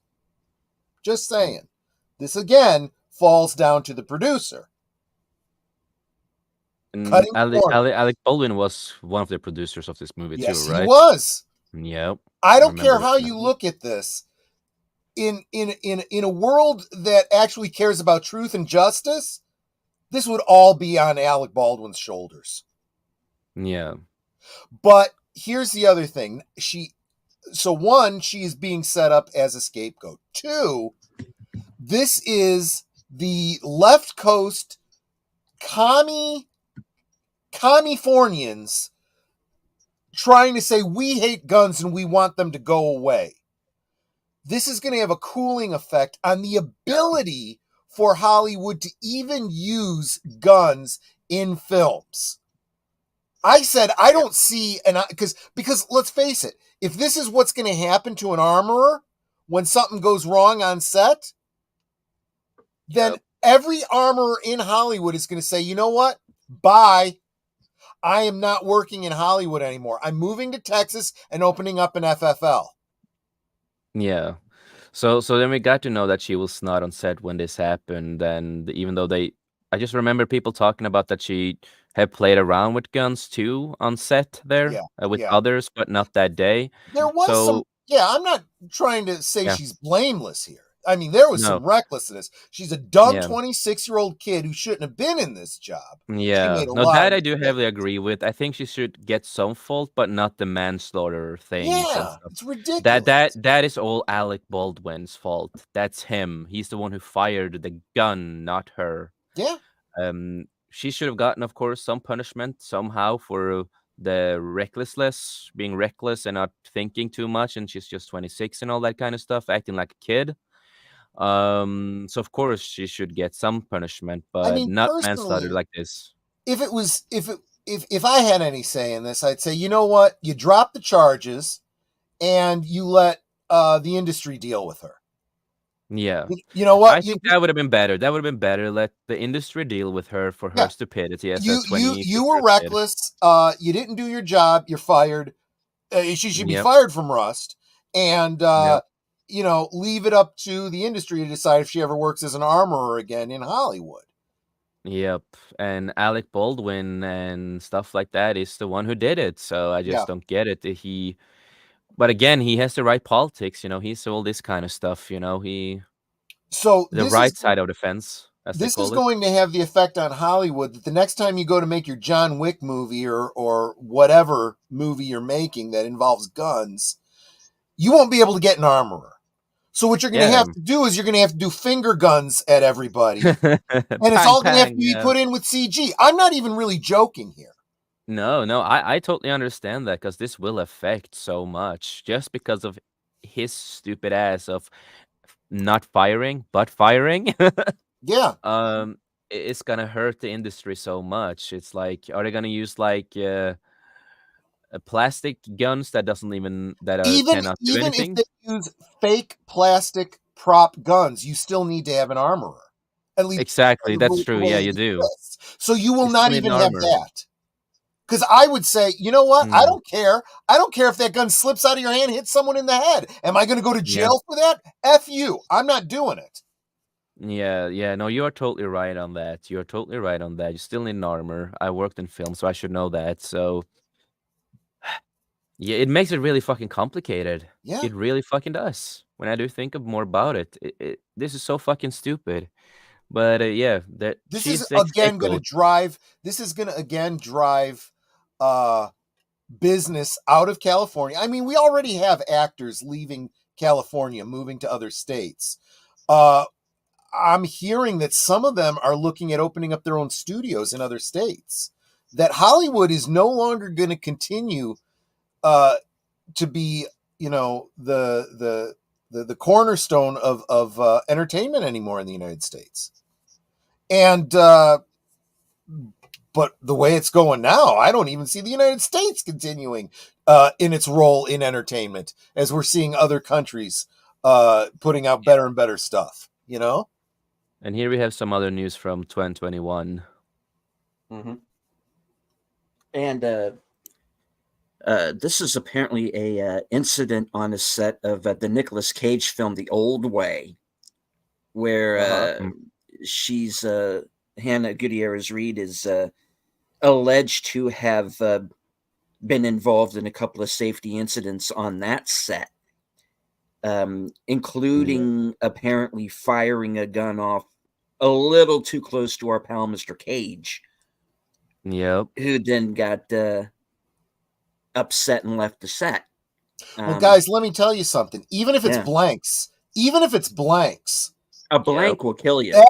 Just saying. This, again, falls down to the producer. And Alec Baldwin was one of the producers of this movie too, right? Yes, he was. Yep. I don't care how you look at this. In a world that actually cares about truth and justice, this would all be on Alec Baldwin's shoulders. Yeah. But here's the other thing. She is being set up as a scapegoat. 2, this is the left coast Californians trying to say we hate guns and we want them to go away. This is going to have a cooling effect on the ability for Hollywood to even use guns in films. I said I don't see, and because let's face it, if this is what's going to happen to an armorer when something goes wrong on set, then every armorer in Hollywood is going to say, you know what? Bye. I am not working in Hollywood anymore. I'm moving to Texas and opening up an FFL. Yeah. So then we got to know that she was not on set when this happened, and even though I just remember people talking about that she had played around with guns too on set there with others, but not that day. There was some. Yeah, I'm not trying to say she's blameless here. I mean, there was some recklessness. She's a dumb 26-year-old kid who shouldn't have been in this job. Yeah, no, that I do heavily agree with. I think she should get some fault, but not the manslaughter thing. Yeah, it's ridiculous. That is all Alec Baldwin's fault. That's him. He's the one who fired the gun, not her. Yeah. She should have gotten, of course, some punishment somehow for the being reckless and not thinking too much, and she's just 26 and all that kind of stuff, acting like a kid. So of course she should get some punishment, but not manslaughter like this. If I had any say in this, I'd say, you know what, you drop the charges and you let the industry deal with her. Yeah, you know what? I think that would have been better. That would have been better. Let the industry deal with her for her stupidity. As you were reckless. You didn't do your job. You're fired. She should be fired from Rust, and leave it up to the industry to decide if she ever works as an armorer again in Hollywood. Yep, and Alec Baldwin and stuff like that is the one who did it. So I just don't get it. But again, he has the right politics. He's all this kind of stuff. The right side of the fence. This is going to have the effect on Hollywood that the next time you go to make your John Wick movie or whatever movie you're making that involves guns, you won't be able to get an armorer. So what you're going to have to do is you're going to have to do finger guns at everybody. And it's all going to have to be put in with CG. I'm not even really joking here. No, I totally understand that, because this will affect so much just because of his stupid ass of not firing, but firing. Yeah. It's gonna hurt the industry so much. It's like, are they gonna use like plastic guns that doesn't even cannot do anything? If they use fake plastic prop guns, you still need to have an armorer. At least exactly, that's true. Yeah, you do. So you will not even have that. Because I would say, you know what? I don't care. I don't care if that gun slips out of your hand, hits someone in the head. Am I going to go to jail for that? F you. I'm not doing it. Yeah. No, you are totally right on that. You're totally right on that. You still need an armor. I worked in film, so I should know that. So, yeah, it makes it really fucking complicated. Yeah. It really fucking does. When I do think more about it, this is so fucking stupid. But this is again going to drive. This is going to again drive business out of California. I mean, we already have actors leaving California, moving to other states. I'm hearing that some of them are looking at opening up their own studios in other states. That Hollywood is no longer going to continue to be, the cornerstone of entertainment anymore in the United States. And but the way it's going now, I don't even see the United States continuing in its role in entertainment, as we're seeing other countries putting out better and better stuff, And here we have some other news from 2021. Mm-hmm. And this is apparently a incident on the set of the Nicolas Cage film, The Old Way, where she's Hannah Gutierrez-Reed is alleged to have been involved in a couple of safety incidents on that set, including apparently firing a gun off a little too close to our pal Mr. Cage. Yep. Who then got upset and left the set. Well, guys, let me tell you something. Even if it's blanks, a blank will kill you.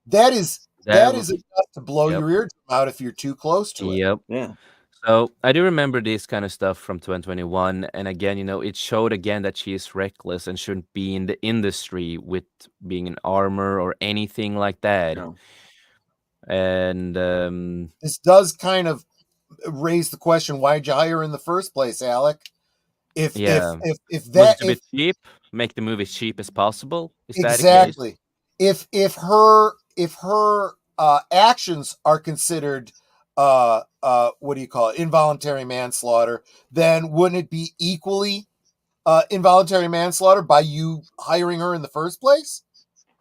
That is enough to blow your eardrum out if you're too close to it. Yep. Yeah. So I do remember this kind of stuff from 2021, and again, it showed again that she is reckless and shouldn't be in the industry with being an armor or anything like that. No. And this does kind of raise the question: why'd you hire her in the first place, Alec? If Yeah. if Was that it to be cheap? Make the movie cheap as possible? Is that the case? exactly if her actions are considered what do you call it, involuntary manslaughter, then wouldn't it be equally involuntary manslaughter by you hiring her in the first place,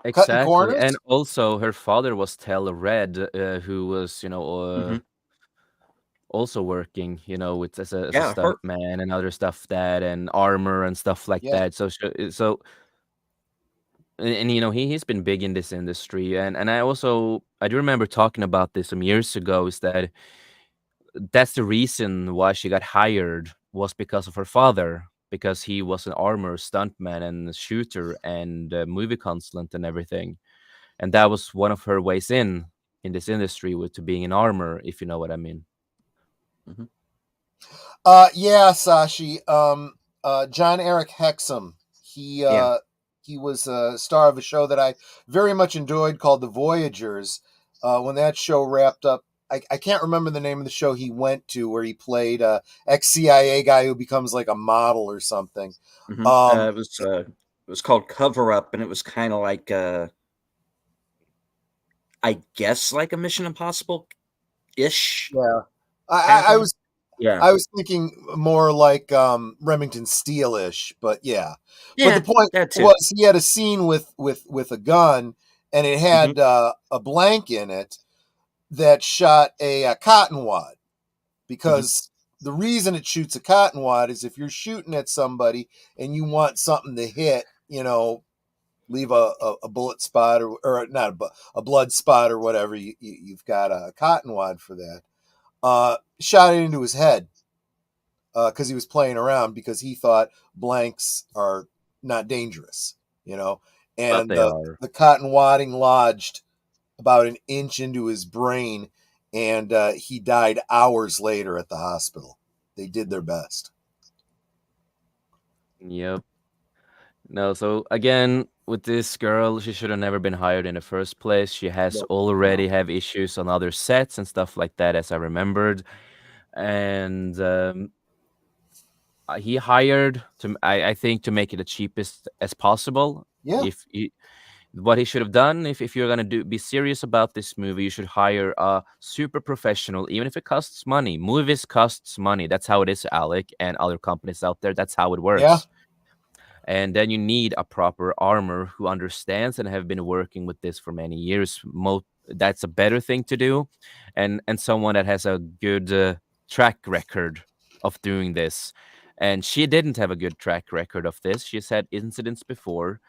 cutting Exactly. And corners? also her father was Tel Red, who was, Hmm. also working, with as a Yeah, stunt man and other stuff that and armor and stuff like Yeah. that. So and he's been big in this industry, and I do remember talking about this some years ago, is that that's the reason why she got hired, was because of her father, because he was an armor stuntman and shooter and movie consultant and everything, and that was one of her ways in this industry, with to being an armor, if you know what I mean. hmm Yeah, Sashi. John Eric Hexum. He yeah. he was a star of a show that I very much enjoyed called The Voyagers. When that show wrapped up, I can't remember the name of the show he went to, where he played a ex-CIA guy who becomes like a model or something. Um, It was called Cover Up, and it was kind of like I guess like a Mission Impossible ish yeah, kind of I thing. was Yeah, I was thinking more like Remington Steele-ish, but yeah. But the yeah, point that too. was, he had a scene with a gun, and it Hmm. had a blank in it that shot a cotton wad. Hmm. Because the reason it shoots a cotton wad is if you're shooting at somebody and you want something to hit, leave a bullet spot, or not a blood spot or whatever, you've got a cotton wad for that. Shot it into his head because he was playing around, because he thought blanks are not dangerous, you know. But And they are. the cotton wadding lodged about an inch into his brain, and he died hours later at the hospital. They did their best. Yep. No, so again, with this girl, she should have never been hired in the first place. She has No, already have issues on other sets and stuff like that, as I remembered. And he hired I think, to make it the cheapest as possible. Yeah, If he, what he should have done, if you're gonna be serious about this movie, you should hire a super professional, even if it costs money. Movies costs money. That's how it is, Alec, and other companies out there. That's how it yeah, works. And then you need a proper armor who understands and have been working with this for many years. That's a better thing to do, and someone that has a good track record of doing this. And she didn't have a good track record of this. She's had incidents before,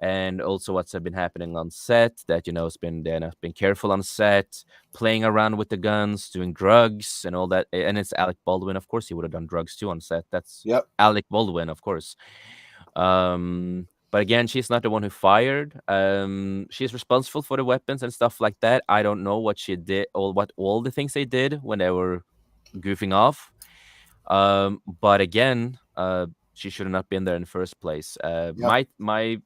and also what's been happening on set, that it's been careful on set, playing around with the guns, doing drugs and all that. And it's Alec Baldwin, of course he would have done drugs too on set. That's yep, Alec Baldwin, of course. But again, she's not the one who fired. She's responsible for the weapons and stuff like that. I don't know what she did, or what all the things they did when they were goofing off. But again, she should have not been there in the first place. yep. My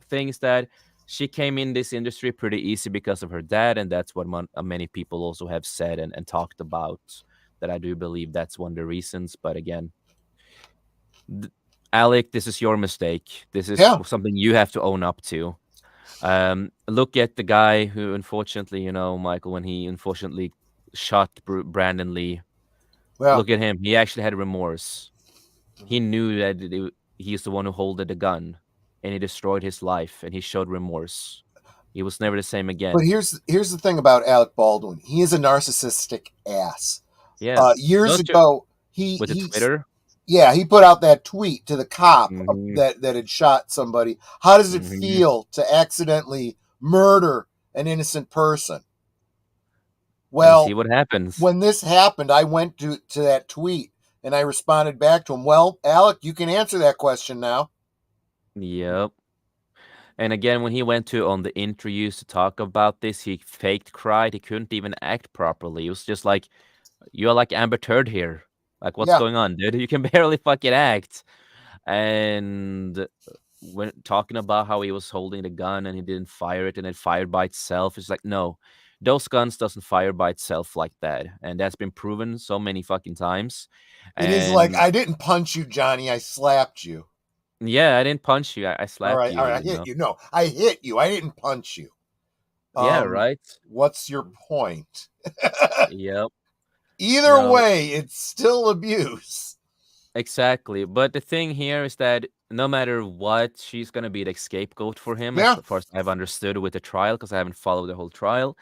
thing is that she came in this industry pretty easy because of her dad, and that's what many people also have said and talked about. That I do believe that's one of the reasons. But again, Alec, this is your mistake. This is Yeah. something you have to own up to. Look at the guy who, unfortunately, Michael, when he unfortunately shot Brandon Lee. Well, Look at him. He actually had remorse. He knew that he's the one who holded the gun, and he destroyed his life, and he showed remorse. He was never the same but again. here's the thing about Alec Baldwin. He is a narcissistic ass. Yeah. Years Don't you, ago, with the Twitter? he put out that tweet to the cop Mhm, that had shot somebody. How does it mhm. feel to accidentally murder an innocent person? And see Well, what happens. when this happened, I went to that tweet and I responded back to him. Well, Alec, you can answer that question now. Yep. And again, when he went to on the interviews to talk about this, he faked cried. He couldn't even act properly. It was just like, you're like Amber Turd here. Like, what's Yeah, going on, dude? You can barely fucking act. And when talking about how he was holding the gun and he didn't fire it and it fired by itself, it's like, no, those guns doesn't fire by itself like that, and that's been proven so many fucking times. It is like, And I didn't punch you, Johnny. I slapped you. yeah, I didn't punch you. I slapped you. All right. I You hit know. you. No, I hit you. I didn't punch you. Yeah, right. What's your point? Yep. Either No. way, it's still abuse. Exactly. But the thing here is that no matter what, she's gonna be the scapegoat for him, Yeah. as far as I've understood with the trial, because I haven't followed the whole trial.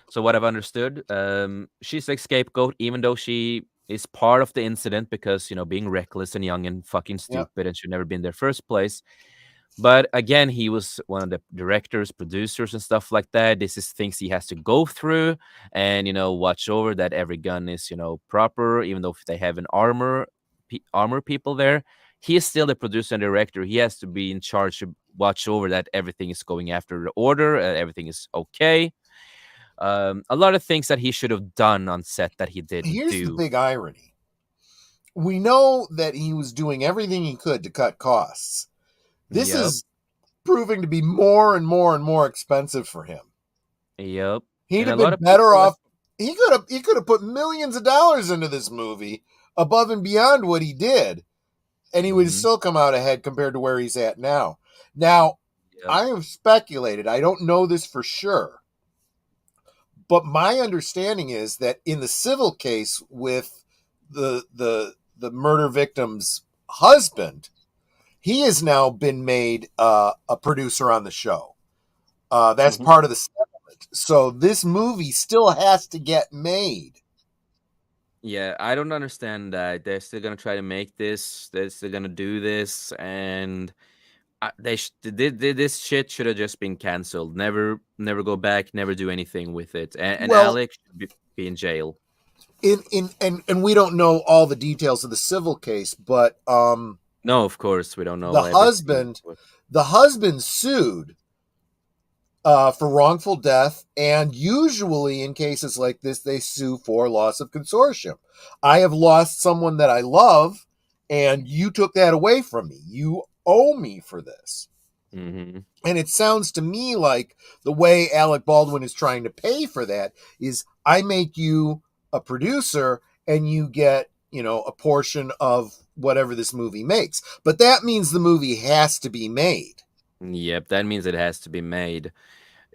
So what I've understood, she's the scapegoat, even though she is part of the incident because, you know, being reckless and young and fucking stupid and should never been there first place. But again, he was one of the directors, producers, and stuff like that. This is things he has to go through and, you know, watch over that every gun is, you know, proper, even though if they have an armor people there. He is still the producer and director. He has to be in charge to watch over that everything is going after the order, everything is okay. A lot of things that he should have done on set that he didn't Here's do. the big irony. We know that he was doing everything he could to cut costs. This Yep. is proving to be more and more and more expensive for him. Yep. He'd And have a lot been of better people- off. He could have put millions of dollars into this movie above and beyond what he did, and he would Mhm. still come out ahead compared to where he's at now. Now, Yep. I have speculated. I don't know this for sure, but my understanding is that in the civil case with the murder victim's husband, he has now been made a producer on the show. That's Mhm. part of the settlement. So this movie still has to get made. Yeah, I don't understand that. They're still gonna try to make this. They're still gonna do this, and this shit should have just been canceled. Never go back. Never do anything with it. And Well- Alex should be in jail. And we don't know all the details of the civil case, but No, of course we don't know. The everything. husband sued for wrongful death, and usually in cases like this, they sue for loss of consortium. I have lost someone that I love, and you took that away from me. You owe me for this. Mm-hmm. And it sounds to me like the way Alec Baldwin is trying to pay for that is I make you a producer and you get, you know, a portion of whatever this movie makes. But that means the movie has to be made. Yep, that means it has to be made.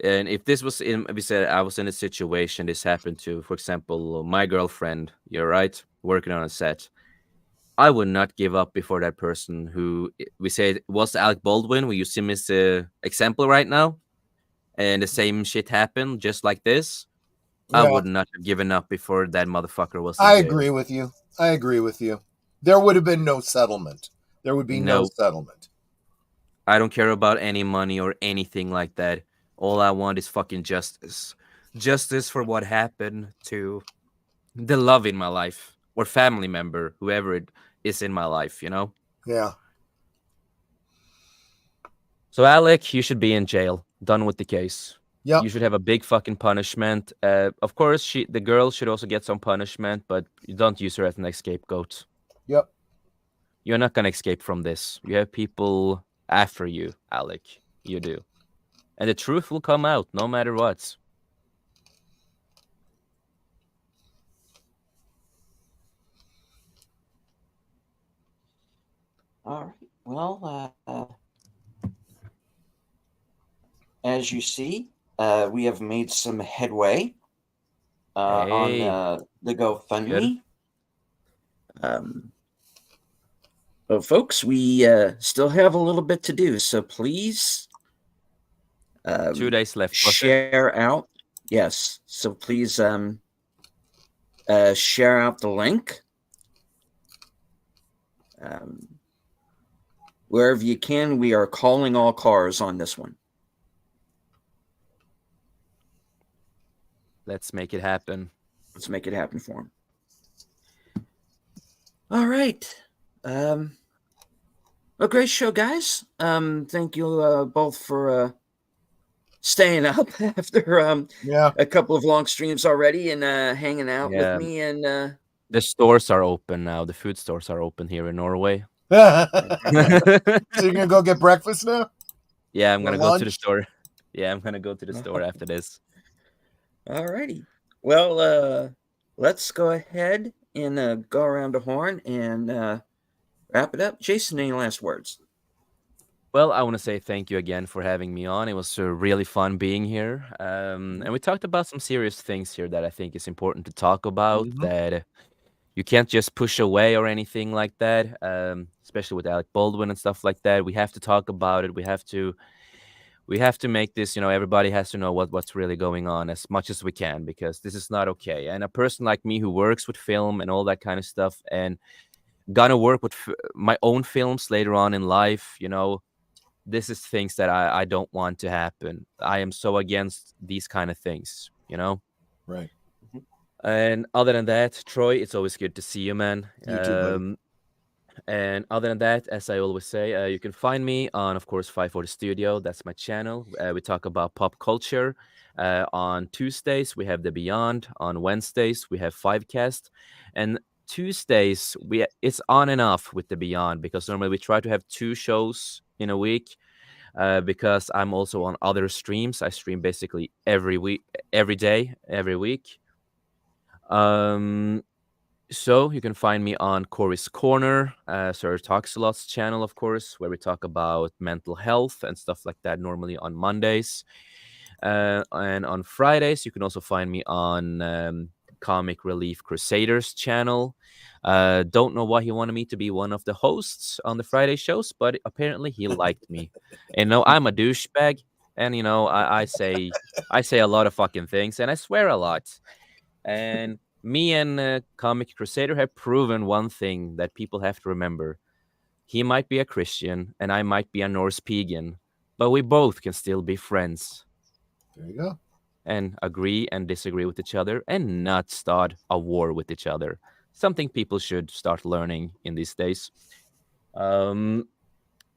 And if this was in, we said I was in a situation this happened to, for example, my girlfriend, you're right, working on a set, I would not give up before that person who we said was Alec Baldwin. We use him as an example right now, and the same shit happened just like this. I Yeah. would not have given up before that motherfucker was in I jail. agree with you. I agree with you. There would have been no settlement. There would be no No. settlement. I don't care about any money or anything like that. All I want is fucking justice. Justice for what happened to the love in my life or family member, whoever it is in my life, you know? Yeah. So, Alec, you should be in jail. Done with the case. Yep. You should have a big fucking punishment. Of course, the girl should also get some punishment, but you don't use her as an scapegoat. Yep. You're not gonna escape from this. You have people after you, Alec. You do. And the truth will come out no matter what. All right. Well, as you see, we have made some headway Hey. on the GoFundMe. Well, folks, we still have a little bit to do, so please 2 days left. Was it? share out. Yes, so please share out the link. Wherever you can, we are calling all cars on this one. Let's make it happen. Let's make it happen for him. All right. A great show, guys. Thank you both for staying up after Yeah. a couple of long streams already and hanging out Yeah. with me. And The stores are open now. The food stores are open here in Norway. So Yeah, you're gonna go get breakfast now? I'm gonna Or go to the lunch? store. Yeah, I'm gonna go to the store after this. All righty. Well, let's go ahead and go around the horn and wrap it up. Jason, any last words? Well, I want to say thank you again for having me on. It was really fun being here. And we talked about some serious things here that I think is important to talk about, Mhm. that you can't just push away or anything like that, especially with Alec Baldwin and stuff like that. We have to talk about it. We have to make this, everybody has to know what's really going on as much as we can, because this is not okay. And a person like me who works with film and all that kind of stuff, and gonna work with my own films later on in life, this is things that I don't want to happen. I am so against these kind of things. Right. And other than that, Troy, it's always good to see you, man. You too, buddy. And other than that, as I always say, you can find me on, of course, 540 Studio. That's my channel. We talk about pop culture. On Tuesdays, we have The Beyond. On Wednesdays, we have Fivecast. And Tuesdays, it's on and off with The Beyond, because normally we try to have 2 shows in a week. Because I'm also on other streams. I stream basically every week, every day, every week. Um, so you can find me on Corey's Corner, Sir Talks a Lot's channel, of course, where we talk about mental health and stuff like that, normally on Mondays. And on Fridays, you can also find me on Comic Relief Crusaders channel. Don't know why he wanted me to be one of the hosts on the Friday shows, but apparently he liked me. And I'm a douchebag, and I say a lot of fucking things, and I swear a lot. And me and Comic Crusader have proven one thing that people have to remember. He might be a Christian, and I might be a Norse pagan, but we both can still be friends There you go. and agree and disagree with each other and not start a war with each other. Something people should start learning in these days.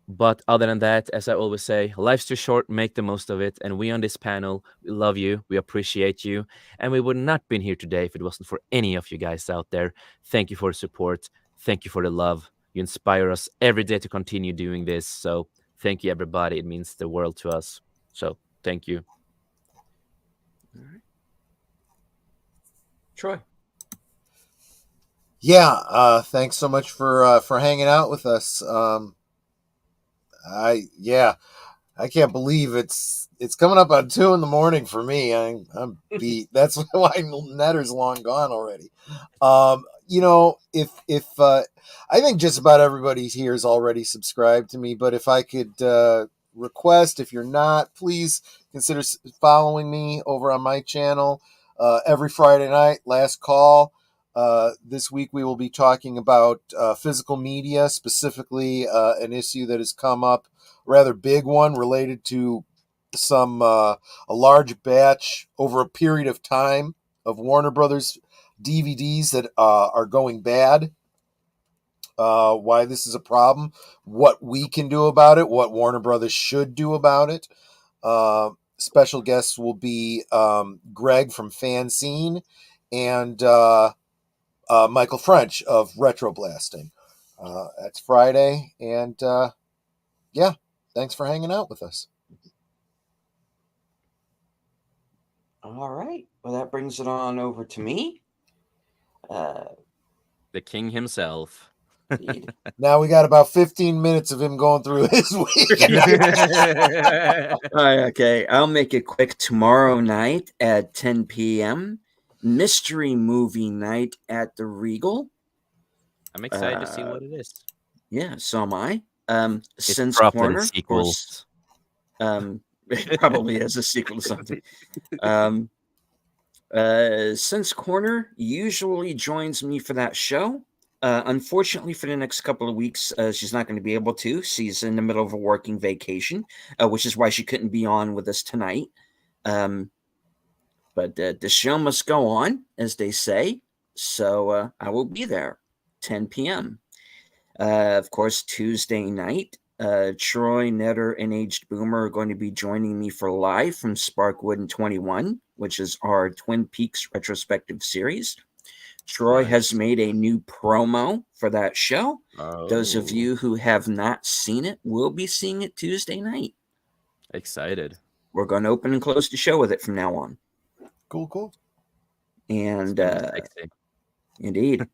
But other than that, as I always say, life's too short, make the most of it. And we on this panel, we love you, we appreciate you, and we would not been here today if it wasn't for any of you guys out there. Thank you for the support. Thank you for the love. You inspire us every day to continue doing this. So thank you, everybody. It means the world to us. So thank you. All right. Troy. Yeah. Thanks so much for hanging out with us. I can't believe it's coming up on 2 a.m. for me. I'm beat. That's why Netter's long gone already. If I think just about everybody here is already subscribed to me, but if I could request, if you're not, please consider following me over on my channel every Friday night. Last call. This week we will be talking about physical media, specifically an issue that has come up, rather big one related to some a large batch over a period of time of Warner Brothers DVDs that are going bad. Why this is a problem, what we can do about it, what Warner Brothers should do about it. Special guests will be Greg from Fanscene and Michael French of Retro Blasting. That's Friday, and yeah, thanks for hanging out with us. All right. Well, that brings it on over to me. The king himself. Indeed. Now we got about 15 minutes of him going through his week. Okay, I'll make it quick. Tomorrow night at 10 p.m., mystery movie night at the Regal. I'm excited to see what it is. Yeah, so am I. It's Since probably Corner, a of sequel. course. It probably is a sequel to something. Since Corner usually joins me for that show. Unfortunately, for the next couple of weeks, she's not going to be able to. She's in the middle of a working vacation, which is why she couldn't be on with us tonight. But the show must go on, as they say. So I will be there, 10 p.m. Of course, Tuesday night, Troy, Netter, and Aged Boomer are going to be joining me for Live from Sparkwood and 21, which is our Twin Peaks retrospective series. Troy Nice. has made a new promo for that show. Those of Oh, you who have not seen it will be seeing it Tuesday night. excited. We're going to open and close the show with it from now on. Cool. And Sexy. indeed.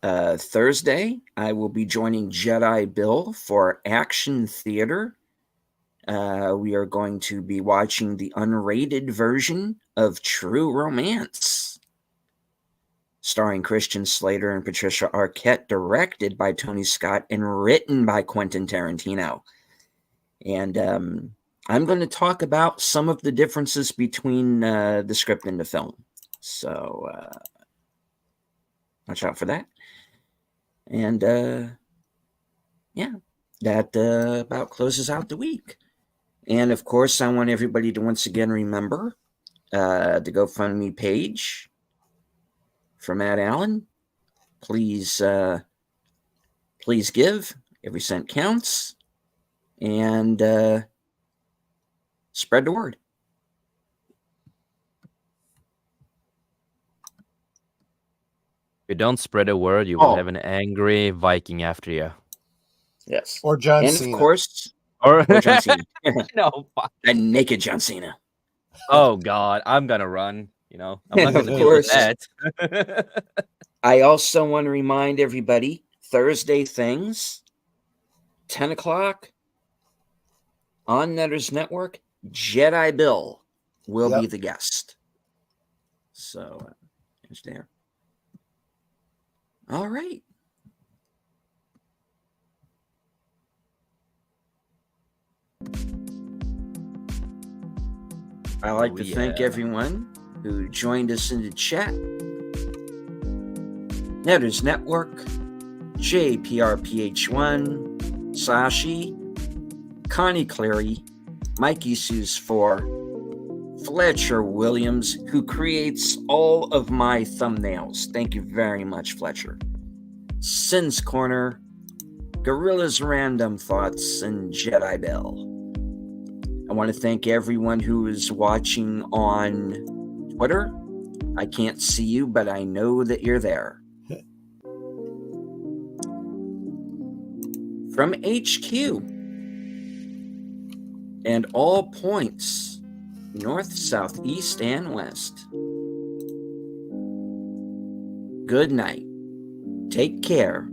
Thursday, I will be joining Jedi Bill for Action Theater. We are going to be watching the unrated version of True Romance, starring Christian Slater and Patricia Arquette, directed by Tony Scott and written by Quentin Tarantino. And I'm going to talk about some of the differences between the script and the film. So watch out for that. And yeah, that about closes out the week. And of course, I want everybody to once again remember the GoFundMe page for Matt Allen. Please give. Every cent counts. And spread the word. If you don't spread a word, you will Oh. have an angry Viking after you. Yes. Or John And Cena. of course, Or John Cena. no. Fuck. A naked John Cena. Oh God, I'm gonna run. I'm not And gonna of deal with course- that. I also want to remind everybody, Thursday things, 10 o'clock on Netters Network, Jedi Bill will be the guest. So, it's there. All right. I'd like to thank everyone who joined us in the chat. Netters Network, JPRPH1, Sashi, Connie Clary, Mikey Seuss 4, Fletcher Williams, who creates all of my thumbnails. Thank you very much, Fletcher. Sin's Corner, Gorilla's Random Thoughts, and Jedi Bell. I want to thank everyone who is watching on Twitter. I can't see you, but I know that you're there. From HQ and all points, north, south, east, and west. Good night. Take care.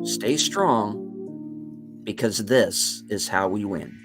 Stay strong, because this is how we win.